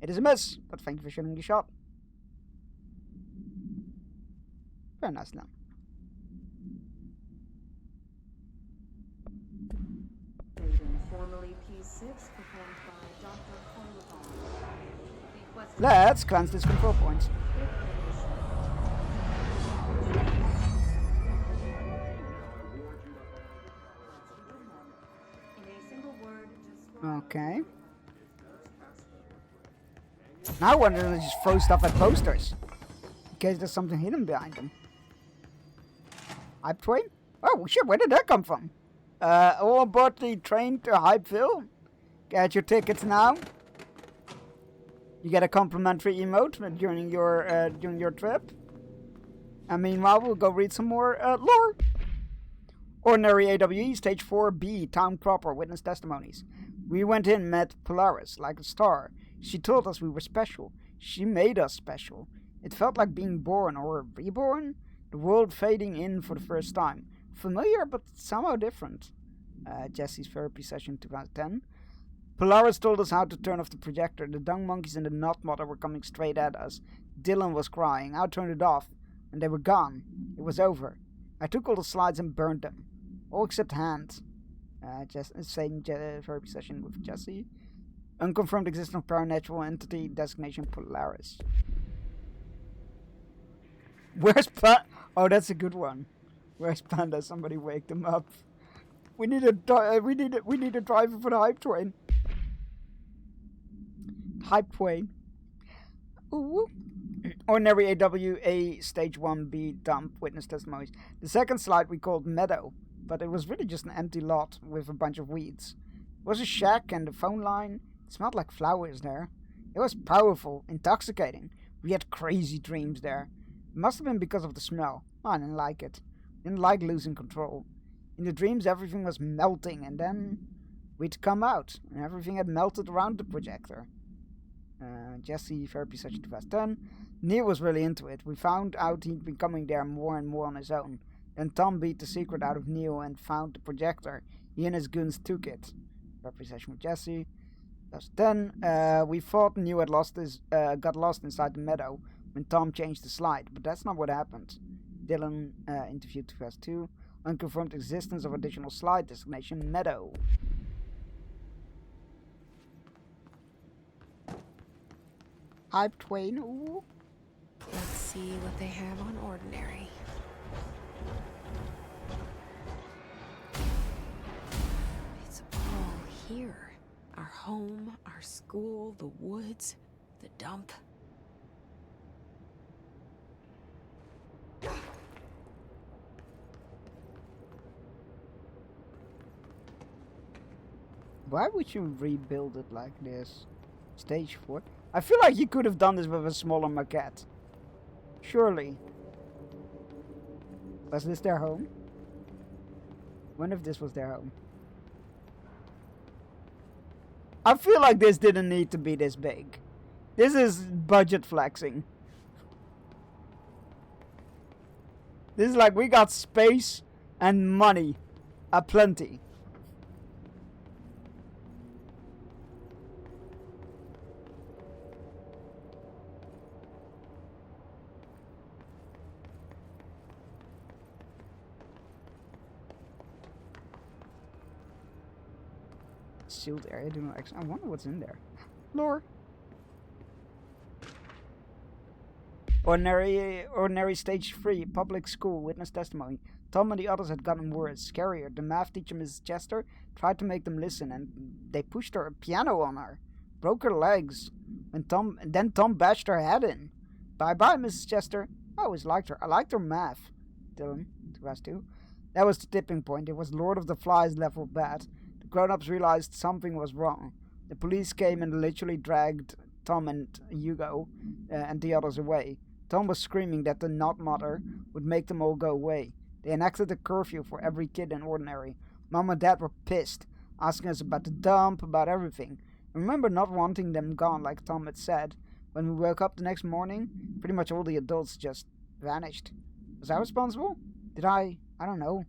It is a miss, but thank you for shooting the shot. Very nice now. Formerly P6, performed by Dr. Corlevan. Let's cleanse this control point. Okay. Now I want to just throw stuff at posters. In case there's something hidden behind them. Hype train? Oh shit, where did that come from? All aboard the train to Hypeville. Get your tickets now. You get a complimentary emote during your trip. And meanwhile, we'll go read some more lore. Ordinary AWE, Stage 4B, Town Proper, Witness Testimonies. We went in, met Polaris, like a star. She told us we were special. She made us special. It felt like being born or reborn. The world fading in for the first time. Familiar, but somehow different. Jesse's therapy session 2010. Polaris told us how to turn off the projector. The dung monkeys and the nut mother were coming straight at us. Dylan was crying. I turned it off, and they were gone. It was over. I took all the slides and burned them. All except Hand. Same therapy session with Jesse. Unconfirmed existence of paranatural entity, designation Polaris. Where's Panda? Oh, that's a good one. Where's Panda? Somebody wake them up. We need a driver for the hype train. Hype train. Ooh. Ordinary AWA Stage 1B dump witness testimonies. The second slide we called Meadow, but it was really just an empty lot with a bunch of weeds. It was a shack and a phone line. It smelled like flowers there. It was powerful, intoxicating. We had crazy dreams there. It must have been because of the smell. I didn't like it. Didn't like losing control. In the dreams everything was melting, and then we'd come out, and everything had melted around the projector. Jesse, therapy session 2010. Neil was really into it. We found out he'd been coming there more and more on his own. Then Tom beat the secret out of Neil and found the projector. He and his goons took it. Therapy session with Jesse. 2010. We thought Neil had got lost inside the meadow when Tom changed the slide, but that's not what happened. Dylan, interview 2002. Unconfirmed existence of additional slide, designation Meadow. Hype Twain, ooh. Let's see what they have on Ordinary. It's all here. Our home, our school, the woods, the dump. Why would you rebuild it like this? Stage 4? I feel like you could have done this with a smaller maquette. Surely. Was this their home? Wonder if this was their home. I feel like this didn't need to be this big. This is budget flexing. This is like we got space and money aplenty. Sealed area, do not exit. I wonder what's in there. Lore. Ordinary stage 3, public school, witness testimony. Tom and the others had gotten worse. Scarier. The math teacher, Mrs. Chester, tried to make them listen, and they pushed her a piano on her. Broke her legs. Then Tom bashed her head in. Bye-bye, Mrs. Chester. I always liked her. I liked her math. Dylan, to us too. That was the tipping point. It was Lord of the Flies level bad. The grown-ups realized something was wrong. The police came and literally dragged Tom and Hugo and the others away. Tom was screaming that the Not Mother would make them all go away. They enacted a curfew for every kid in Ordinary. Mom and Dad were pissed, asking us about the dump, about everything. I remember not wanting them gone like Tom had said. When we woke up the next morning, pretty much all the adults just vanished. Was I responsible? Did I don't know.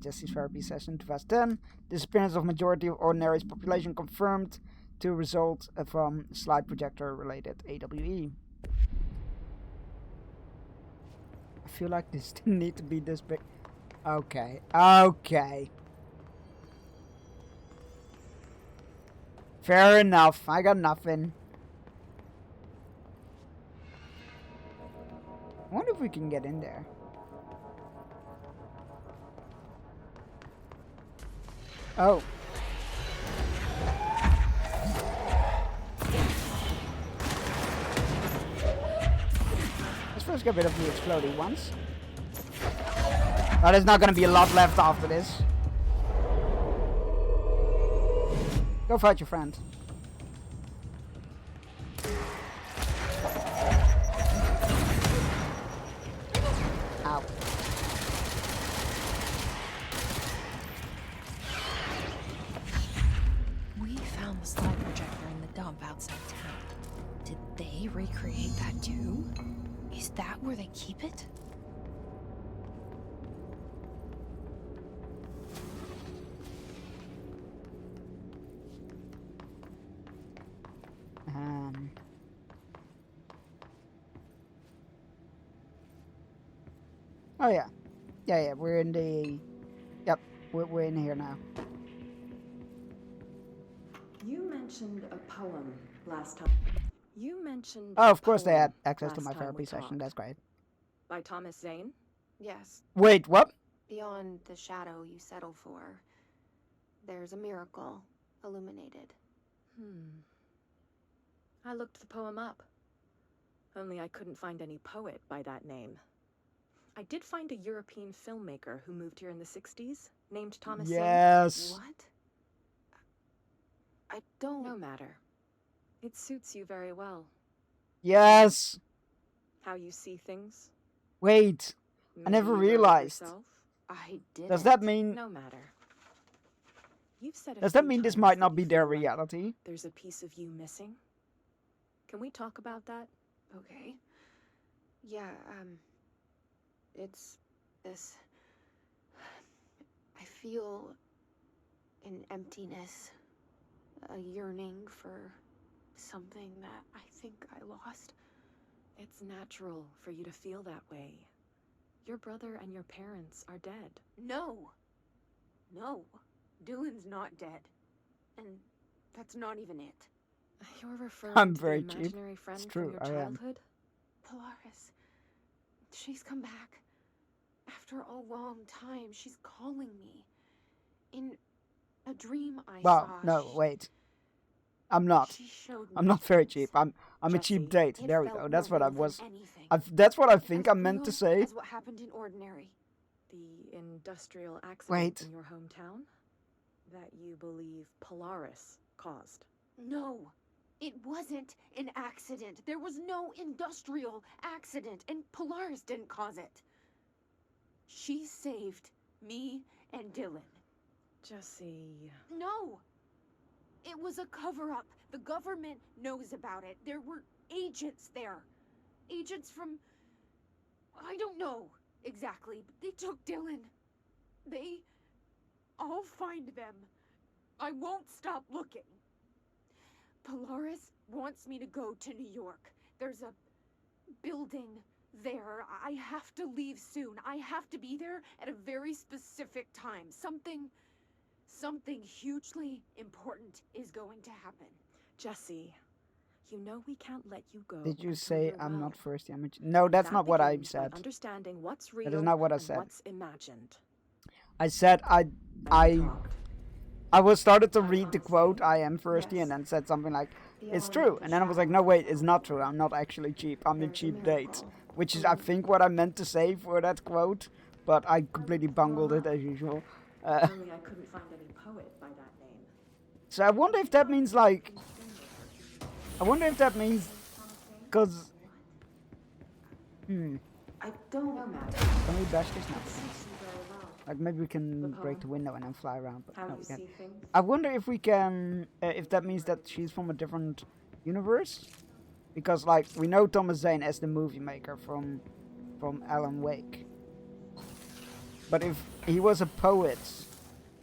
Jesse's therapy session 2010. Disappearance of majority of Ordinary's population confirmed to result from slide projector related AWE. I feel like this didn't need to be this big. Okay. Okay. Fair enough. I got nothing. I wonder if we can get in there. Oh. Let's first get rid of the exploding ones. Oh, there's not gonna be a lot left after this. Go fight your friend. Ow. We found the slide projector in the dump outside town. Did they recreate that too? Is that where they keep it? Oh yeah. Yeah, we're in the... Yep, we're in here now. You mentioned a poem last time. You mentioned Oh, a of course they poem had access to last my time therapy we session. talked. That's great. By Thomas Zane? Yes. Wait, what? Beyond the shadow you settle for, there's a miracle illuminated. I looked the poem up. Only I couldn't find any poet by that name. I did find a European filmmaker who moved here in the 60s, named Thomas Zane. Yes. What? I don't... No matter. It suits you very well. Yes. How you see things. Wait. I Maybe never you wrote it realized. yourself? I did. Does that mean... No matter. You've said a Does that few mean this times might that not you be their feel like reality? There's a piece of you missing. Can we talk about that? Okay. Yeah, it's this... I feel an emptiness, a yearning for something that I think I lost. It's natural for you to feel that way. Your brother and your parents are dead. No! No. Dylan's not dead. And that's not even it. You're referring I'm to very the cheap. imaginary friend It's from true, your I am. childhood? Polaris. She's come back. After a long time, she's calling me. In a dream I Well, saw. no, wait. I'm not. She showed me I'm not very things. cheap. I'm a cheap Jesse, date. it There we felt go. That's more what I real than was. anything. That's what I think As I meant to real say. as what happened in Ordinary. The industrial accident Wait. in your hometown? That you believe Polaris caused. No, it wasn't an accident. There was no industrial accident, and Polaris didn't cause it. She saved me and Dylan. Jesse. No! It was a cover-up. The government knows about it. There were agents there. Agents from... I don't know exactly, but they took Dylan. I'll find them. I won't stop looking. Polaris wants me to go to New York. There's a building there. I have to leave soon. I have to be there at a very specific time. Something hugely important is going to happen. Jesse, you know we can't let you go. Did you until say you're I'm well. not first image? No, that's That not what I begins by said. Understanding what's real That is not what I and said. what's imagined. I said I was started to read the quote, I am thirsty, and then said something like, it's true. And then I was like, no, wait, it's not true. I'm not actually cheap. I'm a cheap date. Which is, I think, what I meant to say for that quote. But I completely bungled it, as usual. Only I couldn't find any poet by that name. So I wonder if that means, like... Because... I don't know, Matt. Can we bash this now? Like, maybe we can break the window and then fly around, but How no, you we can't. see things? I wonder if we can... if that means that she's from a different universe? Because, like, we know Thomas Zane as the movie maker from Alan Wake. But if he was a poet,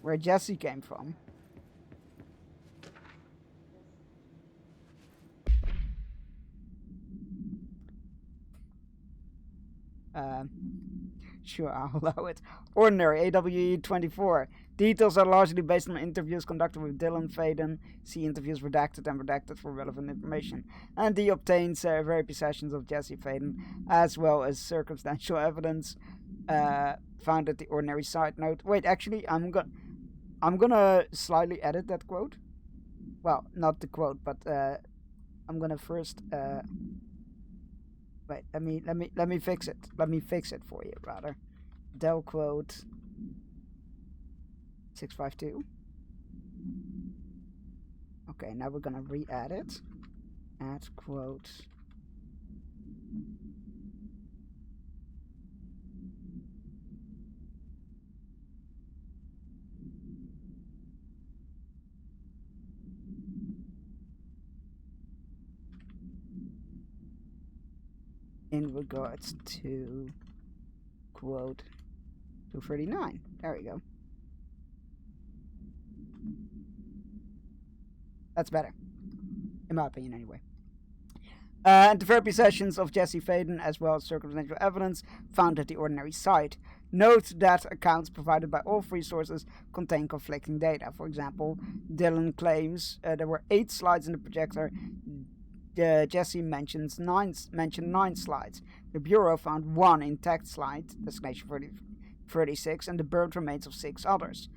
where Jesse came from... Sure, I'll allow it. Ordinary, AWE 24. Details are largely based on interviews conducted with Dylan Faden. See interviews redacted and redacted for relevant information. And he obtains very possessions of Jesse Faden, as well as circumstantial evidence found at the Ordinary side note. Wait, actually, I'm gonna slightly edit that quote. Well, not the quote, but I'm gonna first. Wait, let me fix it. Let me fix it for you, rather. Del quote 652. Okay, now we're gonna re-add it. Add quote. In regards to quote 239. There we go. That's better. In my opinion, anyway. And the therapy sessions of Jesse Faden, as well as circumstantial evidence found at the Ordinary site. Note that accounts provided by all three sources contain conflicting data. For example, Dylan claims there were 8 slides in the projector. Jesse mentioned 9 slides. The Bureau found 1 intact slide, destination 36, and the burned remains of 6 others.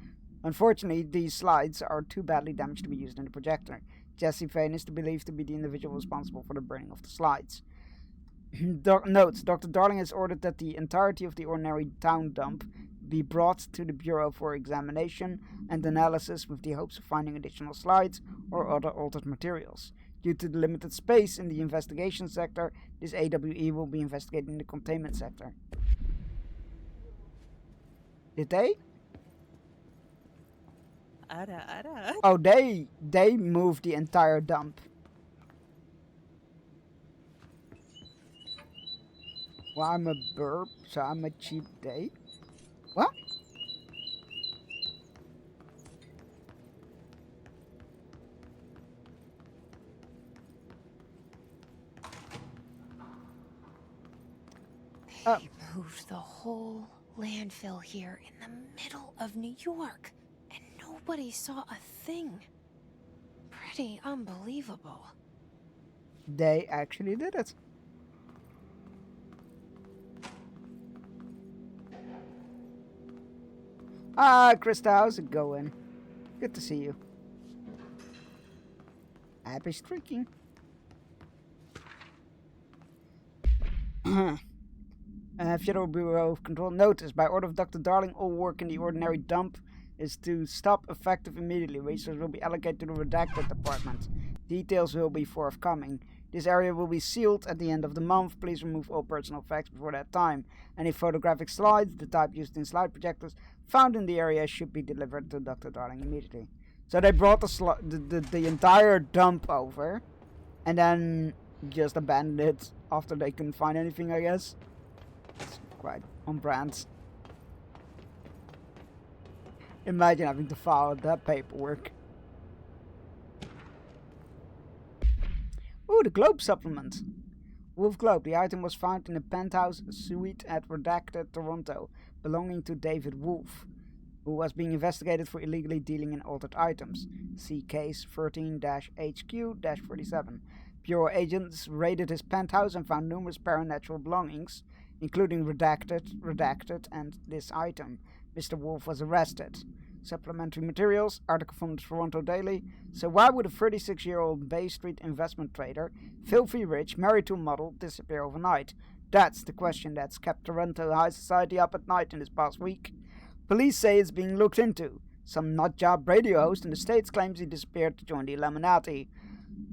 Unfortunately, these slides are too badly damaged to be used in the projector. Jesse Faden is believed to be the individual responsible for the burning of the slides. Note, Dr. Darling has ordered that the entirety of the Ordinary town dump be brought to the Bureau for examination and analysis with the hopes of finding additional slides or other altered materials. Due to the limited space in the investigation sector, this AWE will be investigating the containment sector. Did they? Oh, they moved the entire dump. Well, I'm a burp, so I'm a cheap date. What? They moved the whole landfill here in the middle of New York, and nobody saw a thing. Pretty unbelievable. They actually did it. Krista, how's it going? Good to see you. Happy streaking. Federal Bureau of Control notice. By order of Dr. Darling, all work in the Ordinary dump is to stop effective immediately. Resources will be allocated to the redacted department. Details will be forthcoming. This area will be sealed at the end of the month. Please remove all personal effects before that time. Any photographic slides, the type used in slide projectors, found in the area should be delivered to Dr. Darling immediately. So they brought the entire dump over, and then just abandoned it after they couldn't find anything, I guess. It's quite on brand. Imagine having to file that paperwork. Ooh, the Globe supplement. Wolf Globe. The item was found in a penthouse suite at Redacted, Toronto, belonging to David Wolf, who was being investigated for illegally dealing in altered items. See case 13-HQ-47. Bureau agents raided his penthouse and found numerous supernatural belongings, including Redacted, and this item. Mr. Wolf was arrested. Supplementary materials, article from the Toronto Daily. So why would a 36-year-old Bay Street investment trader, filthy rich, married to a model, disappear overnight? That's the question that's kept Toronto high society up at night in this past week. Police say it's being looked into. Some nutjob radio host in the States claims he disappeared to join the Illuminati.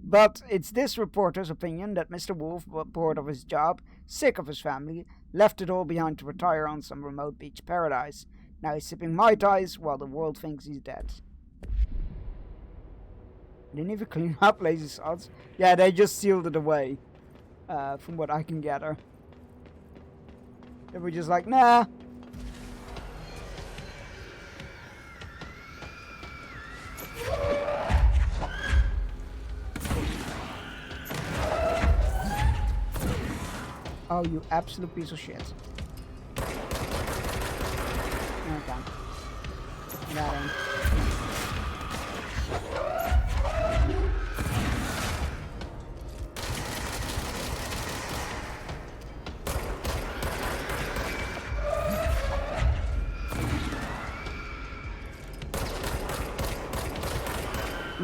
But it's this reporter's opinion that Mr. Wolf, bored of his job, sick of his family, left it all behind to retire on some remote beach paradise. Now he's sipping Mai Tais while the world thinks he's dead. Didn't even clean up, lazy sods. Yeah, they just sealed it away, from what I can gather. They were just like, nah. Oh, you absolute piece of shit. Okay. That in.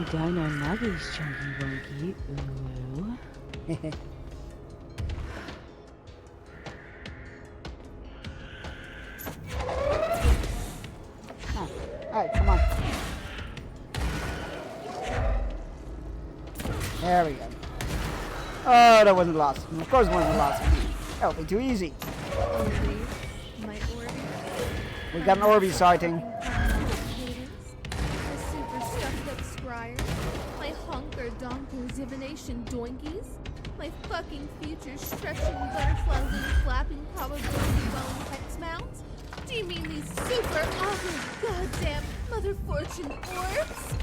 Dino Nuggies, Chunky Wonky. Ooh. Alright, come on. There we go. Oh, that wasn't the last. Of course it wasn't the last. That would be too easy. My Orby. We got an Orby sighting. My super stuffed up scryers. My honker donker divination doinkies. My fucking future stretching butterfly wing flapping probability bone hex mounts. Do you mean these super awesome goddamn mother fortune orbs?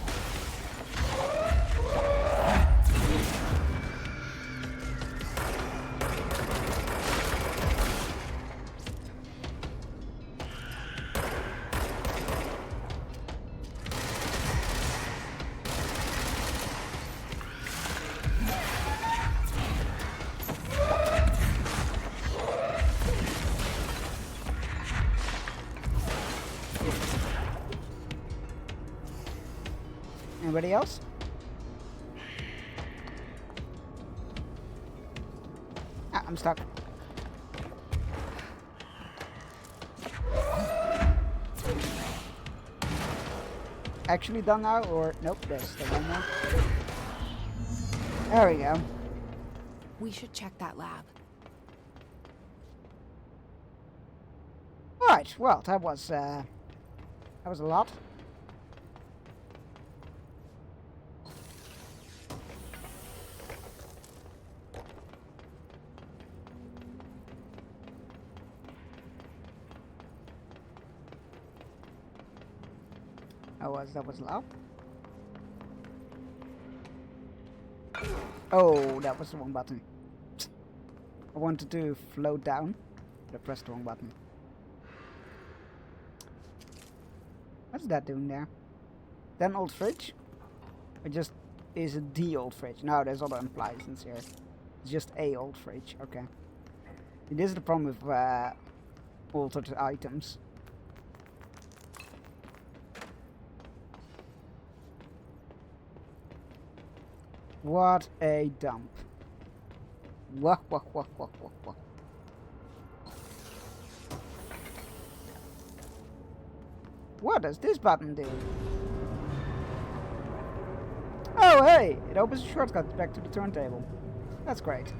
Anybody else? Ah, I'm stuck. Actually done now, or nope, there's still one more. There we go. We should check that lab. Right, well, that was a lot. That was loud. Oh, that was the wrong button. I wanted to float down, but I pressed the wrong button. What's that doing there? That an old fridge? Or just is it the old fridge? No, there's other implications here. It's just a old fridge. Okay. This is the problem with altered items. What a dump. Wah, wah, wah, wah, wah, wah. What does this button do? Oh, hey! It opens a shortcut back to the turntable. That's great.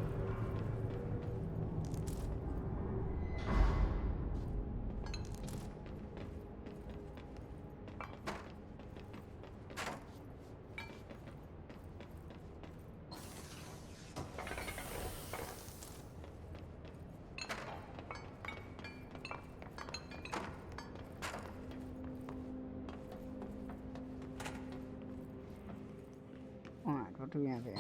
Alright, what do we have here?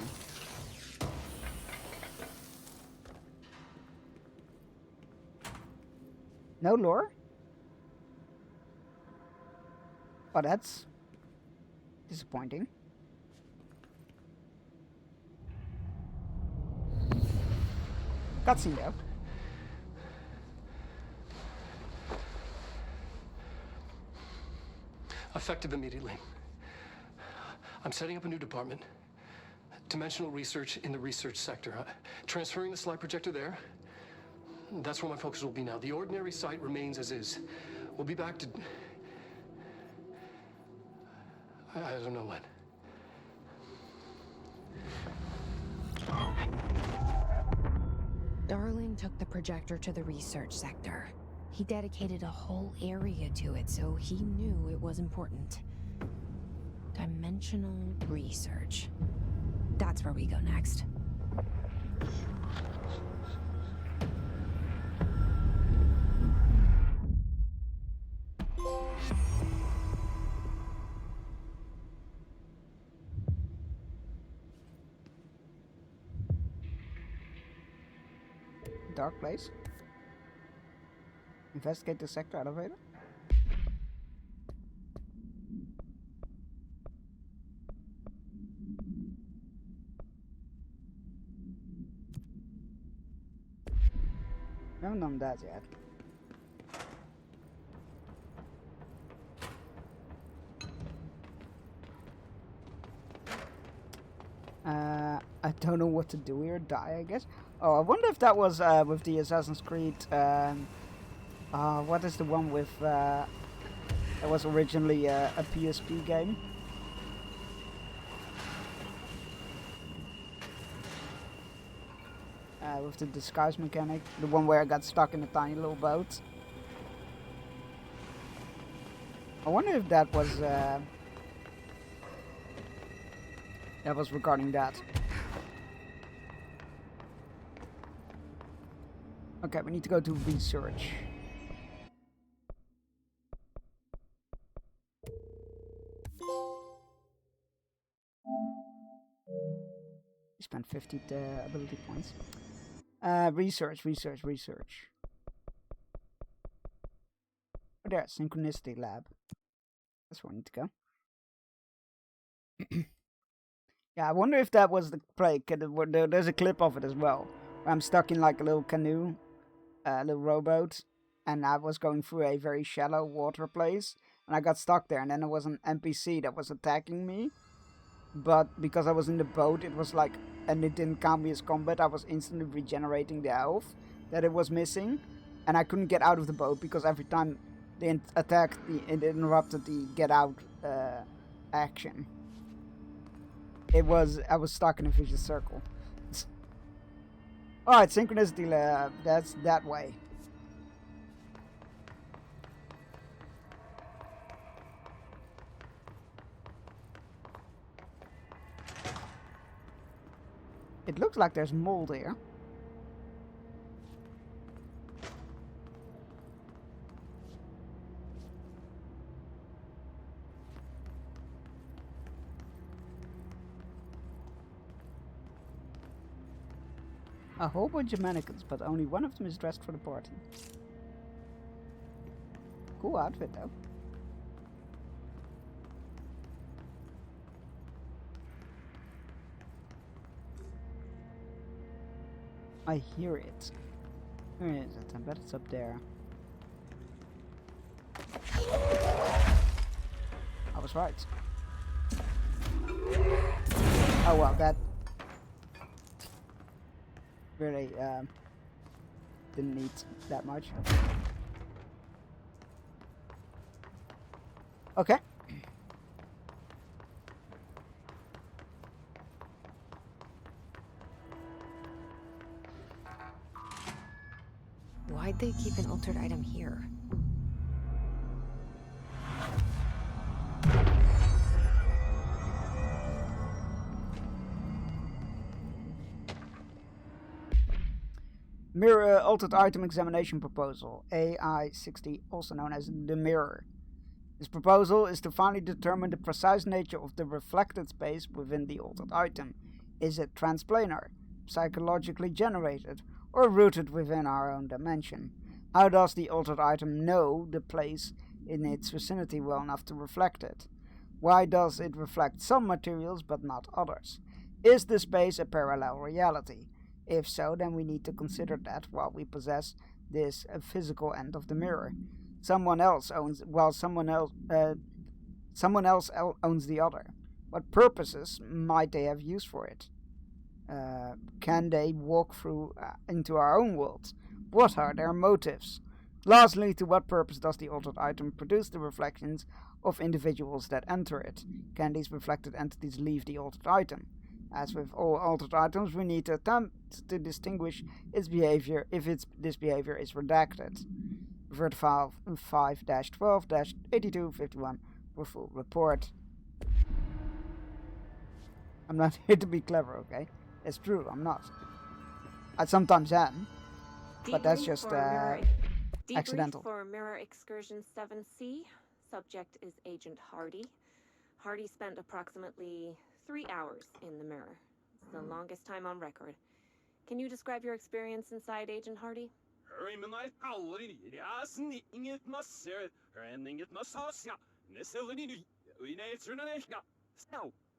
No lore? Oh, that's disappointing. Cutscene though. Effective immediately. I'm setting up a new department. Dimensional research in the research sector. Transferring the slide projector there. That's where my focus will be now. The ordinary site remains as is. We'll be back to... I don't know when. Darling took the projector to the research sector. He dedicated a whole area to it, so he knew it was important. Dimensional research. That's where we go next. Dark place. Investigate the sector elevator. I haven't done that yet. I don't know what to do here. Die, I guess. Oh, I wonder if that was with the Assassin's Creed. What is the one with? That was originally a PSP game. With the disguise mechanic, the one where I got stuck in a tiny little boat. I wonder if that was regarding that. Okay, we need to go to research. We spent 50 ability points. Research. Oh, there, Synchronicity Lab. That's where we need to go. Yeah, I wonder if that was the play. There's a clip of it as well. Where I'm stuck in like a little canoe, a little rowboat, and I was going through a very shallow water place, and I got stuck there, and then there was an NPC that was attacking me. But because I was in the boat, it was like, and it didn't count me as combat, I was instantly regenerating the health that it was missing, and I couldn't get out of the boat because every time they attacked, it interrupted the get out action. I was stuck in a vicious circle. Alright, Synchronicity Lab, that's that way. It looks like there's mold here. A whole bunch of mannequins, but only one of them is dressed for the party. Cool outfit, though. I hear it. Where is it? I bet it's up there. I was right. Oh well, that really didn't need that much. Okay. they keep an altered item here? Mirror Altered Item Examination Proposal, AI-60, also known as the Mirror. This proposal is to finally determine the precise nature of the reflected space within the altered item. Is it transplanar, psychologically generated, or rooted within our own dimension? How does the altered item know the place in its vicinity well enough to reflect it? Why does it reflect some materials but not others? Is the space a parallel reality? If so, then we need to consider that while we possess this physical end of the mirror. Someone else owns the other. What purposes might they have used for it? Can they walk through into our own world? What are their motives? Lastly, to what purpose does the altered item produce the reflections of individuals that enter it? Can these reflected entities leave the altered item? As with all altered items, we need to attempt to distinguish its behavior if this behavior is redacted. Refer to file 5-12-8251 for full report. I'm not here to be clever, okay? It's true, I'm not. I sometimes am, but that's just accidental. For Mirror Excursion 7C, subject is Agent Hardy. Hardy spent approximately 3 hours in the mirror. It's the longest time on record. Can you describe your experience inside, Agent Hardy?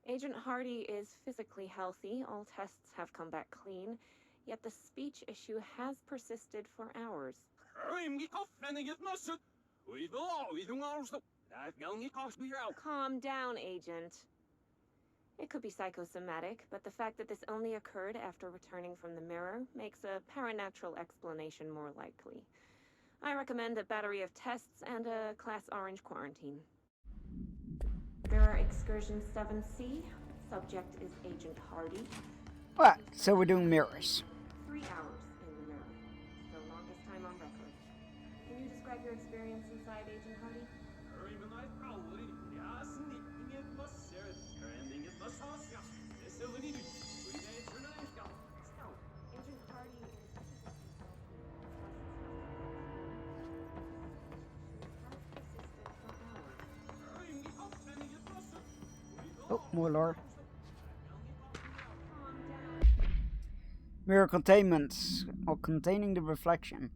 Agent Hardy is physically healthy. All tests have come back clean, yet the speech issue has persisted for hours. Calm down, Agent. It could be psychosomatic, but the fact that this only occurred after returning from the mirror makes a paranatural explanation more likely. I recommend a battery of tests and a Class Orange quarantine. Mirror Excursion 7C, subject is Agent Hardy. Alright, so we're doing mirrors. 3 hours in the mirror. The longest time on record. Can you describe your experience inside, Agent Hardy? Oh, more lore. Mirror containment, or containing the reflection.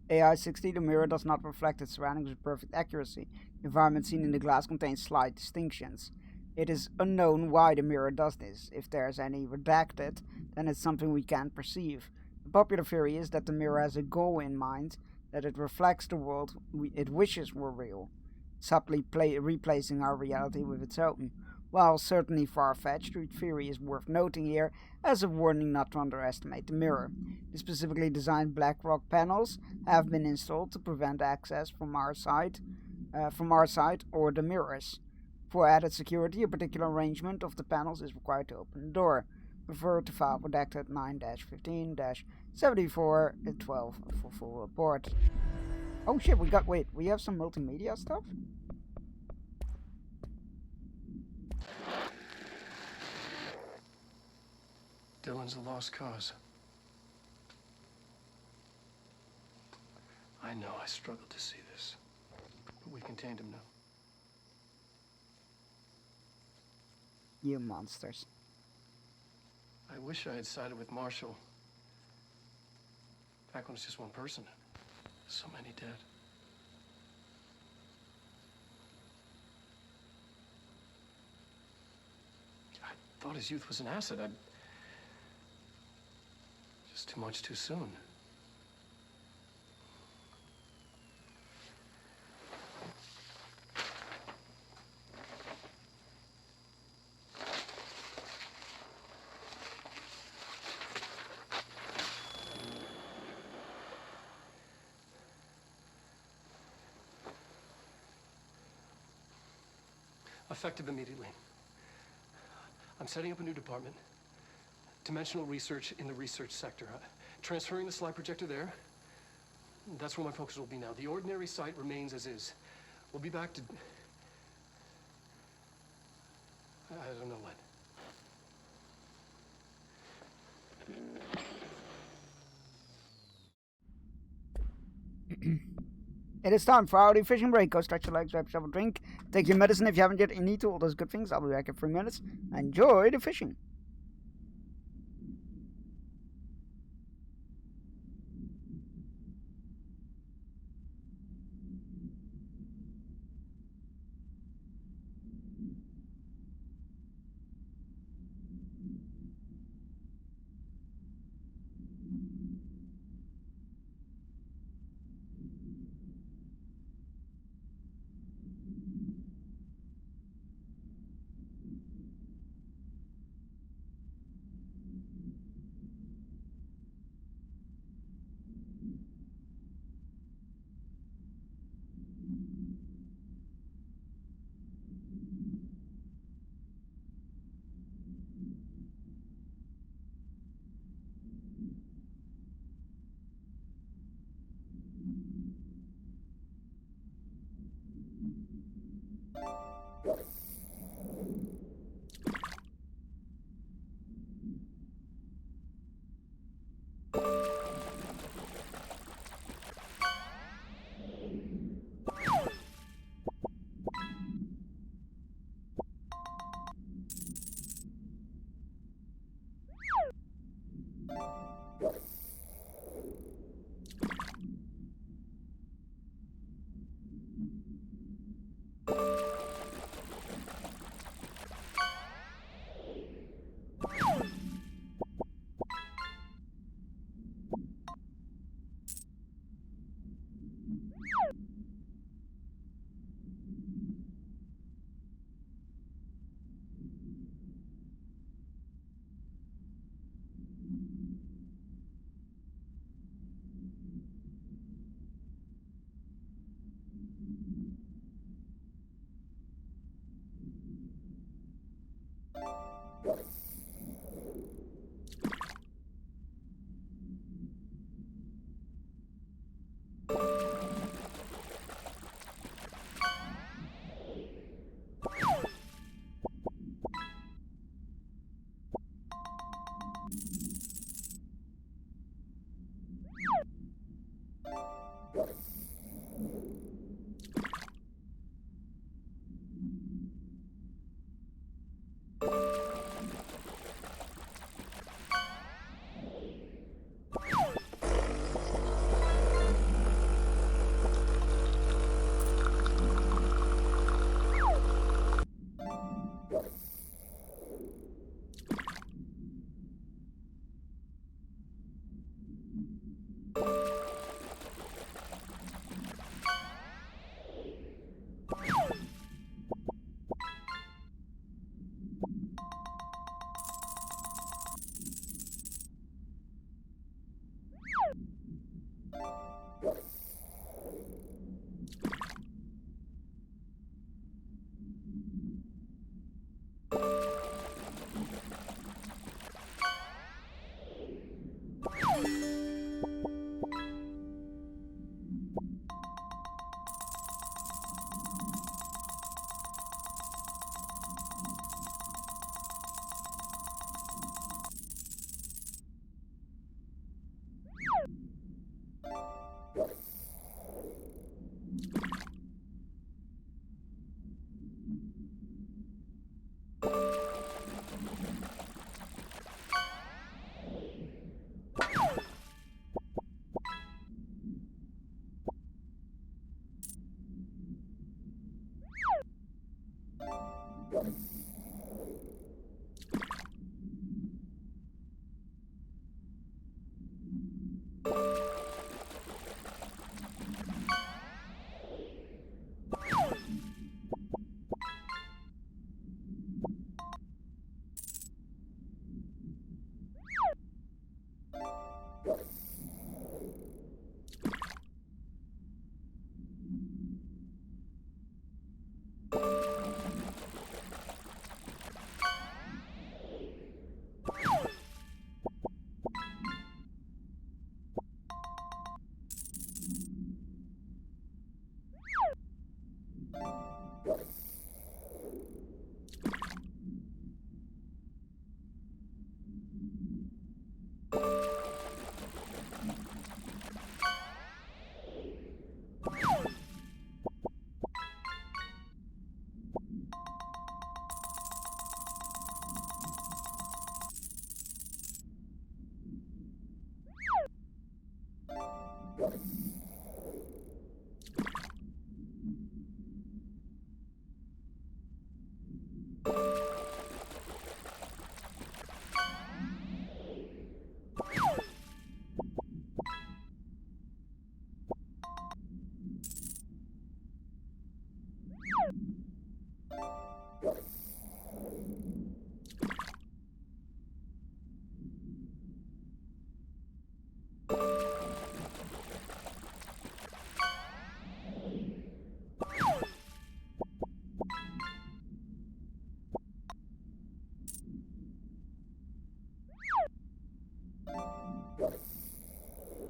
AI-60, the mirror does not reflect its surroundings with perfect accuracy. The environment seen in the glass contains slight distinctions. It is unknown why the mirror does this. If there's any redacted, then it's something we can't perceive. The popular theory is that the mirror has a goal in mind, that it reflects the world it wishes were real, subtly replacing our reality with its own. While certainly far-fetched, the theory is worth noting here as a warning not to underestimate the mirror. The specifically designed BlackRock panels have been installed to prevent access from our side or the mirrors. For added security, a particular arrangement of the panels is required to open the door. Refer to file redacted 9-15-74-12 for full report. Oh shit, we have some multimedia stuff? Dylan's a lost cause. I know I struggled to see this, but we contained him now. You monsters. I wish I had sided with Marshall. Back when it's just one person. So many dead. I thought his youth was an asset. Just too much too soon. Effective immediately. I'm setting up a new department. Dimensional research in the research sector. Transferring the slide projector there. That's where my focus will be now. The ordinary site remains as is. We'll be back to... I don't know when. It is time for our fishing break. Go stretch your legs, grab yourself a drink, take your medicine if you haven't yet, and eat all those good things. I'll be back in 3 minutes. Enjoy the fishing.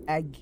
egg.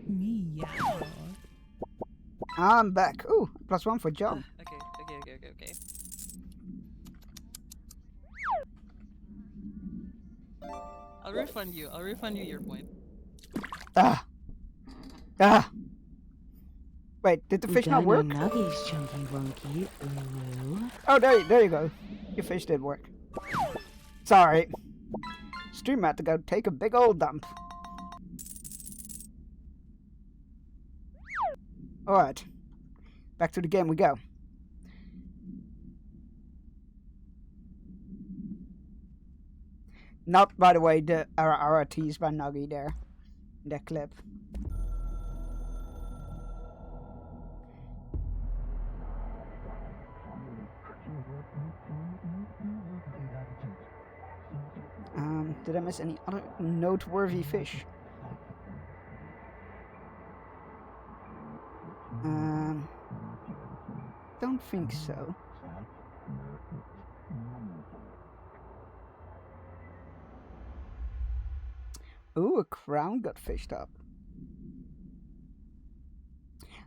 Meow. I'm back. Ooh, +1 for John. Okay. I'll refund you. I'll refund you your point. Ah. Ah. Wait, did the fish not work? Nuggies, chunky wonky. Ooh. Oh, there you go. Your fish did work. Sorry. Stream had to go take a big old dump. Alright. Back to the game we go. Not, by the way, the RRTs by Nuggy there. In that clip. Did I miss any other noteworthy fish? Don't think so. Ooh, a crown got fished up.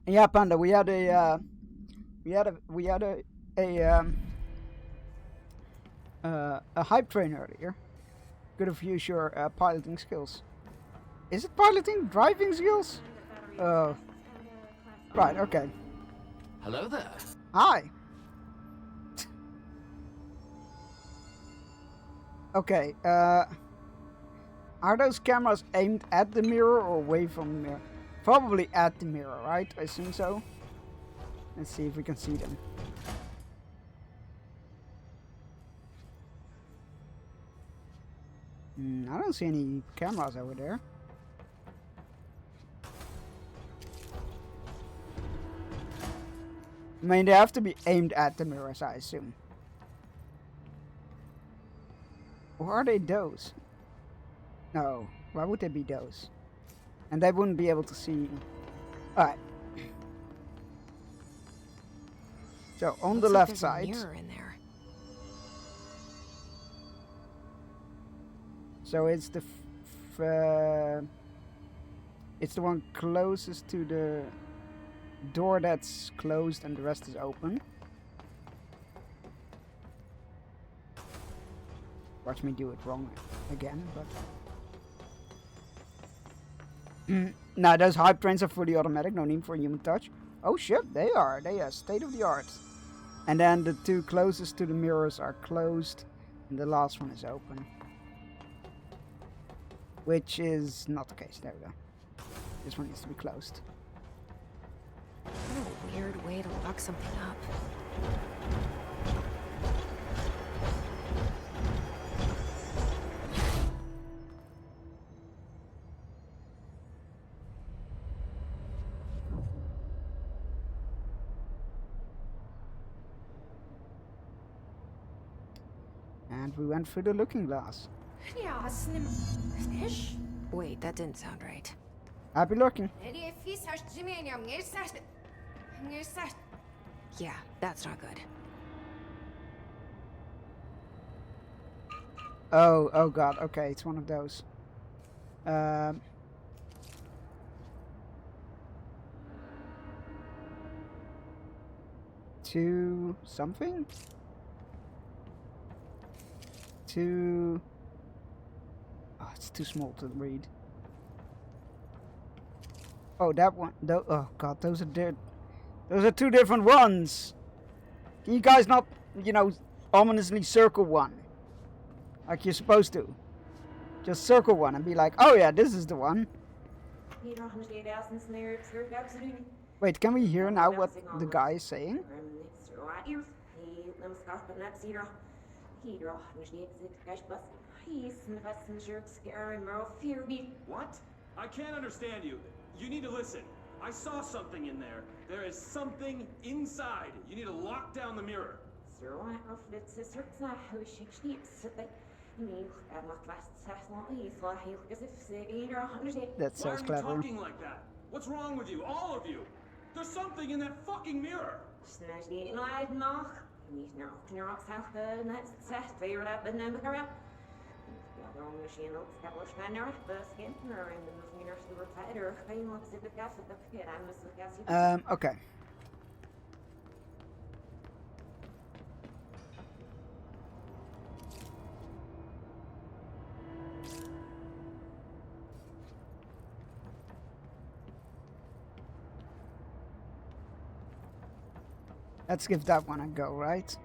And yeah, Panda, we had a hype train earlier. Could have used your piloting skills. Is it piloting? Driving skills? Oh. Right, okay. Hello there. Hi. Okay, are those cameras aimed at the mirror or away from the mirror? Probably at the mirror, right? I assume so. Let's see if we can see them. I don't see any cameras over there. I mean, they have to be aimed at the mirrors, I assume. Or are they those? No, why would they be those? And they wouldn't be able to see. Alright. So, on the left side. Mirror in there. So it's the it's the one closest to the door that's closed and the rest is open. Watch me do it wrong again, but no, those hype trains are fully automatic, no need for a human touch. Oh shit, they are state of the art. And then the two closest to the mirrors are closed and the last one is open. Which is not the case. There we go. This one needs to be closed. What a weird way to lock something up. And we went through the looking glass. Yeah, fish? Wait, that didn't sound right. Happy looking. Yeah, that's not good. Oh god, okay, it's one of those. to something? To... Oh, it's too small to read. Oh, that one. Oh god, those are two different ones. Can you guys not, you know, ominously circle one? Like you're supposed to. Just circle one and be like, oh yeah, this is the one. Wait, can we hear now what the guy is saying? What? I can't understand you. You need to listen. I saw something in there. There is something inside. You need to lock down the mirror. That sounds clever. Why are you clever. talking like that? What's wrong with you? All of you. There's something in that fucking mirror. Okay. Let's give that one a go, right?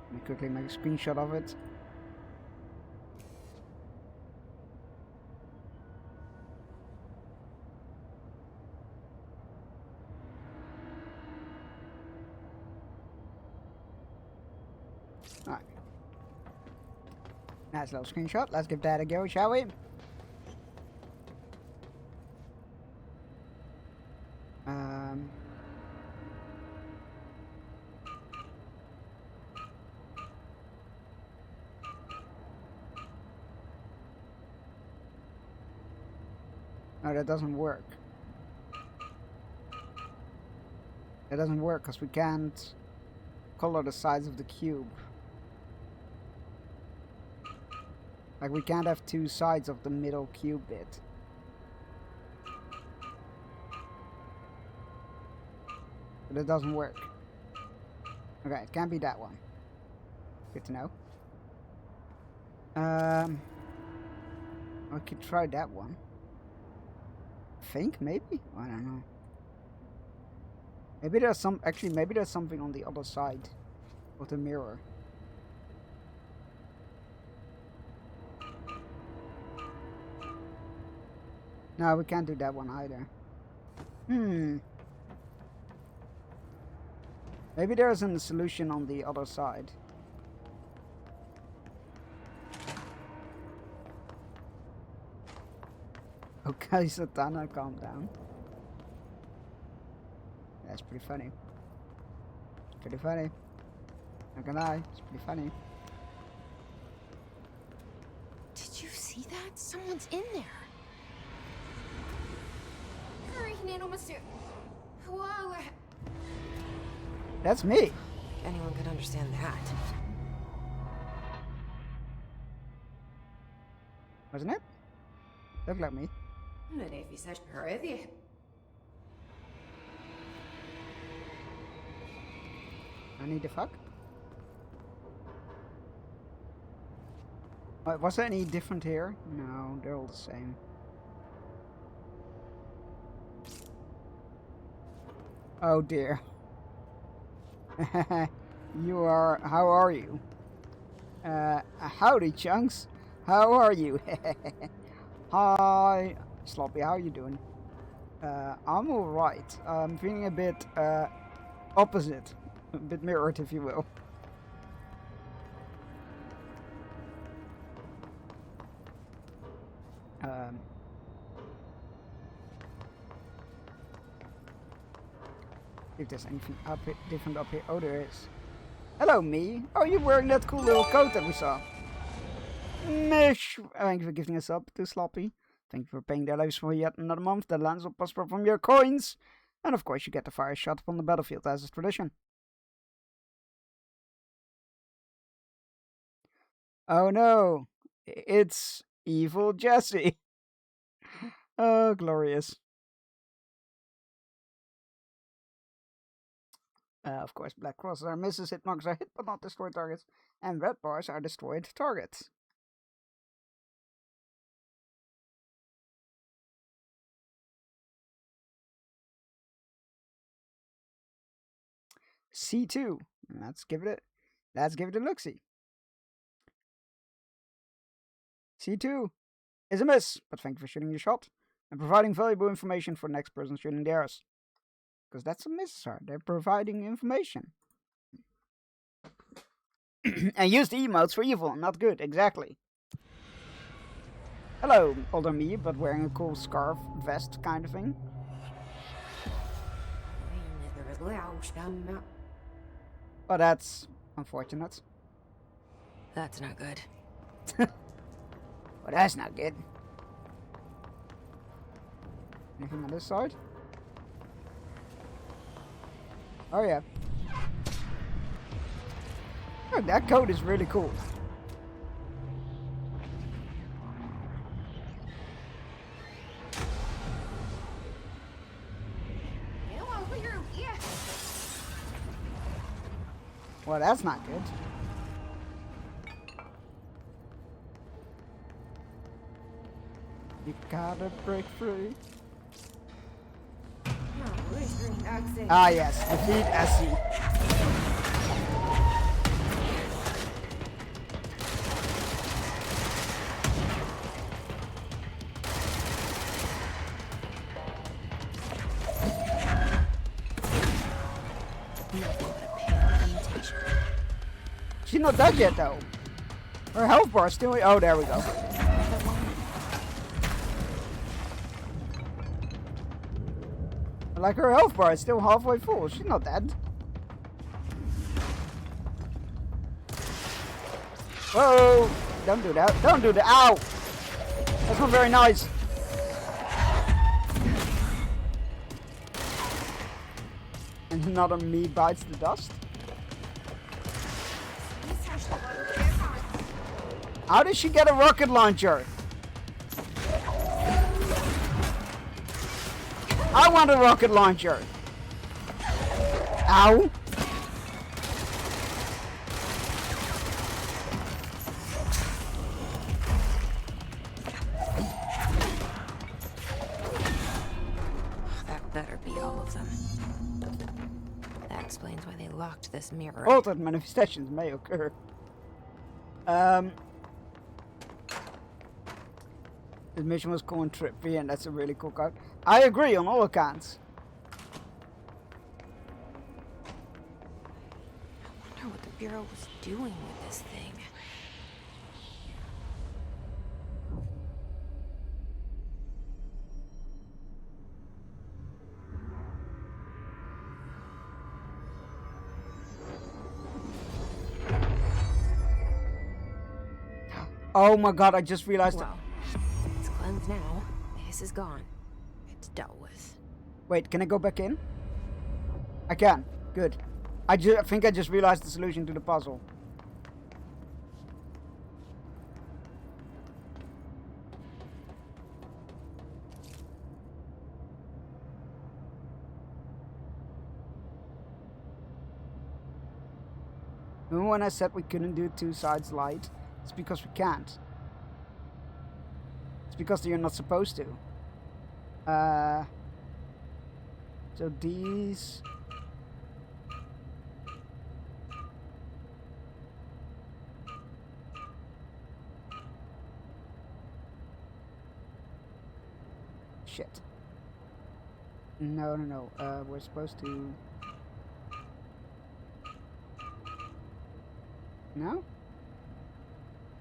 Let me quickly make a screenshot of it. Alright. Nice little screenshot. Let's give that a go, shall we? No, that doesn't work. That doesn't work because we can't color the sides of the cube. Like we can't have two sides of the middle cube bit. But it doesn't work. Okay, it can't be that one. Good to know. I could try that one. Think maybe? I don't know. Maybe there's some, actually maybe there's something on the other side of the mirror. No, we can't do that one either. Maybe there's a solution on the other side. Okay, Satana, calm down. That's pretty funny. It's pretty funny. Not gonna lie, it's pretty funny. Did you see that? Someone's in there. That's me. Anyone could understand that. Wasn't it? Looked like me. I need the fuck? Was there any different here? No, they're all the same. Oh dear. You are... How are you? Howdy, Chunks. How are you? Hi. Sloppy, how are you doing? I'm alright. I'm feeling a bit, opposite. A bit mirrored, if you will. If there's anything up here, different up here. Oh, there is. Hello, me. Oh, you're wearing that cool little coat that we saw. Mish. Thank you for giving us up to Sloppy. Thank you for paying their lives for yet another month. The lands will prosper from your coins. And of course, you get the fire shot from the battlefield as is tradition. Oh no. It's evil Jesse. Oh, glorious. Of course, black crosses are misses, hit marks are hit but not destroyed targets, and red bars are destroyed targets. C2. Let's give it a look-see. C2 is a miss, but thank you for shooting your shot and providing valuable information for the next person shooting the arrows. Because that's a miss, sir. They're providing information. And use the emotes for evil, not good, exactly. Hello, older me, but wearing a cool scarf, vest kind of thing. Well, that's unfortunate. That's not good. Well, that's not good. Anything on this side? Oh yeah. Oh, that coat is really cool. Well, that's not good. You gotta break free. Ah yes, defeat Essie. She's not dead yet though. Her health bar is still. Oh, there we go. Like her health bar is still halfway full. She's not dead. Whoa! Don't do that. Don't do that. Ow! That's not very nice. And another me bites the dust. How did she get a rocket launcher? I want a rocket launcher. Ow. That better be all of them. That explains why they locked this mirror. Altered manifestations may occur. This mission was called Trippy, and that's a really cool card. I agree on all accounts. I wonder what the Bureau was doing with this thing. Oh my god, I just realized well, it's cleansed now. The hiss is gone. It's dealt with. Wait, can I go back in? I can. Good. I think I just realized the solution to the puzzle. Remember when I said we couldn't do two sides light? It's because we can't. It's because you're not supposed to. So these... Shit. No. We're supposed to... No?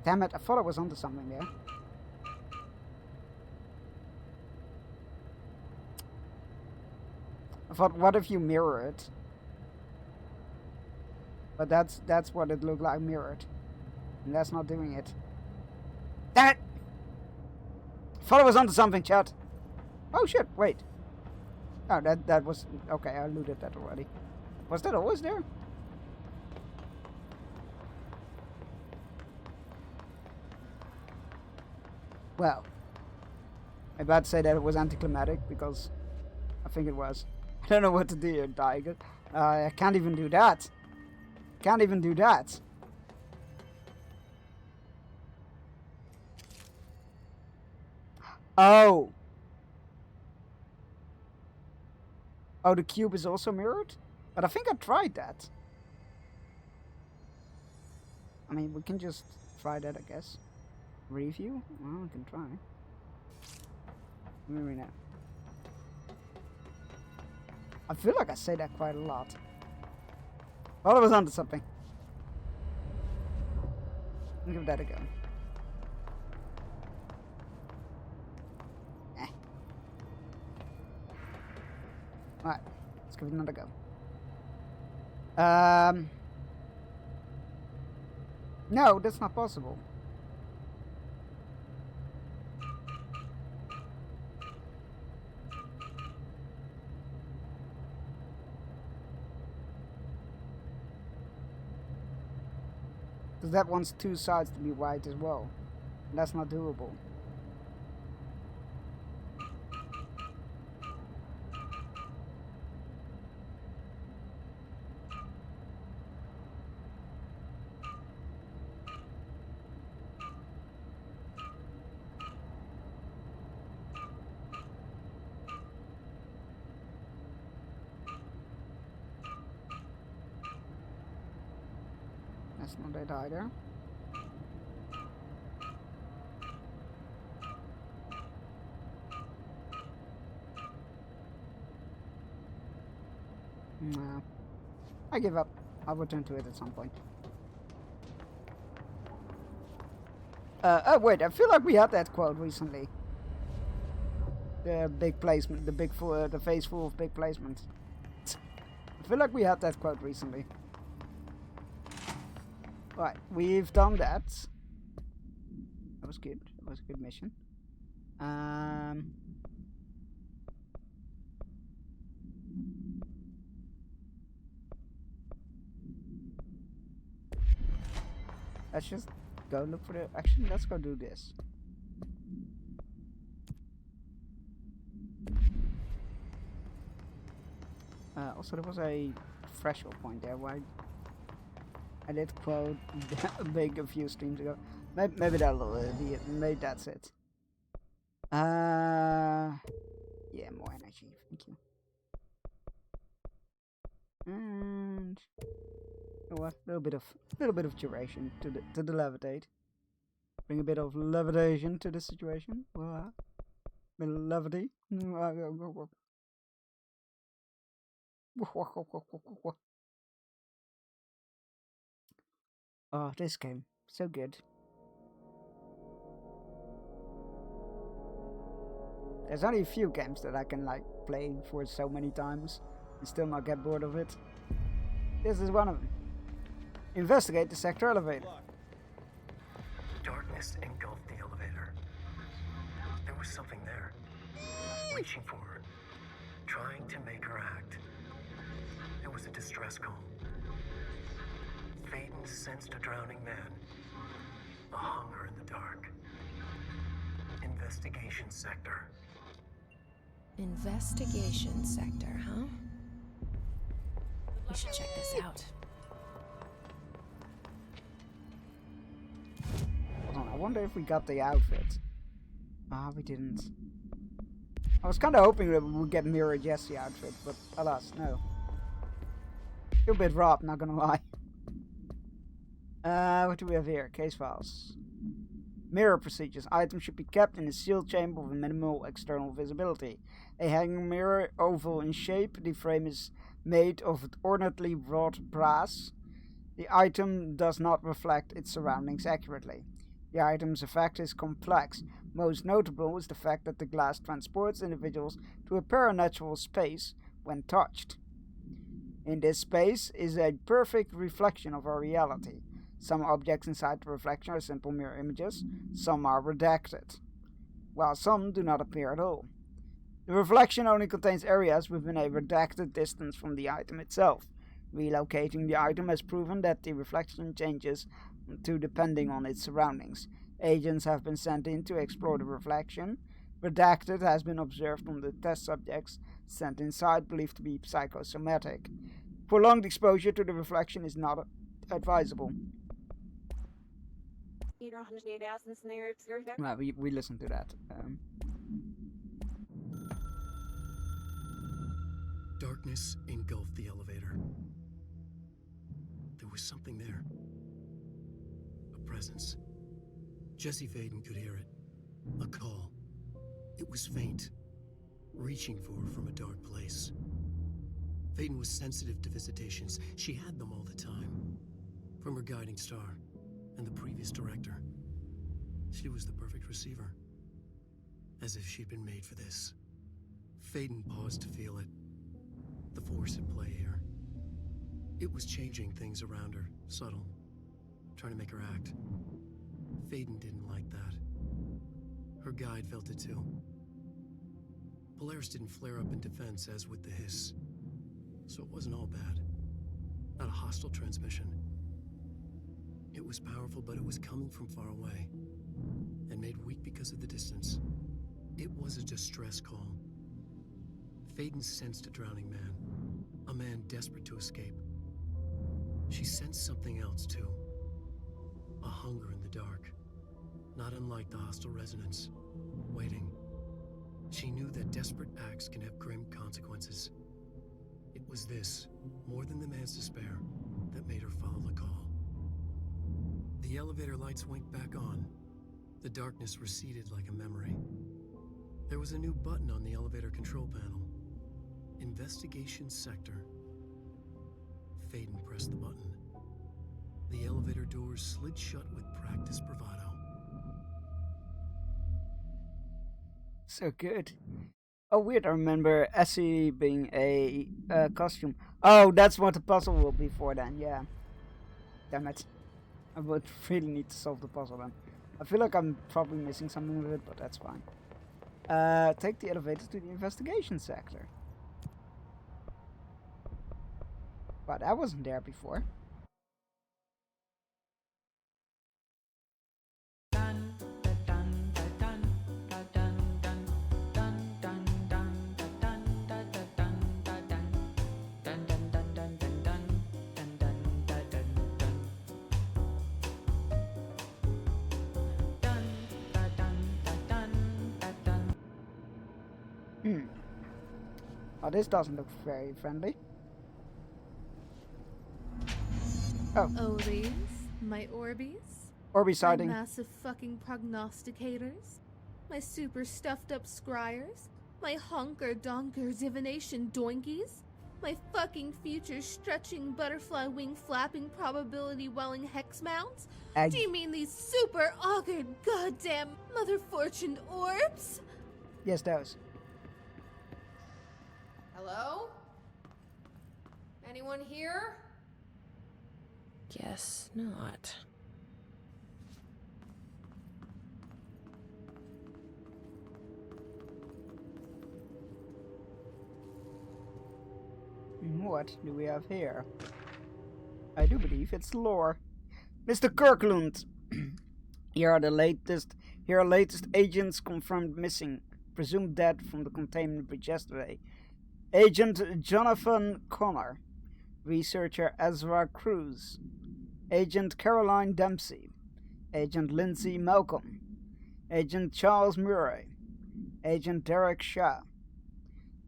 Damn it, I thought I was onto something there. I thought, what if you mirror it? But that's what it looked like mirrored. And that's not doing it. Damn it! I thought I was onto something, chat. Oh shit, wait. Oh, that was... Okay, I looted that already. Was that always there? Well, I'm about to say that it was anticlimactic because I think it was. I don't know what to do here, Tiger. I can't even do that. Can't even do that. Oh. Oh, the cube is also mirrored? But I think I tried that. I mean, we can just try that, I guess. Review? Well, we can try. Maybe not. I feel like I say that quite a lot. Well, I was onto something. I'll give that a go. Alright, let's give it another go. No, that's not possible. Because that wants two sides to be white as well. And that's not doable. That's not it either. No. I give up. I'll return to it at some point. Oh wait, I feel like we had that quote recently. The big placement, the face full of big placements. I feel like we had that quote recently. Right, we've done that. That was good. That was a good mission. Let's just go look for the... Actually, let's go do this. Also, there was a threshold point there where I did quote big a few streams ago. Maybe that'll be it. Maybe that's it. Yeah, more energy. Thank you. And what? A little bit of duration to the levitate. Bring a bit of levitation to the situation. Bit of levity. Oh, this game, so good. There's only a few games that I can like play for so many times and still not get bored of it. This is one of them. Investigate the sector elevator. Darkness engulfed the elevator. There was something there, reaching for her, trying to make her act. It was a distress call. Faden sensed a drowning man, a hunger in the dark. Investigation sector. Investigation sector, huh? We should check this out. I wonder if we got the outfit. Ah, we didn't. I was kind of hoping that we would get Mirror Jesse outfit, but alas, no. Feel a bit robbed, not gonna lie. What do we have here? Case files. Mirror procedures. Items should be kept in a sealed chamber with minimal external visibility. A hanging mirror, oval in shape. The frame is made of ornately wrought brass. The item does not reflect its surroundings accurately. The item's effect is complex. Most notable is the fact that the glass transports individuals to a paranatural space when touched. In this space is a perfect reflection of our reality. Some objects inside the reflection are simple mirror images, some are redacted, while some do not appear at all. The reflection only contains areas within a redacted distance from the item itself. Relocating the item has proven that the reflection changes too depending on its surroundings. Agents have been sent in to explore the reflection. Redacted has been observed on the test subjects sent inside, believed to be psychosomatic. Prolonged exposure to the reflection is not advisable. Well, we listened to that. Darkness engulfed the elevator. There was something there. A presence. Jesse Faden could hear it. A call. It was faint, reaching for her from a dark place. Faden was sensitive to visitations. She had them all the time. From her guiding star and the previous director. She was the perfect receiver. As if she'd been made for this. Faden paused to feel it. The force at play here. It was changing things around her, subtle, trying to make her act. Faden didn't like that. Her guide felt it too. Polaris didn't flare up in defense as with the hiss, so it wasn't all bad. Not a hostile transmission. It was powerful, but it was coming from far away, and made weak because of the distance. It was a distress call. Faden sensed a drowning man, a man desperate to escape. She sensed something else too, a hunger in the dark, not unlike the hostile resonance, waiting. She knew that desperate acts can have grim consequences. It was this, more than the man's despair, that made her follow the call. The elevator lights winked back on. The darkness receded like a memory. There was a new button on the elevator control panel. Investigation Sector. Faden pressed the button. The elevator doors slid shut with practiced bravado. So good. Oh, weird. I remember Essie being a costume. Oh, that's what the puzzle will be for then. Yeah. Damn it. I would really need to solve the puzzle then. I feel like I'm probably missing something with it, but that's fine. Take the elevator to the investigation sector. But that wasn't there before. Oh, this doesn't look very friendly. Oh. Orbies, my Orbies. Orby sighting. My massive fucking prognosticators. My super stuffed up scryers. My honker donker divination doinkies. My fucking future stretching butterfly wing flapping probability welling hex mounts. Do you mean these super augured goddamn mother fortune orbs? Yes, those. Hello? Anyone here? Guess not. What do we have here? I do believe it's lore. Mr. Kirkland! Here are latest agents confirmed missing, presumed dead from the containment breach yesterday. Agent Jonathan Connor, researcher Ezra Cruz, Agent Caroline Dempsey, Agent Lindsay Malcolm, Agent Charles Murray, Agent Derek Shah.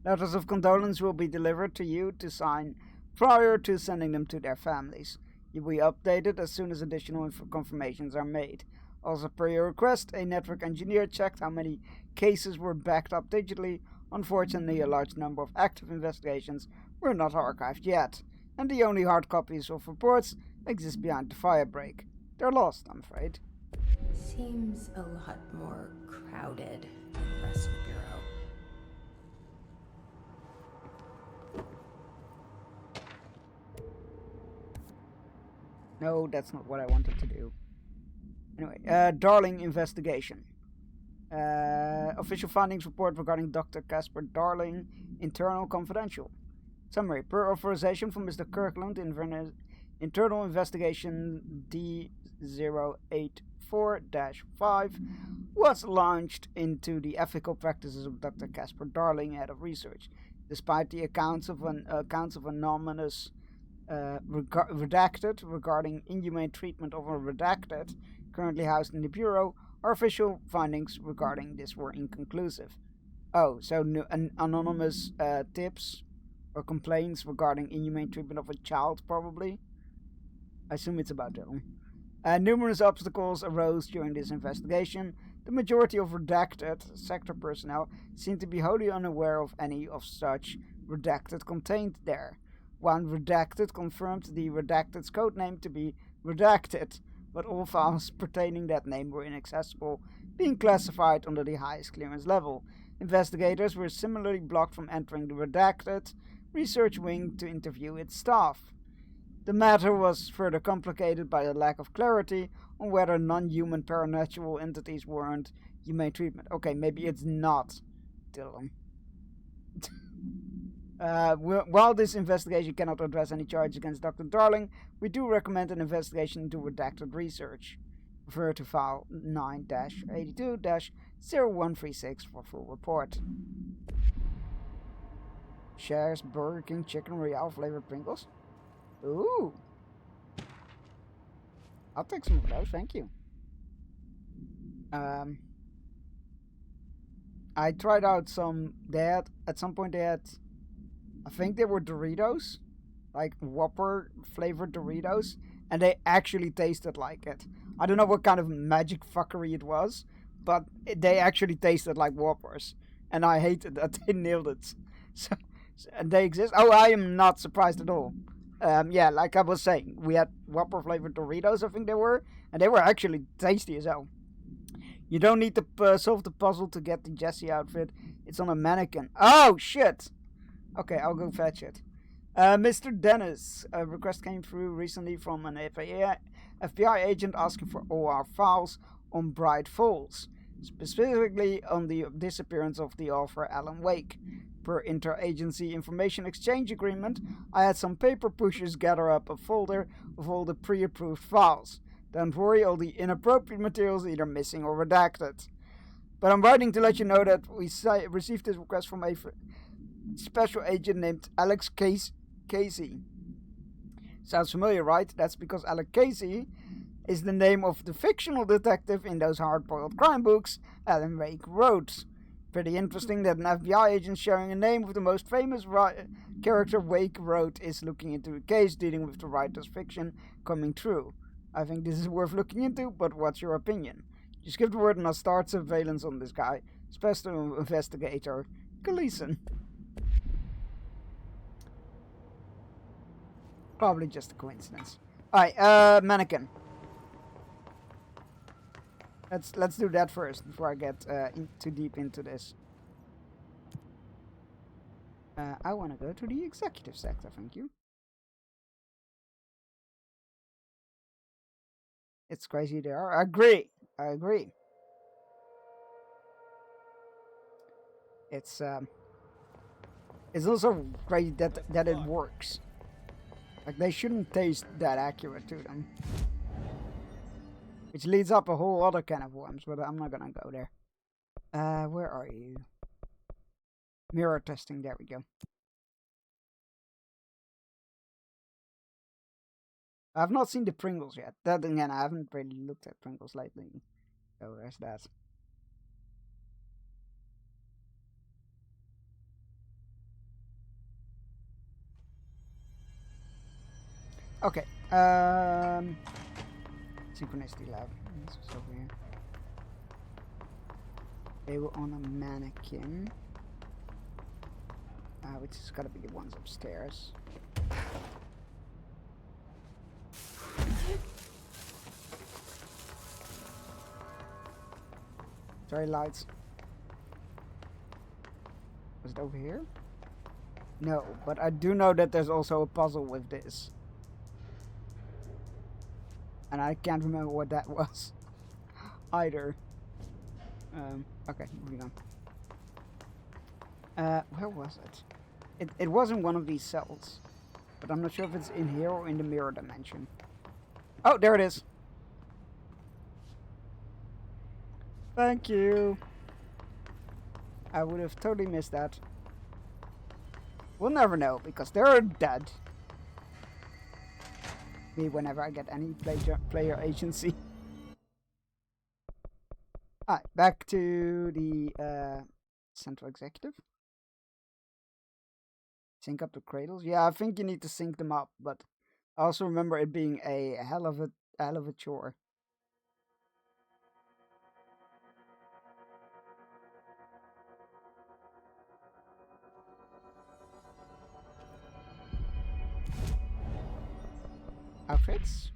Letters of condolence will be delivered to you to sign prior to sending them to their families. You will be updated as soon as additional confirmations are made. Also, per your request, a network engineer checked how many cases were backed up digitally. Unfortunately, a large number of active investigations were not archived yet, and the only hard copies of reports exist behind the firebreak. They're lost, I'm afraid. Seems a lot more crowded than the rest of the Bureau. No, that's not what I wanted to do. Anyway, Darling investigation. Official findings report regarding Dr. Casper Darling, internal confidential. Summary. Per authorization from Mr. Kirkland, internal investigation D084-5 was launched into the ethical practices of Dr. Casper Darling, head of research. Despite the accounts of anonymous redacted regarding inhumane treatment of a redacted currently housed in the Bureau. Our official findings regarding this were inconclusive. Oh, so anonymous tips or complaints regarding inhumane treatment of a child, probably. I assume it's about Dylan. Numerous obstacles arose during this investigation. The majority of redacted sector personnel seem to be wholly unaware of any of such redacted contained there. One redacted confirmed the redacted's codename to be redacted, but all files pertaining that name were inaccessible, being classified under the highest clearance level. Investigators were similarly blocked from entering the redacted research wing to interview its staff. The matter was further complicated by the lack of clarity on whether non-human paranatural entities warrant humane treatment. Okay, maybe it's not Dylan. While this investigation cannot address any charge against Dr. Darling, we do recommend an investigation into redacted research. Refer to file 9-82-0136 for full report. Shares Burger King Chicken Royale flavored Pringles. Ooh. I'll take some of those, thank you. I tried out some. At some point they had, I think they were Doritos, like Whopper flavored Doritos, and they actually tasted like it. I don't know what kind of magic fuckery it was, but they actually tasted like Whoppers, and I hated that they nailed it. So, and they exist. Oh, I am not surprised at all. Yeah, like I was saying, we had Whopper flavored Doritos, I think they were, and they were actually tasty as hell. You don't need to solve the puzzle to get the Jessie outfit. It's on a mannequin. Oh, shit! Okay, I'll go fetch it. Mr. Dennis, a request came through recently from an FBI agent asking for all our files on Bright Falls, specifically on the disappearance of the author Alan Wake. Per interagency information exchange agreement, I had some paper pushers gather up a folder of all the pre-approved files. Don't worry, all the inappropriate materials are either missing or redacted. But I'm writing to let you know that we received this request from a special agent named Alex Casey. Sounds familiar, right? That's because Alex Casey is the name of the fictional detective in those hard-boiled crime books Alan Wake wrote. Pretty interesting that an FBI agent sharing a name with the most famous character Wake wrote is looking into a case dealing with the writer's fiction coming true. I think this is worth looking into, but what's your opinion? Just give the word and I'll start surveillance on this guy. Special investigator Gleason. Probably just a coincidence. Alright, mannequin. Let's do that first before I get too deep into this. I want to go to the executive sector, thank you. It's crazy they are. I agree. It's also crazy that it works. Like, they shouldn't taste that accurate to them. Which leads up a whole other can of worms, but I'm not gonna go there. Where are you? Mirror testing, there we go. I've not seen the Pringles yet. Then again, I haven't really looked at Pringles lately. So there's that. Okay. Synchronicity lab. This was over here. They were on a mannequin. Which has got to be the ones upstairs. Sorry, lights. Was it over here? No, but I do know that there's also a puzzle with this. And I can't remember what that was either. Okay, moving on. Where was it? It wasn't one of these cells. But I'm not sure if it's in here or in the mirror dimension. Oh, there it is. Thank you. I would have totally missed that. We'll never know because they're dead. me whenever I get any player agency. Alright, back to the central executive. Sync up the cradles. Yeah, I think you need to sync them up, but I also remember it being a hell of a chore. Outfits.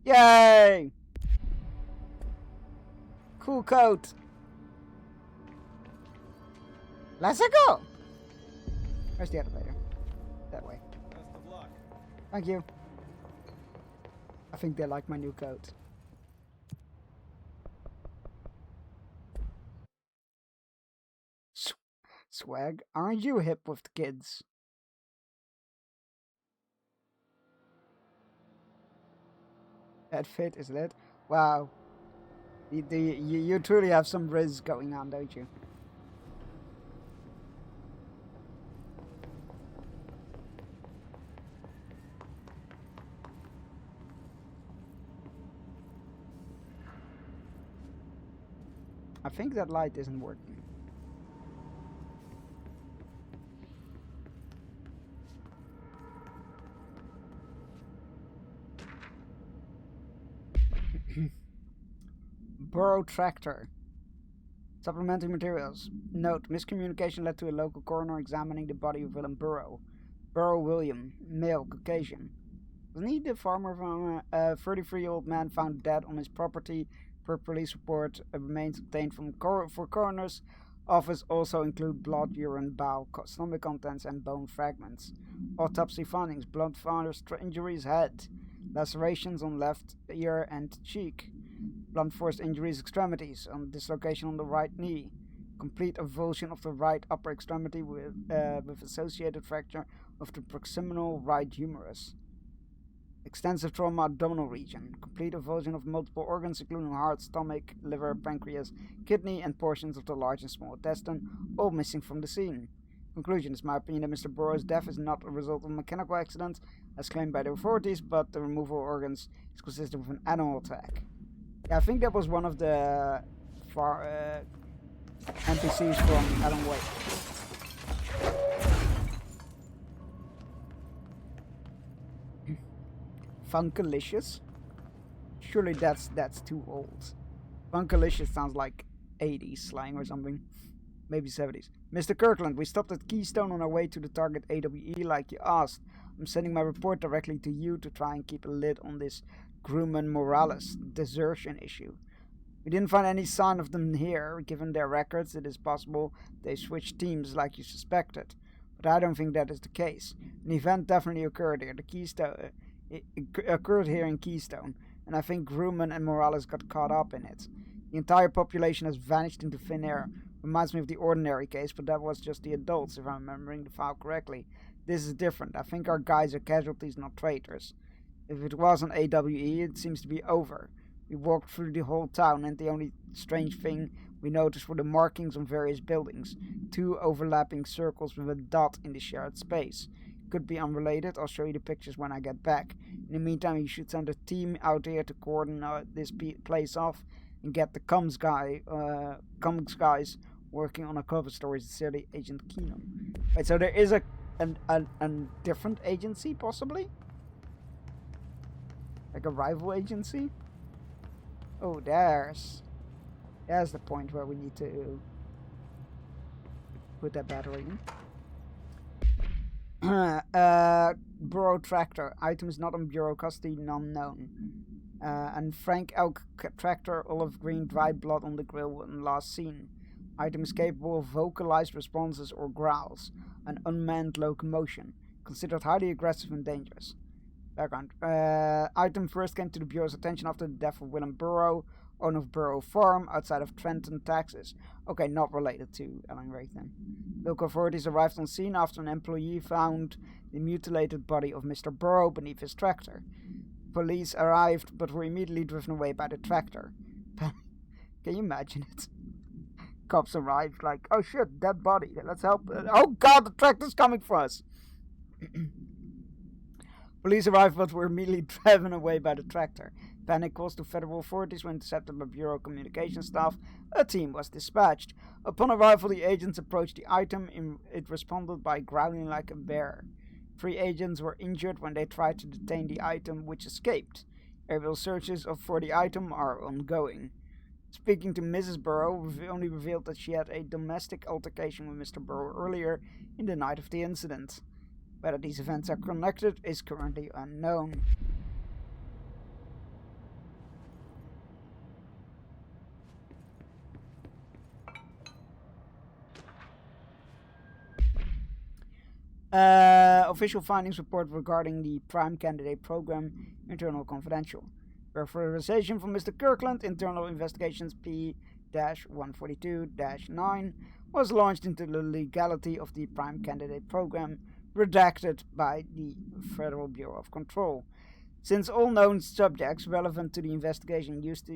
Yay! Cool coat. Let's go. Where's the elevator? That way. Best of luck. Thank you. I think they like my new coat. Swag, aren't you hip with the kids? That fit is lit. Wow. You truly have some riz going on, don't you? I think that light isn't working. Burrow tractor. Supplementary materials. Note, miscommunication led to a local coroner examining the body of Willem Burrow. Burrow William, male, Caucasian. Wasn't he the farmer from a 33-year-old man found dead on his property? Per police report, remains obtained from for coroner's office also include blood, urine, bowel, stomach contents, and bone fragments. Autopsy findings: blunt force injuries, head, lacerations on left ear and cheek, blunt force injuries, extremities, on dislocation on the right knee, complete avulsion of the right upper extremity with associated fracture of the proximal right humerus. Extensive trauma abdominal region. Complete avulsion of multiple organs including heart, stomach, liver, pancreas, kidney, and portions of the large and small intestine, all missing from the scene. Conclusion: it's my opinion that Mr. Burrow's death is not a result of a mechanical accident, as claimed by the authorities, but the removal of organs is consistent with an animal attack. Yeah, I think that was one of the NPCs from Alan Wake. Funkalicious? Surely that's too old. Funkalicious sounds like 80s slang or something. Maybe 70s. Mr. Kirkland, we stopped at Keystone on our way to the target AWE like you asked. I'm sending my report directly to you to try and keep a lid on this Grumman Morales desertion issue. We didn't find any sign of them here. Given their records, it is possible they switched teams like you suspected. But I don't think that is the case. An event definitely occurred here. The Keystone... It occurred here in Keystone, and I think Grumman and Morales got caught up in it. The entire population has vanished into thin air. Reminds me of the Ordinary case, but that was just the adults, if I'm remembering the file correctly. This is different. I think our guys are casualties, not traitors. If it was an AWE, it seems to be over. We walked through the whole town, and the only strange thing we noticed were the markings on various buildings. 2 overlapping circles with a dot in the shared space. Could be unrelated. I'll show you the pictures when I get back. In the meantime, you should send a team out here to cordon this place off and get the comms guys working on a cover story, sincerely, Agent Keenum. Wait, so there is a different agency, possibly? Like a rival agency? Oh, there's the point where we need to put that battery in. Burrow tractor. Items not in bureau custody, none known. And Frank Elk tractor, olive green, dried blood on the grill when last seen. Items capable of vocalized responses or growls. An unmanned locomotion. Considered highly aggressive and dangerous. Background. Item first came to the bureau's attention after the death of Willem Burrow, owner of Burrow Farm, outside of Trenton, Texas. Okay, not related to Alan Wake then. Local authorities arrived on scene after an employee found the mutilated body of Mr. Burrow beneath his tractor. Police arrived, but were immediately driven away by the tractor. Can you imagine it? Cops arrived like, oh shit, dead body, let's help. Oh god, the tractor's coming for us! Police arrived but were immediately driven away by the tractor. Panic calls to federal authorities were intercepted by Bureau communication staff. A team was dispatched. Upon arrival, the agents approached the item. It responded by growling like a bear. 3 agents were injured when they tried to detain the item, which escaped. Aerial searches for the item are ongoing. Speaking to Mrs. Burrow, only revealed that she had a domestic altercation with Mr. Burrow earlier in the night of the incident. Whether these events are connected is currently unknown. Official findings report regarding the Prime Candidate Program, internal confidential. Authorization from Mr. Kirkland, Internal Investigations P-142-9, was launched into the legality of the Prime Candidate Program, redacted by the Federal Bureau of Control. Since all known subjects relevant to the investigation used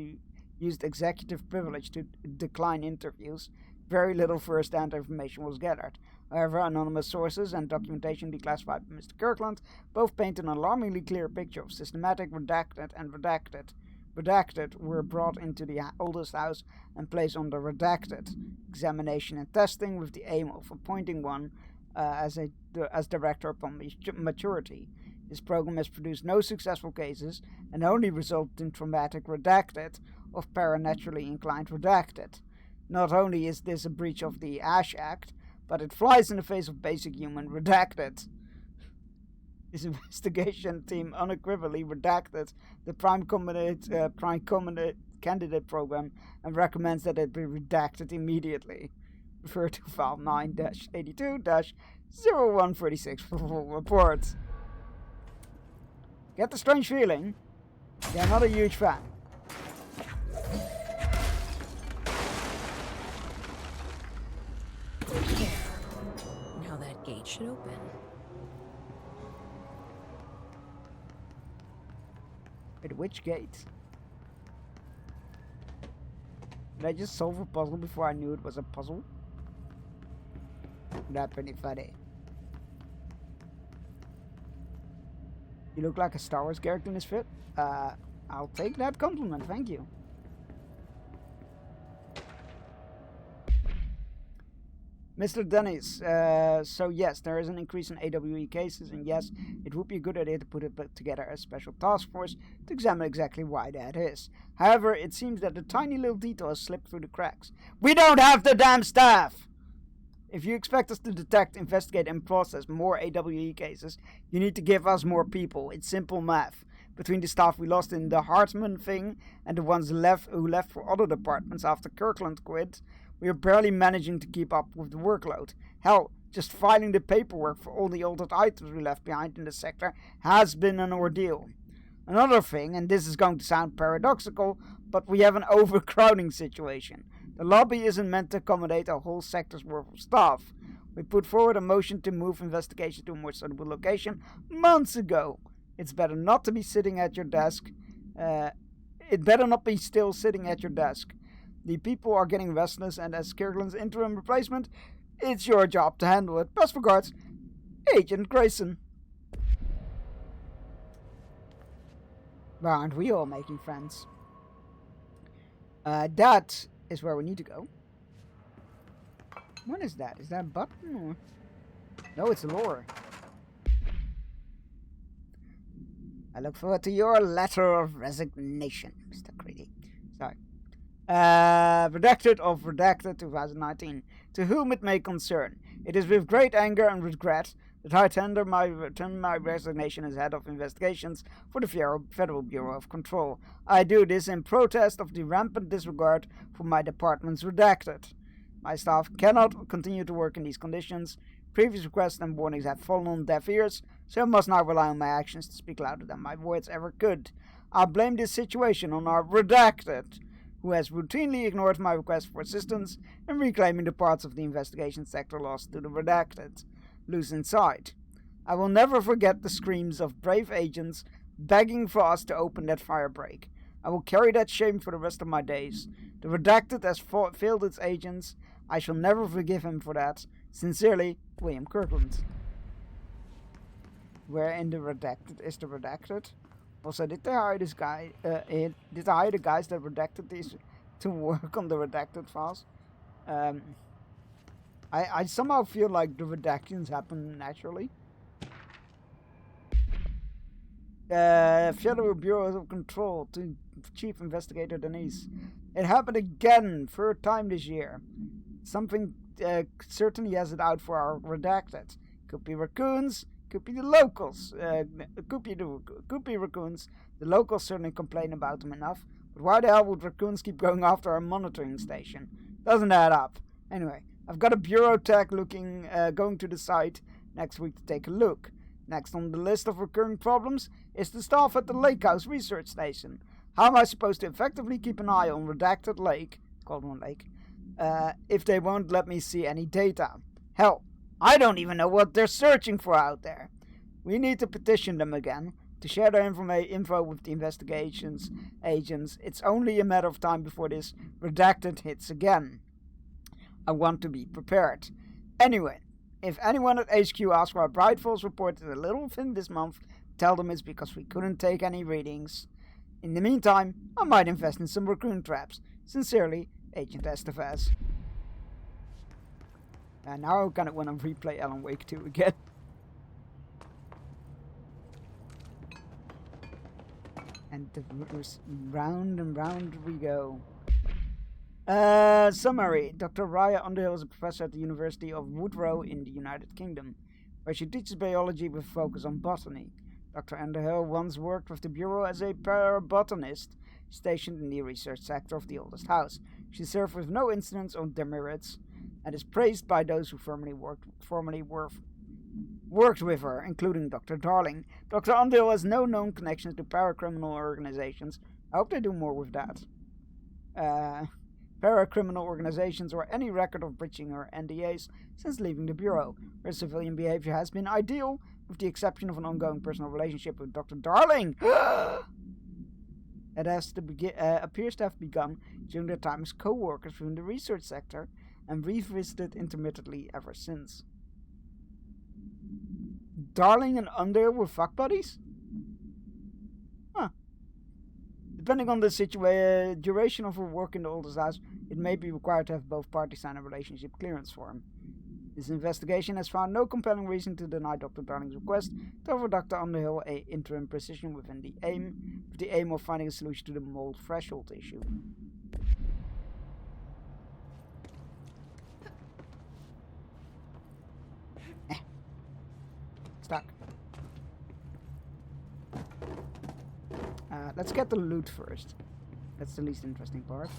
executive privilege to decline interviews, very little first-hand information was gathered. However, anonymous sources and documentation declassified by Mr. Kirkland both paint an alarmingly clear picture of systematic redacted and redacted. Redacted were brought into the oldest house and placed under redacted examination and testing with the aim of appointing one as director upon maturity. This program has produced no successful cases and only resulted in traumatic redacted of paranaturally inclined redacted. Not only is this a breach of the Ash Act, but it flies in the face of basic human redacted. This investigation team unequivocally redacted the Prime Candidate Program and recommends that it be redacted immediately. Refer to file 9-82-0136 for full reports. Get the strange feeling? They're not a huge fan. Now that gate should open. Wait, which gate? Did I just solve a puzzle before I knew it was a puzzle? That's pretty funny. You look like a Star Wars character in this fit. I'll take that compliment, thank you. Mr. Dennis, so yes, there is an increase in AWE cases, and yes, it would be a good idea to put together a special task force to examine exactly why that is. However, it seems that a tiny little detail has slipped through the cracks. We don't have the damn staff! If you expect us to detect, investigate, and process more AWE cases, you need to give us more people. It's simple math. Between the staff we lost in the Hartman thing and the ones who left for other departments after Kirkland quit, we are barely managing to keep up with the workload. Hell, just filing the paperwork for all the altered items we left behind in the sector has been an ordeal. Another thing, and this is going to sound paradoxical, but we have an overcrowding situation. The lobby isn't meant to accommodate a whole sector's worth of staff. We put forward a motion to move investigation to a more suitable location months ago. It's better not to be sitting at your desk. It better not be still sitting at your desk. The people are getting restless, and as Kirkland's interim replacement, it's your job to handle it. Best regards, Agent Grayson. Well, aren't we all making friends? That is where we need to go. What is that? Is that a button or? No, it's a lure. I look forward to your letter of resignation, Mr. Creedy. Sorry. Redacted of Redacted 2019. To whom it may concern, it is with great anger and regret that I tender my resignation as head of investigations for the Federal Bureau of Control. I do this in protest of the rampant disregard for my department's redacted. My staff cannot continue to work in these conditions. Previous requests and warnings have fallen on deaf ears, so I must now rely on my actions to speak louder than my words ever could. I blame this situation on our redacted, who has routinely ignored my request for assistance in reclaiming the parts of the investigation sector lost to the redacted. Loose inside. I will never forget the screams of brave agents begging for us to open that firebreak. I will carry that shame for the rest of my days. The redacted has failed its agents. I shall never forgive him for that. Sincerely, William Kirkland. Where in the redacted is the redacted? Also, did they hire this guy? Did they hire the guys that redacted these to work on the redacted files? I somehow feel like the redactions happen naturally. Federal Bureau of Control to Chief Investigator Denise. It happened again, third time this year. Something certainly has it out for our redacted. Could be raccoons, could be the locals. Could be raccoons. The locals certainly complain about them enough. But why the hell would raccoons keep going after our monitoring station? Doesn't add up. Anyway, I've got a bureau tech going to the site next week to take a look. Next on the list of recurring problems is the staff at the Lake House Research Station. How am I supposed to effectively keep an eye on Redacted Lake, Cauldron Lake, if they won't let me see any data? Hell, I don't even know what they're searching for out there. We need to petition them again to share their info with the investigations agents. It's only a matter of time before this Redacted hits again. I want to be prepared. Anyway, if anyone at HQ asks why Bright Falls reported a little thin this month, tell them it's because we couldn't take any readings. In the meantime, I might invest in some raccoon traps. Sincerely, Agent Estevez. And now I kind of want to replay Alan Wake 2 again. And round and round we go. Summary. Dr. Raya Underhill is a professor at the University of Woodrow in the United Kingdom, where she teaches biology with focus on botany. Dr. Underhill once worked with the Bureau as a parabotanist stationed in the research sector of the oldest house. She served with no incidents or demerits and is praised by those who formerly worked with her, including Dr. Darling. Dr. Underhill has no known connections to paracriminal organizations. I hope they do more with that. Paracriminal organizations or any record of breaching her NDAs since leaving the Bureau. Her civilian behavior has been ideal, with the exception of an ongoing personal relationship with Dr. Darling. It appears to have begun during their time as co-workers within the research sector and revisited intermittently ever since. Darling and Underhill were fuck buddies? Huh. Depending on the duration of her work in the oldest house, it may be required to have both parties sign a relationship clearance form. This investigation has found no compelling reason to deny Dr. Darling's request to offer Dr. Underhill an interim position with the aim of finding a solution to the mold threshold issue. Stuck. Let's get the loot first. That's the least interesting part.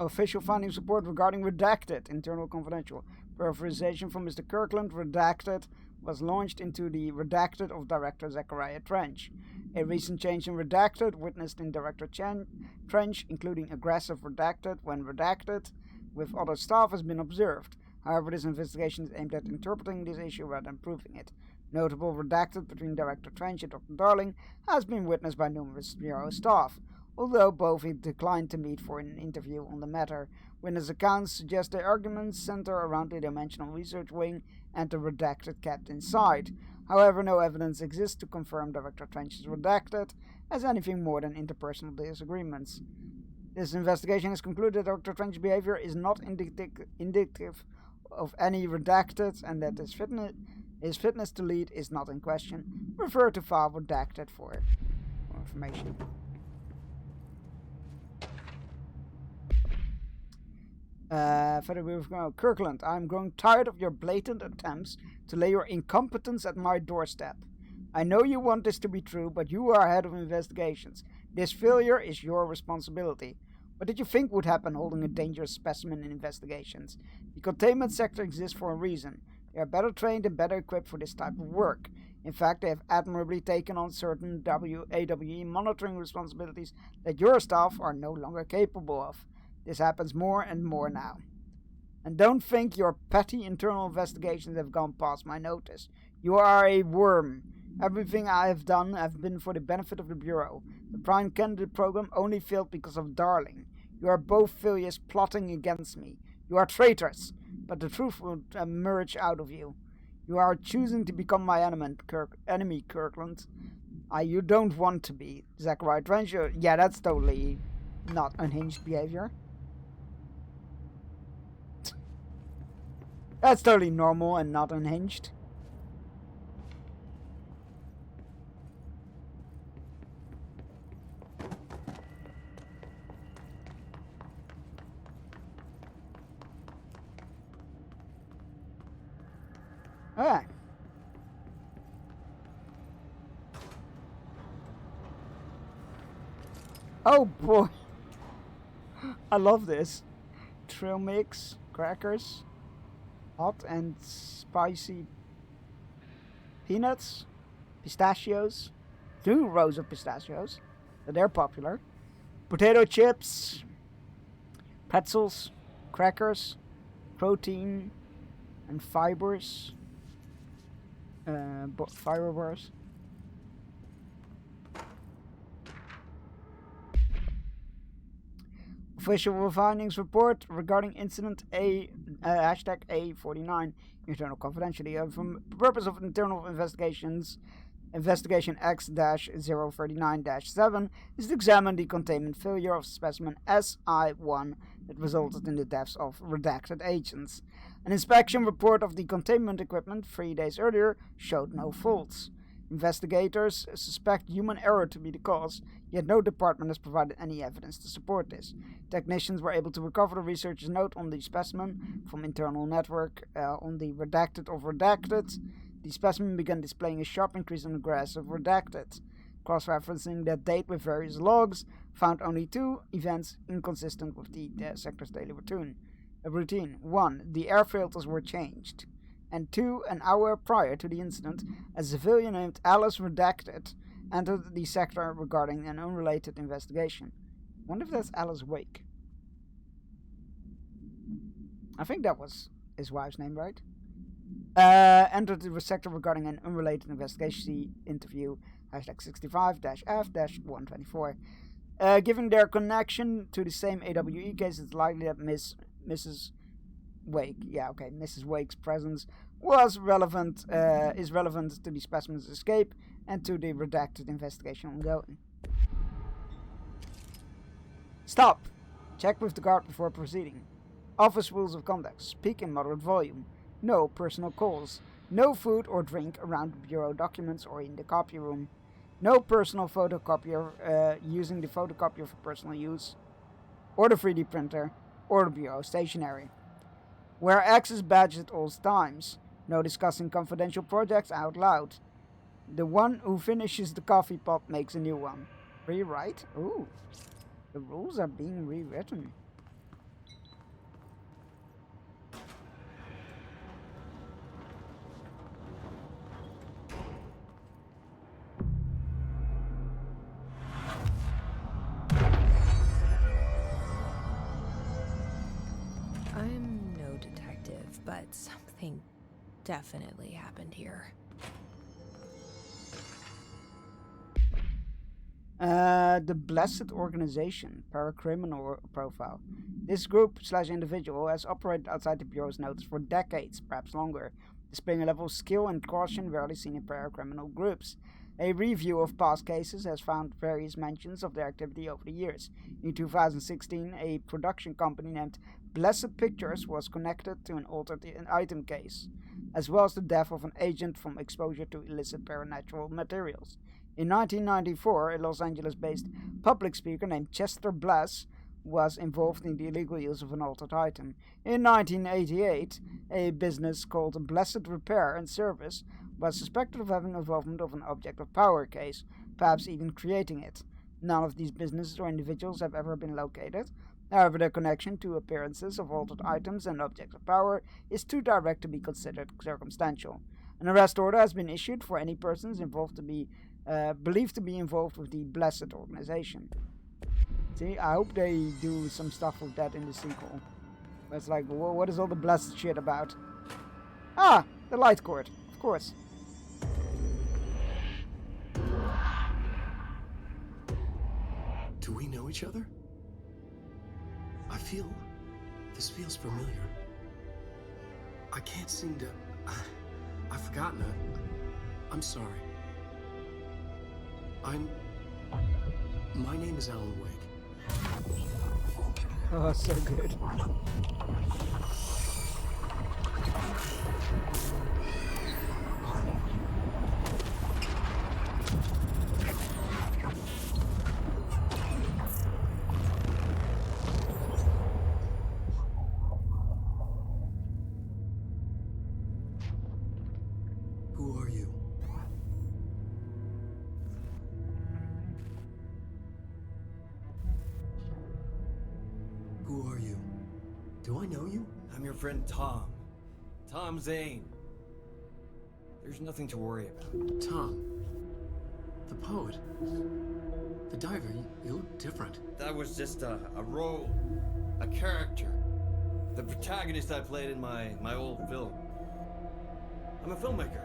Official findings report regarding Redacted, internal confidential. Per authorization from Mr. Kirkland, Redacted was launched into the Redacted of Director Zachariah Trench. A recent change in Redacted, witnessed in Director Trench, including aggressive Redacted when redacted with other staff, has been observed. However, this investigation is aimed at interpreting this issue rather than proving it. Notable Redacted between Director Trench and Dr. Darling has been witnessed by numerous Bureau staff. Although both declined to meet for an interview on the matter, witness accounts suggest the arguments center around the Dimensional Research Wing and the Redacted kept inside. However, no evidence exists to confirm Director Trench's Redacted as anything more than interpersonal disagreements. This investigation has concluded that Dr. Trench's behavior is not indicative of any Redacted and that his fitness to lead is not in question. Refer to file Redacted for more information. Further, we've gone. Kirkland, I'm growing tired of your blatant attempts to lay your incompetence at my doorstep. I know you want this to be true, but you are head of investigations. This failure is your responsibility. What did you think would happen holding a dangerous specimen in investigations? The containment sector exists for a reason. They are better trained and better equipped for this type of work. In fact, they have admirably taken on certain AWE monitoring responsibilities that your staff are no longer capable of. This happens more and more now. And don't think your petty internal investigations have gone past my notice. You are a worm. Everything I have done have been for the benefit of the Bureau. The Prime Candidate program only failed because of Darling. You are both failures plotting against me. You are traitors, but the truth will emerge out of you. You are choosing to become my enemy, Kirkland. You don't want to be. Zachariah Trencher. Yeah, that's totally not unhinged behavior. That's totally normal and not unhinged. Alright. Oh boy. I love this. Trail mix, crackers, hot and spicy peanuts, pistachios, 2 rows of pistachios, so they're popular, potato chips, pretzels, crackers, protein and fibers, fiber bars. Official findings report regarding incident hashtag A49, internal confidentiality. From purpose of internal investigations, investigation X-039-7 is to examine the containment failure of specimen SI1 that resulted in the deaths of redacted agents. An inspection report of the containment equipment 3 days earlier showed no faults. Investigators suspect human error to be the cause, yet no department has provided any evidence to support this. Technicians were able to recover the researcher's note on the specimen from internal network on the redacted of redacted. The specimen began displaying a sharp increase in the grass of redacted. Cross-referencing that date with various logs, found only 2 events inconsistent with the sector's daily routine. 1. The air filters were changed. And 2, an hour prior to the incident, a civilian named Alice Redacted entered the sector regarding an unrelated investigation. I wonder if that's Alice Wake. I think that was his wife's name, right? Entered the sector regarding an unrelated investigation. See interview hashtag 65-F-124. Given their connection to the same AWE case, it's likely that Mrs. Wake, Mrs. Wake's presence was relevant, is relevant to the specimen's escape and to the redacted investigation ongoing. Stop! Check with the guard before proceeding. Office rules of conduct. Speak in moderate volume. No personal calls. No food or drink around the bureau documents or in the copy room. No personal photocopier using the photocopier for personal use, or the 3D printer, or the bureau stationery. Wear access badges at all times. No discussing confidential projects out loud. The one who finishes the coffee pot makes a new one. Rewrite? Ooh. The rules are being rewritten. I'm no detective, but something definitely happened here. The Blessed Organization, Paracriminal Profile. This group/individual has operated outside the Bureau's notice for decades, perhaps longer, displaying a level of skill and caution rarely seen in paracriminal groups. A review of past cases has found various mentions of their activity over the years. In 2016, a production company named Blessed Pictures was connected to an altered item case, as well as the death of an agent from exposure to illicit paranatural materials. In 1994, a Los Angeles-based public speaker named Chester Blass was involved in the illegal use of an altered item. In 1988, a business called Blessed Repair and Service was suspected of having involvement of an object of power case, perhaps even creating it. None of these businesses or individuals have ever been located. However, their connection to appearances of altered items and objects of power is too direct to be considered circumstantial. An arrest order has been issued for any persons involved to be believed to be involved with the Blessed Organization. See, I hope they do some stuff with that in the sequel. But it's like, what is all the Blessed shit about? Ah, the light cord, of course. Do we know each other? This feels familiar. I can't seem to... I've forgotten it. I'm sorry. My name is Alan Wake. Oh, so good. Who are you? Who are you? Do I know you? I'm your friend Tom. Tom Zane. There's nothing to worry about. Tom. The poet. The diver. You look different. That was just a role. A character. The protagonist I played in my old film. I'm a filmmaker.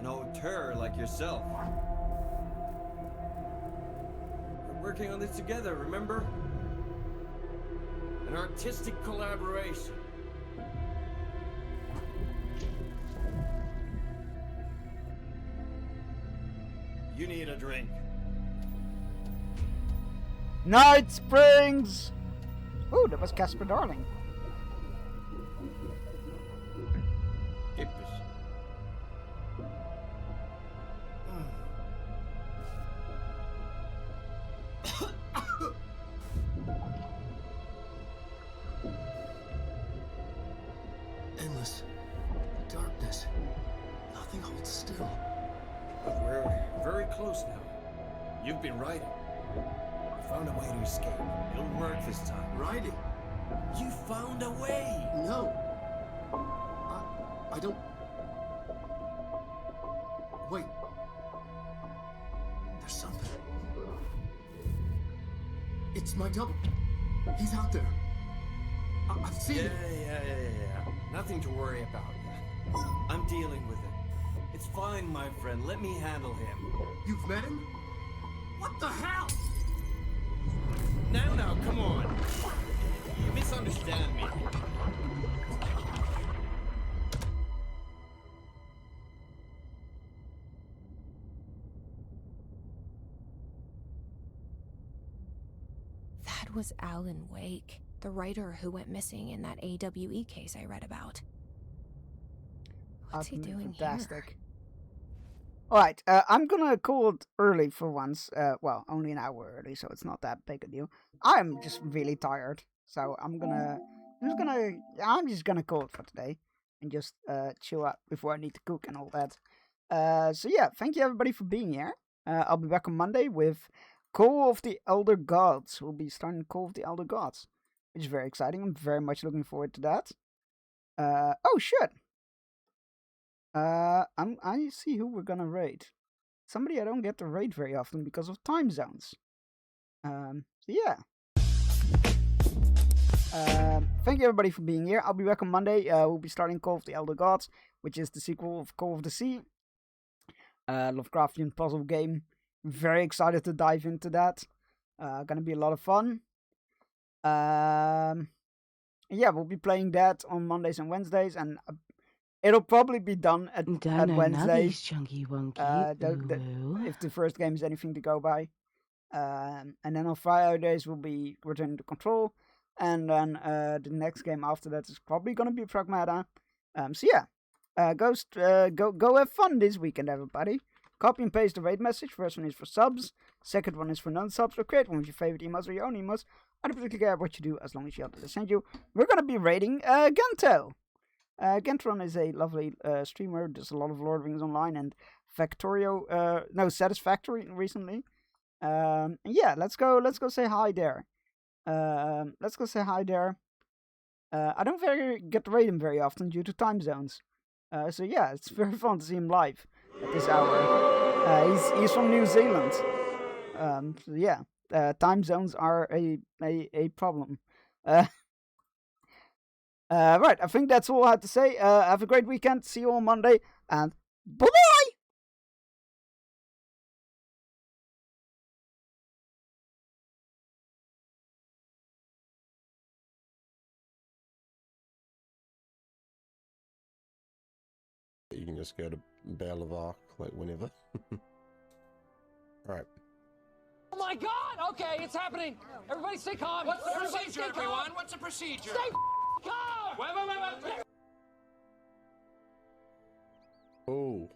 An auteur like yourself. We're working on this together, remember? An artistic collaboration. You need a drink. Night Springs! Ooh, that was Casper Darling. Endless darkness. Nothing holds still. But we're very close now. You've been writing. I found a way to escape. It'll work this time. Writing? You found a way! No. I don't... Wait. There's something. It's my double. He's out there. I've seen it. Yeah. Nothing to worry about. I'm dealing with it. It's fine, my friend. Let me handle him. You've met him? What the hell? Now, come on. You misunderstand me. That was Alan Wake, the writer who went missing in that AWE case I read about. What's he doing fantastic. here? Alright, I'm gonna call it early for once. Well, only an hour early, so it's not that big a deal. I'm just really tired, so I'm just gonna call it for today and just chill out before I need to cook and all that. So yeah, thank you everybody for being here. I'll be back on Monday with Call of the Elder Gods. We'll be starting Call of the Elder Gods, which is very exciting. I'm very much looking forward to that. Oh shit! I see who we're gonna raid. Somebody I don't get to raid very often because of time zones. So yeah. Thank you everybody for being here. I'll be back on Monday. We'll be starting Call of the Elder Gods, which is the sequel of Call of the Sea. Lovecraftian puzzle game. Very excited to dive into that. Gonna be a lot of fun. Yeah, we'll be playing that on Mondays and Wednesdays, and it'll probably be done at Wednesday. Chunky wunky. If the first game is anything to go by. And then on Fridays we'll be returning to Control. And then the next game after that is probably gonna be Pragmata. So yeah. Go have fun this weekend, everybody. Copy and paste the raid message. First one is for subs. Second one is for non-subs. Or create one of your favorite emos or your own emos. I don't particularly care what you do as long as you have to send you. We're gonna be raiding Gento. Gentron is a lovely streamer. Does a lot of Lord of the Rings Online and Satisfactory recently. Yeah, let's go say hi there. Let's go say hi there. I don't get to raid him very often due to time zones. So yeah, it's very fun to see him live at this hour. He's from New Zealand. So yeah, time zones are a problem. Right, I think that's all I had to say. Have a great weekend. See you on Monday, and bye-bye! you can just go to Belle of Arc, like, whenever. Alright. Oh my god! Okay, it's happening! Everybody stay calm! What's the Everybody procedure, stay calm. everyone? What's the procedure? Stay calm! Wait. Oh.